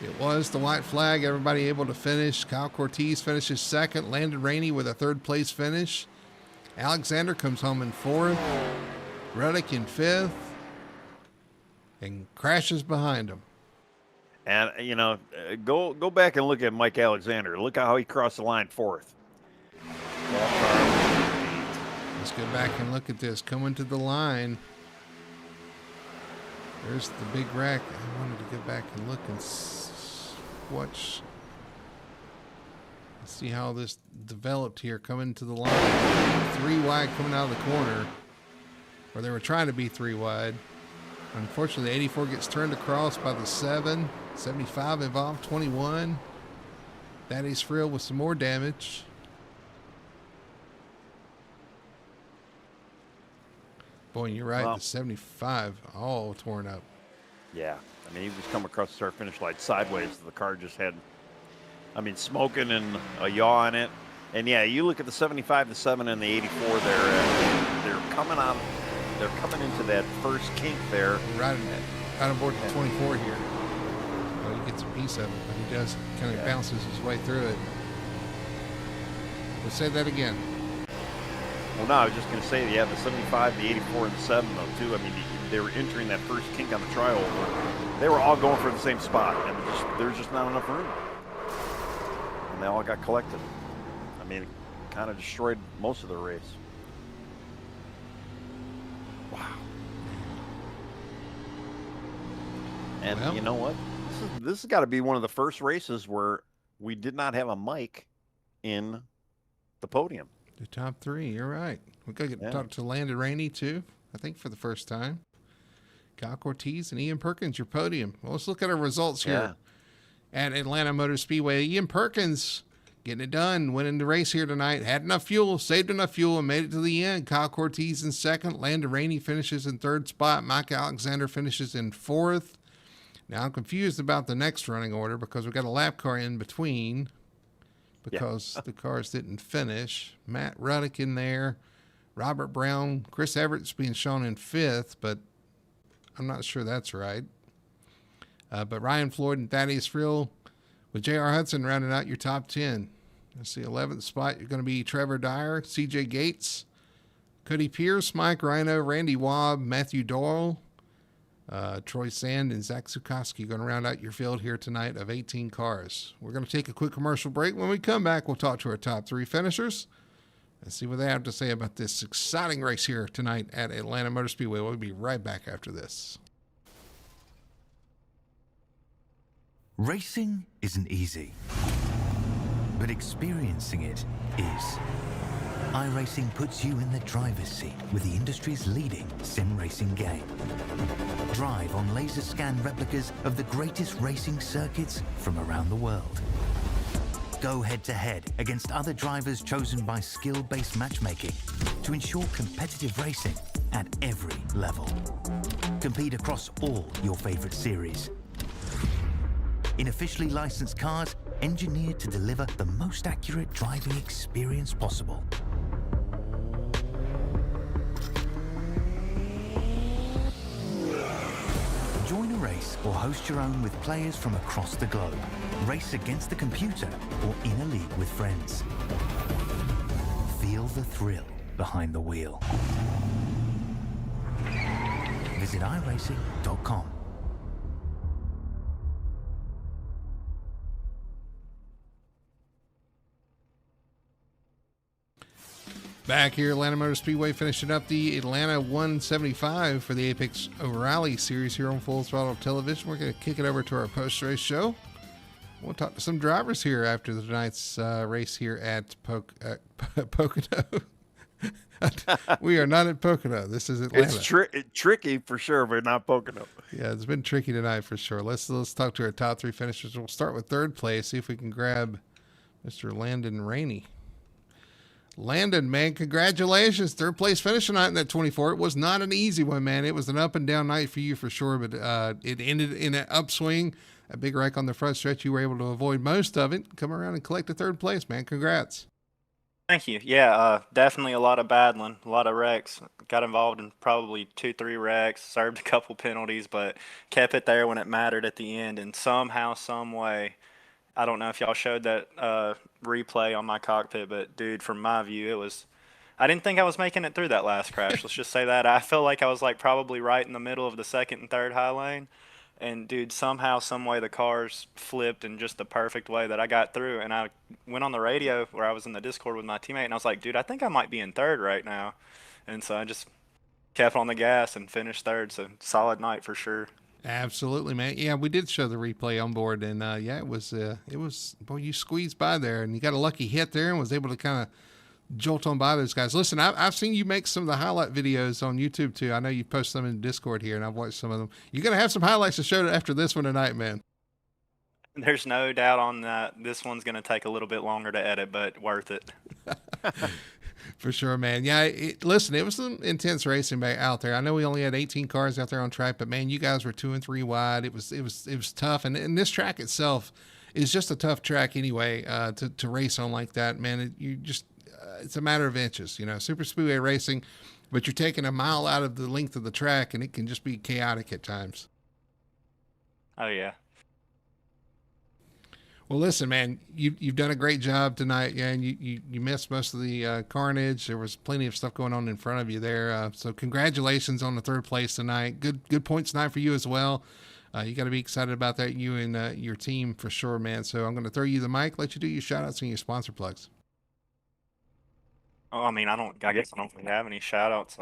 Speaker 1: It was the white flag. Everybody able to finish. Kyle Cortez finishes second. Landon Rainey with a 3rd place finish. Alexander comes home in 4th. Ruddick in 5th. And crashes behind him.
Speaker 2: And, you know, go back and look at Mike Alexander. Look at how he crossed the line 4th.
Speaker 1: Let's go back and look at this. Coming to the line. There's the big wreck. I wanted to go back and look and watch. Let's see how this developed here. Coming to the line. 3 wide coming out of the corner. Or they were trying to be 3 wide. Unfortunately, 84 gets turned across by the 7. 75 involved, 21. Thaddeus Frill with some more damage. Boy, you're right. The 75 all torn up.
Speaker 2: Yeah. I mean, he was coming across the start finish line sideways. The car just had, I mean, smoking and a yaw in it. And yeah, you look at the 75, the 7, and the 84 there. They're coming out. They're coming into that first kink there.
Speaker 1: Right on board the 24 here. Well, he gets a piece of it, but he does kind of bounces his way through it. We'll say that again.
Speaker 2: Well, no, I was just going to say, yeah, the 75, the 84, and the 7, though, too. I mean, they were entering that first kink on the trioval. They were all going for the same spot, and there was just not enough room. And they all got collected. I mean, it kind of destroyed most of the race. Wow. And
Speaker 1: Well,
Speaker 2: you know what? This has got to be one of the first races where we did not have a mic in the podium.
Speaker 1: the top three. You're right. We got to
Speaker 2: Yeah.
Speaker 1: talk to Landon Rainey too. I think for the first time. Kyle Ortiz and Ian Perkins, your podium. Well, let's look at our results here at Atlanta Motor Speedway. Ian Perkins getting it done, winning the race here tonight. Had enough fuel, saved enough fuel, and made it to the end. Kyle Ortiz in second. Landon Rainey finishes in third spot. Mike Alexander finishes in fourth. Now, I'm confused about the next running order because we've got a lap car in between because the cars didn't finish. Matt Ruddick in there. Robert Brown. Chris Everett's being shown in fifth, but I'm not sure that's right. But Ryan Floyd and Thaddeus Frill with J.R. Hudson rounding out your top 10. That's the 11th spot. You're going to be Trevor Dyer, C.J. Gates, Cody Pierce, Mike Rhino, Randy Wabb, Matthew Doyle, Troy Sand, and Zach Sukowski going to round out your field here tonight of 18 cars. We're going to take a quick commercial break. When we come back, we'll talk to our top three finishers and see what they have to say about this exciting race here tonight at Atlanta Motor Speedway. We'll be right back after this.
Speaker 3: Racing isn't easy, but experiencing it is. iRacing puts you in the driver's seat with the industry's leading sim racing game. Drive on laser scan replicas of the greatest racing circuits from around the world. Go head-to-head against other drivers chosen by skill-based matchmaking to ensure competitive racing at every level. Compete across all your favorite series. In officially licensed cars, engineered to deliver the most accurate driving experience possible. Join a race or host your own with players from across the globe. Race against the computer or in a league with friends. Feel the thrill behind the wheel. Visit iRacing.com.
Speaker 1: Back here, Atlanta Motor Speedway finishing up the Atlanta 175 for the Apex O'Reilly Series here on Full Throttle Television. We're going to kick it over to our post-race show. We'll talk to some drivers here after tonight's race here at Pocono. We are not at Pocono. This is Atlanta.
Speaker 2: It's tricky for sure, but not Pocono.
Speaker 1: Yeah, it's been tricky tonight for sure. Let's talk to our top three finishers. We'll start with third place, see if we can grab Mr. Landon Rainey. Landon, man, congratulations. Third place finish tonight in that 24. It was not an easy one, man. It was an up and down night for you for sure, but it ended in an upswing. A big wreck on the front stretch. You were able to avoid most of it. Come around and collect the third place, man. Congrats.
Speaker 4: Thank you. Yeah, definitely a lot of battling, a lot of wrecks. Got involved in probably 2-3 wrecks, served a couple penalties, but kept it there when it mattered at the end. And somehow, some way, I don't know if y'all showed that replay on my cockpit, but dude, from my view, I didn't think I was making it through that last crash. Let's just say that. I felt like I was like probably right in the middle of the second and third high lane. And dude, somehow, some way the cars flipped in just the perfect way that I got through. And I went on the radio where I was in the Discord with my teammate, and I was like, dude, I think I might be in third right now. And so I just kept on the gas and finished third. So solid night for sure.
Speaker 1: Absolutely, man. Yeah, we did show the replay on board, and yeah, it was boy, you squeezed by there, and you got a lucky hit there, and was able to kind of jolt on by those guys. Listen, I've seen you make some of the highlight videos on YouTube too. I know you post them in Discord here, and I've watched some of them. You're gonna have some highlights to show after this one tonight, man.
Speaker 4: There's no doubt on that. This one's gonna take a little bit longer to edit, but worth it.
Speaker 1: For sure, man. Yeah, listen, it was some intense racing back out there. I know we only had 18 cars out there on track, but man, you guys were 2 and 3 wide. It was tough, and this track itself is just a tough track anyway to race on like that, man. It's a matter of inches, you know. Super speedway racing, but you're taking a mile out of the length of the track, and it can just be chaotic at times.
Speaker 4: Oh yeah.
Speaker 1: Well, listen, man, you've done a great job tonight, yeah, and you missed most of the carnage. There was plenty of stuff going on in front of you there. So congratulations on the third place tonight. Good points tonight for you as well. You got to be excited about that, you and your team for sure, man. So I'm going to throw you the mic, let you do your shout outs and your sponsor plugs.
Speaker 4: Oh, I mean, I guess I don't really have any shout outs.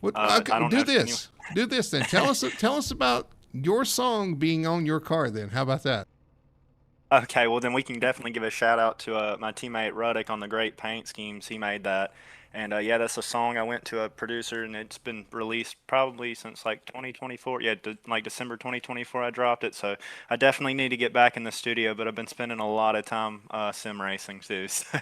Speaker 1: What,
Speaker 4: I
Speaker 1: okay,
Speaker 4: don't know
Speaker 1: do
Speaker 4: if
Speaker 1: this. Do this then. Tell us about your song being on your car. Then how about that?
Speaker 4: Okay, well then we can definitely give a shout out to my teammate Ruddick on the great paint schemes. He made that, and yeah, that's a song I went to a producer, and it's been released probably since like 2024. Yeah, like December 2024, I dropped it. So I definitely need to get back in the studio, but I've been spending a lot of time sim racing too. So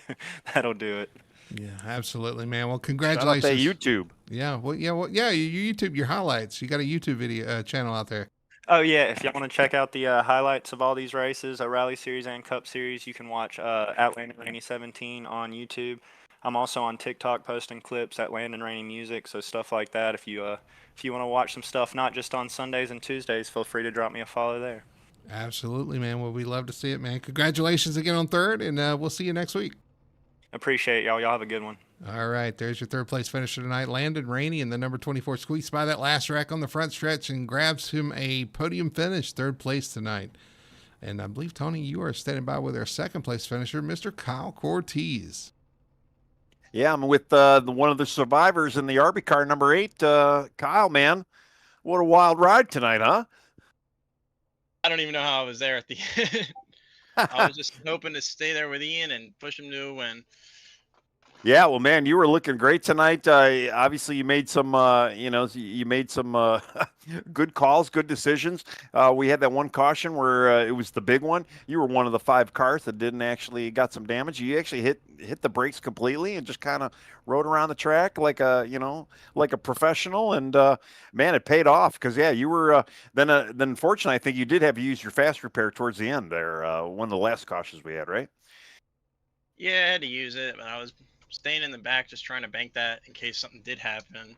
Speaker 4: that'll do it.
Speaker 1: Yeah, absolutely, man. Well,
Speaker 2: Shout out that
Speaker 1: congratulations.
Speaker 2: YouTube.
Speaker 1: Yeah, yeah. You YouTube your highlights. You got a YouTube video channel out there.
Speaker 4: Oh yeah, if y'all want to check out the highlights of all these races, Rally Series and Cup Series, you can watch at Landon Rainey 17 on YouTube. I'm also on TikTok posting clips at Landon Rainey Music, so stuff like that. If you want to watch some stuff not just on Sundays and Tuesdays, feel free to drop me a follow there.
Speaker 1: Absolutely, man. Well, we love to see it, man. Congratulations again on third, and we'll see you next week.
Speaker 4: Appreciate y'all. Y'all have a good one.
Speaker 1: All right, there's your third place finisher tonight. Landon Rainey in the number 24 squeaks by that last rack on the front stretch and grabs him a podium finish, third place tonight. And I believe, Tony, you are standing by with our second place finisher, Mr. Kyle Cortez.
Speaker 2: Yeah, I'm with one of the survivors in the RB car, number 8. Kyle, man, what a wild ride tonight, huh?
Speaker 5: I don't even know how I was there at the end. I was just hoping to stay there with Ian and push him to a win.
Speaker 2: Yeah, well, man, you were looking great tonight. Obviously, you made some, you made some good calls, good decisions. We had that one caution where it was the big one. You were one of the 5 cars that didn't actually got some damage. You actually hit the brakes completely and just kind of rode around the track like a professional. And man, it paid off because you were. Then unfortunately, I think you did have to use your fast repair towards the end there. One of the last cautions we had, right?
Speaker 5: Yeah, I had to use it, but I was staying in the back just trying to bank that in case something did happen.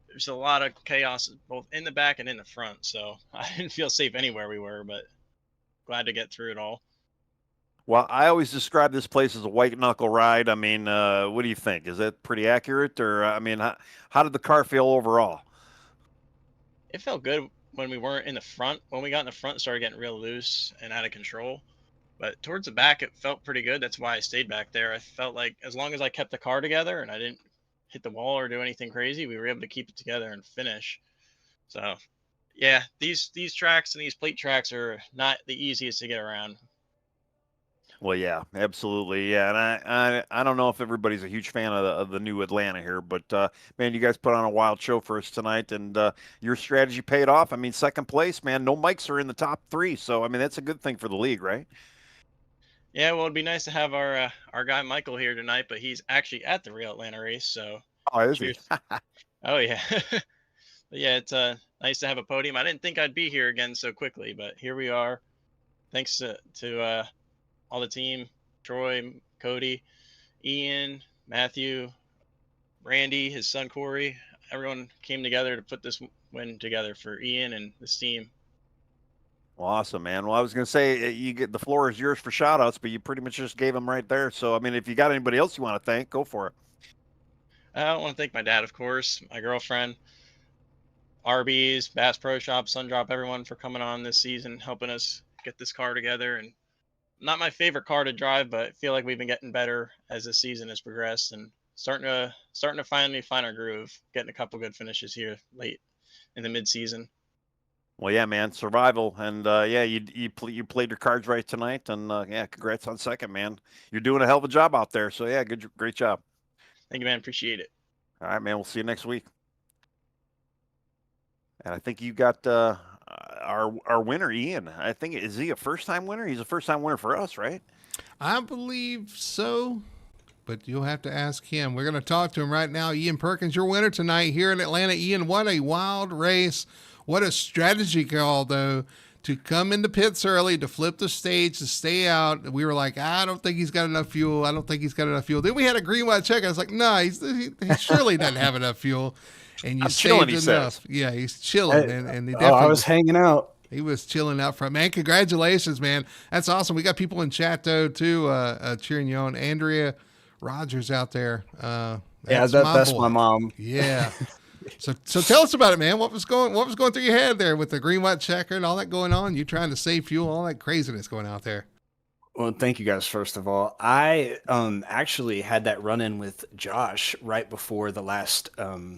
Speaker 5: There's a lot of chaos both in the back and in the front, so I didn't feel safe anywhere we were, but glad to get through it all.
Speaker 2: Well, I always describe this place as a white knuckle ride. I mean, what do you think? Is that pretty accurate? Or, I mean, how did the car feel overall?
Speaker 5: It felt good when we weren't in the front. When we got in the front, it started getting real loose and out of control. But towards the back, it felt pretty good. That's why I stayed back there. I felt like as long as I kept the car together and I didn't hit the wall or do anything crazy, we were able to keep it together and finish. So, yeah, these tracks and these plate tracks are not the easiest to get around.
Speaker 2: Well, yeah, absolutely, yeah, and I don't know if everybody's a huge fan of the new Atlanta here, but man, you guys put on a wild show for us tonight, and your strategy paid off. I mean, second place, man, no mics are in the top 3, so I mean that's a good thing for the league, right?
Speaker 5: Yeah, well, it'd be nice to have our guy Michael here tonight, but he's actually at the real Atlanta race, so.
Speaker 2: Oh, is he?
Speaker 5: Oh yeah, but yeah, it's nice to have a podium. I didn't think I'd be here again so quickly, but here we are. Thanks to all the team, Troy, Cody, Ian, Matthew, Randy, his son Corey. Everyone came together to put this win together for Ian and this team.
Speaker 2: Well, awesome, man. Well, I was going to say you get the floor is yours for shout outs, but you pretty much just gave them right there. So, I mean, if you got anybody else you want to thank, go for it.
Speaker 5: I want to thank my dad, of course, my girlfriend, Arby's, Bass Pro Shop, Sundrop, everyone for coming on this season, helping us get this car together. And not my favorite car to drive, but I feel like we've been getting better as the season has progressed and starting to finally find our groove, getting a couple good finishes here late in the mid-season.
Speaker 2: Well, yeah, man, survival, and yeah, you played your cards right tonight, and yeah, congrats on second, man. You're doing a hell of a job out there, so yeah, great job.
Speaker 5: Thank you, man. Appreciate it.
Speaker 2: All right, man. We'll see you next week. And I think you got our winner, Ian. I think is he a first-time winner? He's a first-time winner for us, right?
Speaker 1: I believe so, but you'll have to ask him. We're going to talk to him right now. Ian Perkins, your winner tonight here in Atlanta. Ian, what a wild race. What a strategy call, though, to come into pits early, to flip the stage, to stay out. We were like, I don't think he's got enough fuel. I don't think he's got enough fuel. Then we had a green white check. I was like, no, he surely doesn't have enough fuel. And you saved enough. Yeah, he's chilling. And he definitely
Speaker 6: I was hanging out.
Speaker 1: He was chilling out front. Man, congratulations, man. That's awesome. We got people in chat, though, too, cheering you on. Andrea Rogers out there.
Speaker 6: That's my mom.
Speaker 1: Yeah. So tell us about it, man. What was going through your head there with the green white checker and all that going on? You trying to save fuel, all that craziness going out there.
Speaker 6: Well, thank you guys, first of all. I actually had that run in with Josh right before the last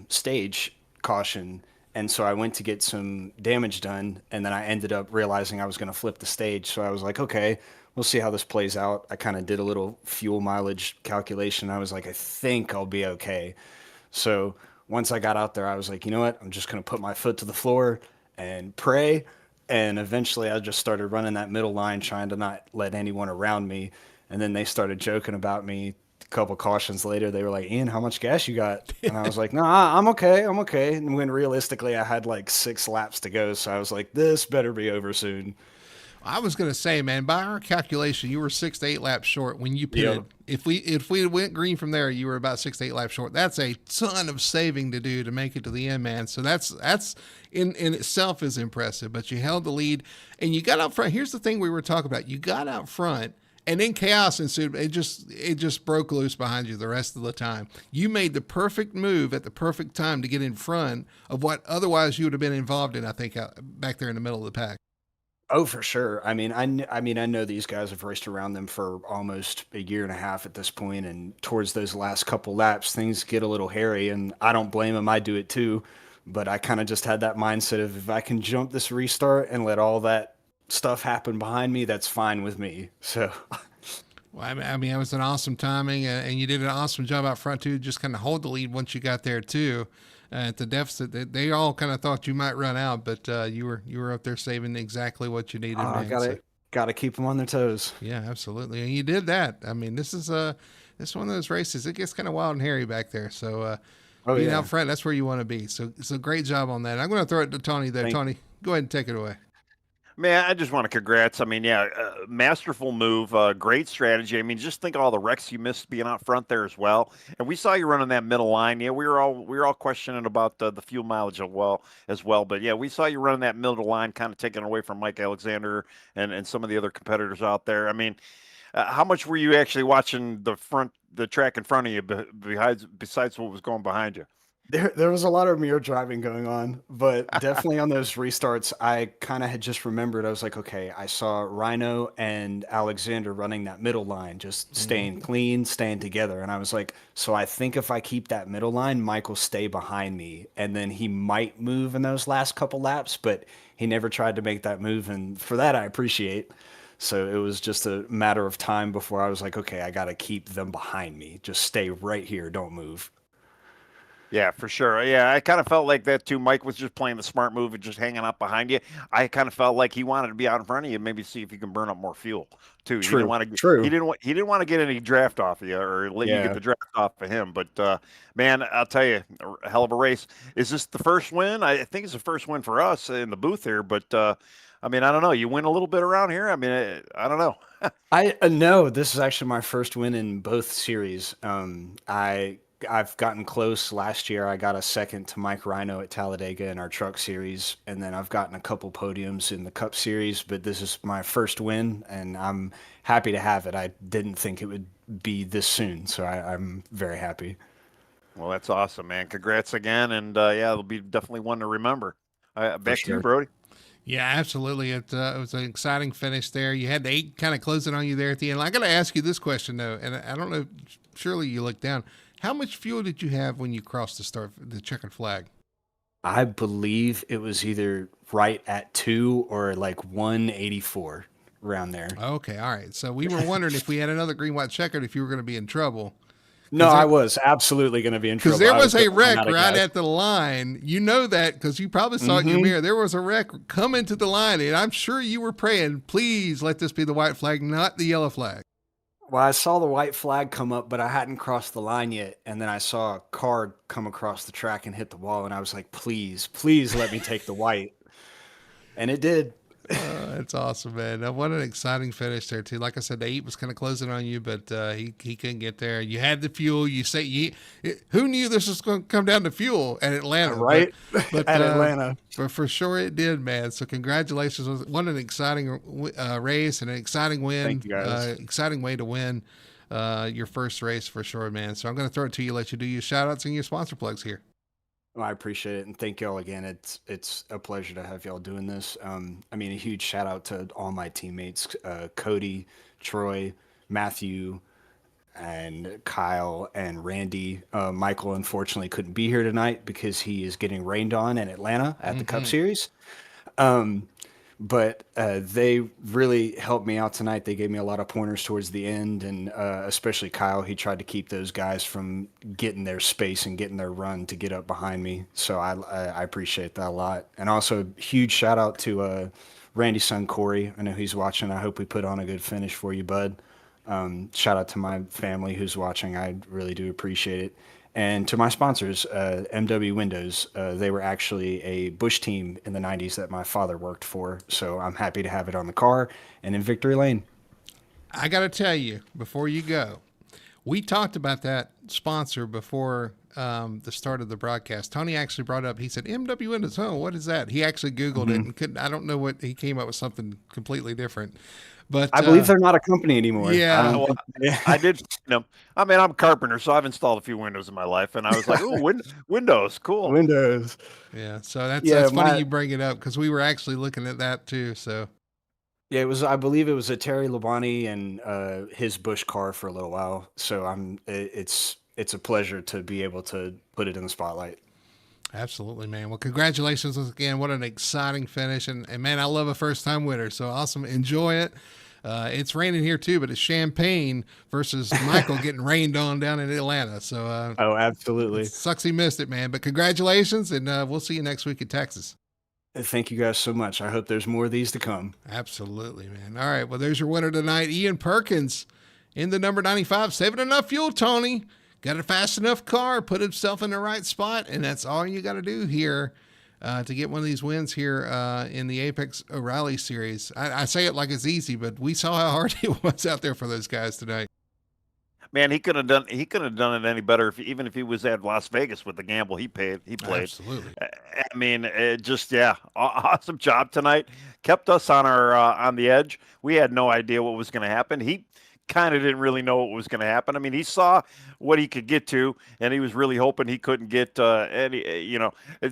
Speaker 6: stage caution. And so I went to get some damage done, and then I ended up realizing I was going to flip the stage. So I was like, okay, we'll see how this plays out. I kind of did a little fuel mileage calculation. I was like, I think I'll be okay. So once I got out there, I was like, you know what? I'm just going to put my foot to the floor and pray. And eventually I just started running that middle line, trying to not let anyone around me. And then they started joking about me. A couple cautions later, they were like, Ian, how much gas you got? And I was like, nah, I'm okay. I'm okay. And when realistically I had like 6 laps to go. So I was like, this better be over soon.
Speaker 1: I was going to say, man, by our calculation, you were 6 to 8 laps short when you pitted. Yep. If we went green from there, you were about 6 to 8 laps short. That's a ton of saving to do to make it to the end, man. So that's in itself is impressive. But you held the lead and you got out front. Here's the thing we were talking about. You got out front and then chaos ensued. It just broke loose behind you the rest of the time. You made the perfect move at the perfect time to get in front of what otherwise you would have been involved in, I think, back there in the middle of the pack.
Speaker 6: Oh, for sure. I mean, I know these guys have raced around them for almost a year and a half at this point, and towards those last couple laps, things get a little hairy, and I don't blame them. I do it too, but I kind of just had that mindset of if I can jump this restart and let all that stuff happen behind me, that's fine with me. So,
Speaker 1: well, I mean, it was an awesome timing, and you did an awesome job out front too. Just kind of hold the lead once you got there too. At the deficit, they all kind of thought you might run out, but you were up there saving exactly what you needed.
Speaker 6: Gotta keep them on their toes.
Speaker 1: Yeah, absolutely, and you did that. I mean, this is one of those races. It gets kind of wild and hairy back there. So being out front, that's where you want to be. So great job on that. I'm going to throw it to Tony there. Tony, go ahead and take it away.
Speaker 2: Man, I just want to congrats. I mean, masterful move, great strategy. I mean, just think of all the wrecks you missed being out front there as well. And we saw you running that middle line. Yeah, we were all questioning about the fuel mileage as well. But yeah, we saw you running that middle line, kind of taking away from Mike Alexander and some of the other competitors out there. I mean, how much were you actually watching the track in front of you besides what was going behind you?
Speaker 6: There was a lot of mirror driving going on, but definitely on those restarts, I kind of had just remembered. I was like, okay, I saw Rhino and Alexander running that middle line, just staying clean, staying together. And I was like, so I think if I keep that middle line, Mike will stay behind me. And then he might move in those last couple laps, but he never tried to make that move. And for that, I appreciate. So it was just a matter of time before I was like, okay, I got to keep them behind me. Just stay right here. Don't move.
Speaker 2: Yeah, for sure. Yeah, I kind of felt like that too. Mike was just playing the smart move and just hanging out behind you. I kind of felt like he wanted to be out in front of you, maybe see if he can burn up more fuel too.
Speaker 6: True.
Speaker 2: He didn't want to get any draft off of you or let you get the draft off of him. But man, I'll tell you, a hell of a race. Is this the first win? I think it's the first win for us in the booth here. But I mean, I don't know. You win a little bit around here. I mean, I don't know.
Speaker 6: I know this is actually my first win in both series. I've gotten close. Last year, I got a second to Mike Rhino at Talladega in our truck series, and then I've gotten a couple podiums in the Cup series, but this is my first win, and I'm happy to have it. I didn't think it would be this soon, so I'm very happy.
Speaker 2: Well, that's awesome, man. Congrats again, and it'll be definitely one to remember. Back to you, Brody.
Speaker 1: Yeah, absolutely. It was an exciting finish there. You had the 8 kind of closing on you there at the end. I got to ask you this question, though, and I don't know, surely you looked down. How much fuel did you have when you crossed the checkered flag?
Speaker 6: I believe it was either right at 2 or like 184 around there.
Speaker 1: Okay, all right. So we were wondering if we had another green, white checkered, if you were going to be in trouble.
Speaker 6: No, I was absolutely going to be in trouble.
Speaker 1: Because there was a wreck right at the line. You know that because you probably saw it in your mirror. There was a wreck coming to the line, and I'm sure you were praying, please let this be the white flag, not the yellow flag.
Speaker 6: Well, I saw the white flag come up, but I hadn't crossed the line yet. And then I saw a car come across the track and hit the wall. And I was like, please let me take the white. And it did.
Speaker 1: That's awesome, man. What an exciting finish there, too. Like I said, the 8 was kind of closing on you, but he couldn't get there. You had the fuel. Who knew this was going to come down to fuel at Atlanta?
Speaker 6: Right? But, at Atlanta.
Speaker 1: But for sure it did, man. So congratulations. What an exciting race and an exciting win.
Speaker 6: Thank you, guys.
Speaker 1: Exciting way to win your first race for sure, man. So I'm going to throw it to you, let you do your shout-outs and your sponsor plugs here.
Speaker 6: Well, I appreciate it, and thank y'all again. It's a pleasure to have y'all doing this. I mean, a huge shout out to all my teammates, Cody, Troy, Matthew, and Kyle and Randy. Michael unfortunately couldn't be here tonight because he is getting rained on in Atlanta at the Cup Series. But they really helped me out tonight. They gave me a lot of pointers towards the end, and especially Kyle. He tried to keep those guys from getting their space and getting their run to get up behind me. So I appreciate that a lot. And also, huge shout out to Randy's son, Corey. I know he's watching. I hope we put on a good finish for you, bud. Shout out to my family who's watching. I really do appreciate it. And to my sponsors, MW Windows, they were actually a Bush team in the 90s that my father worked for. So I'm happy to have it on the car and in Victory Lane.
Speaker 1: I got to tell you, before you go, we talked about that sponsor before the start of the broadcast. Tony actually brought it up. He said, MW Windows, oh, what is that? He actually Googled it and couldn't, I don't know what, he came up with something completely different. But
Speaker 6: I believe they're not a company anymore.
Speaker 1: Yeah.
Speaker 2: I did, I mean, I'm a carpenter, so I've installed a few windows in my life, and I was like, "Ooh, Windows, cool."
Speaker 6: Windows.
Speaker 1: Yeah, so that's funny you bring it up because we were actually looking at that too. So
Speaker 6: yeah, it was. I believe it was a Terry Labonte and his Bush car for a little while. So it's a pleasure to be able to put it in the spotlight.
Speaker 1: Absolutely, man. Well, congratulations once again. What an exciting finish. And man, I love a first-time winner. So awesome. Enjoy it. It's raining here too, but it's Champaign versus Michael getting rained on down in Atlanta. So
Speaker 6: oh, absolutely.
Speaker 1: Sucks he missed it, man. But congratulations, and we'll see you next week in Texas.
Speaker 6: Thank you guys so much. I hope there's more of these to come.
Speaker 1: Absolutely, man. All right. Well, there's your winner tonight, Ian Perkins in the number 95. Saving enough fuel, Tony. Got a fast enough car, put himself in the right spot, and that's all you got to do here to get one of these wins here in the Apex O'Reilly series. I say it like it's easy, but we saw how hard it was out there for those guys tonight.
Speaker 2: Man, he couldn't have done it any better even if he was at Las Vegas with the gamble he played.
Speaker 1: Absolutely.
Speaker 2: I mean, awesome job tonight. Kept us on our on the edge. We had no idea what was going to happen. He kind of didn't really know what was going to happen. I mean, he saw what he could get to, and he was really hoping he couldn't get any.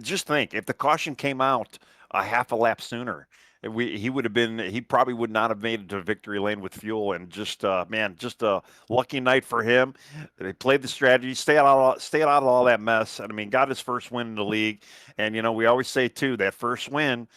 Speaker 2: Just think, if the caution came out a half a lap sooner, he probably would not have made it to victory lane with fuel. And just a lucky night for him. They played the strategy, stayed out of all that mess, and I mean, got his first win in the league. And we always say too, that first win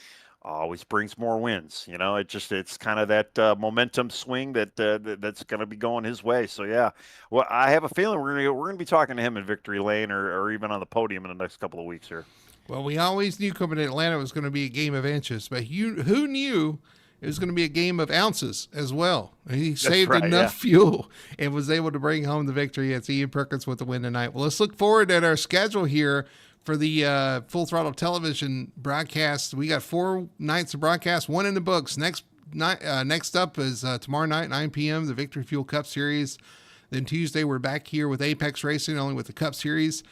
Speaker 2: always brings more wins. It's kind of that momentum swing that's going to be going his way. So yeah, well, I have a feeling we're going to be talking to him in victory lane or even on the podium in the next couple of weeks here.
Speaker 1: Well, we always knew coming to Atlanta it was going to be a game of inches, but who knew it was going to be a game of ounces as well? He saved enough fuel and was able to bring home the victory. It's Ian Perkins with the win tonight. Well, let's look forward at our schedule here for the Full Throttle Television broadcast. We got 4 nights of broadcast, 1 in the books. Next up is tomorrow night, 9 p.m., the Victory Fuel Cup Series. Then Tuesday, we're back here with Apex Racing, only with the Cup Series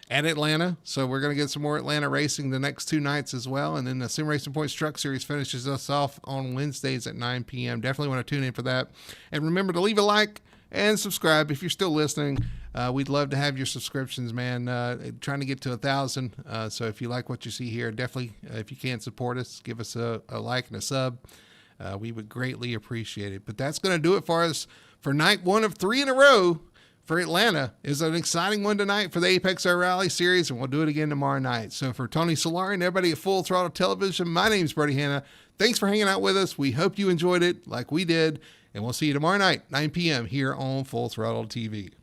Speaker 1: at Atlanta. So we're going to get some more Atlanta racing the next 2 nights as well. And then the Sim Racing Points Truck Series finishes us off on Wednesdays at 9 p.m. Definitely want to tune in for that. And remember to leave a like and subscribe if you're still listening. We'd love to have your subscriptions, man. Trying to get to 1,000. So if you like what you see here, definitely, if you can support us, give us a like and a sub. We would greatly appreciate it. But that's going to do it for us for night 1 of 3 in a row for Atlanta. Is an exciting one tonight for the Apex O'Reilly series, and we'll do it again tomorrow night. So for Tony Solari and everybody at Full Throttle Television, my name's Brody Hanna. Thanks for hanging out with us. We hope you enjoyed it like we did, and we'll see you tomorrow night, 9 p.m. here on Full Throttle TV.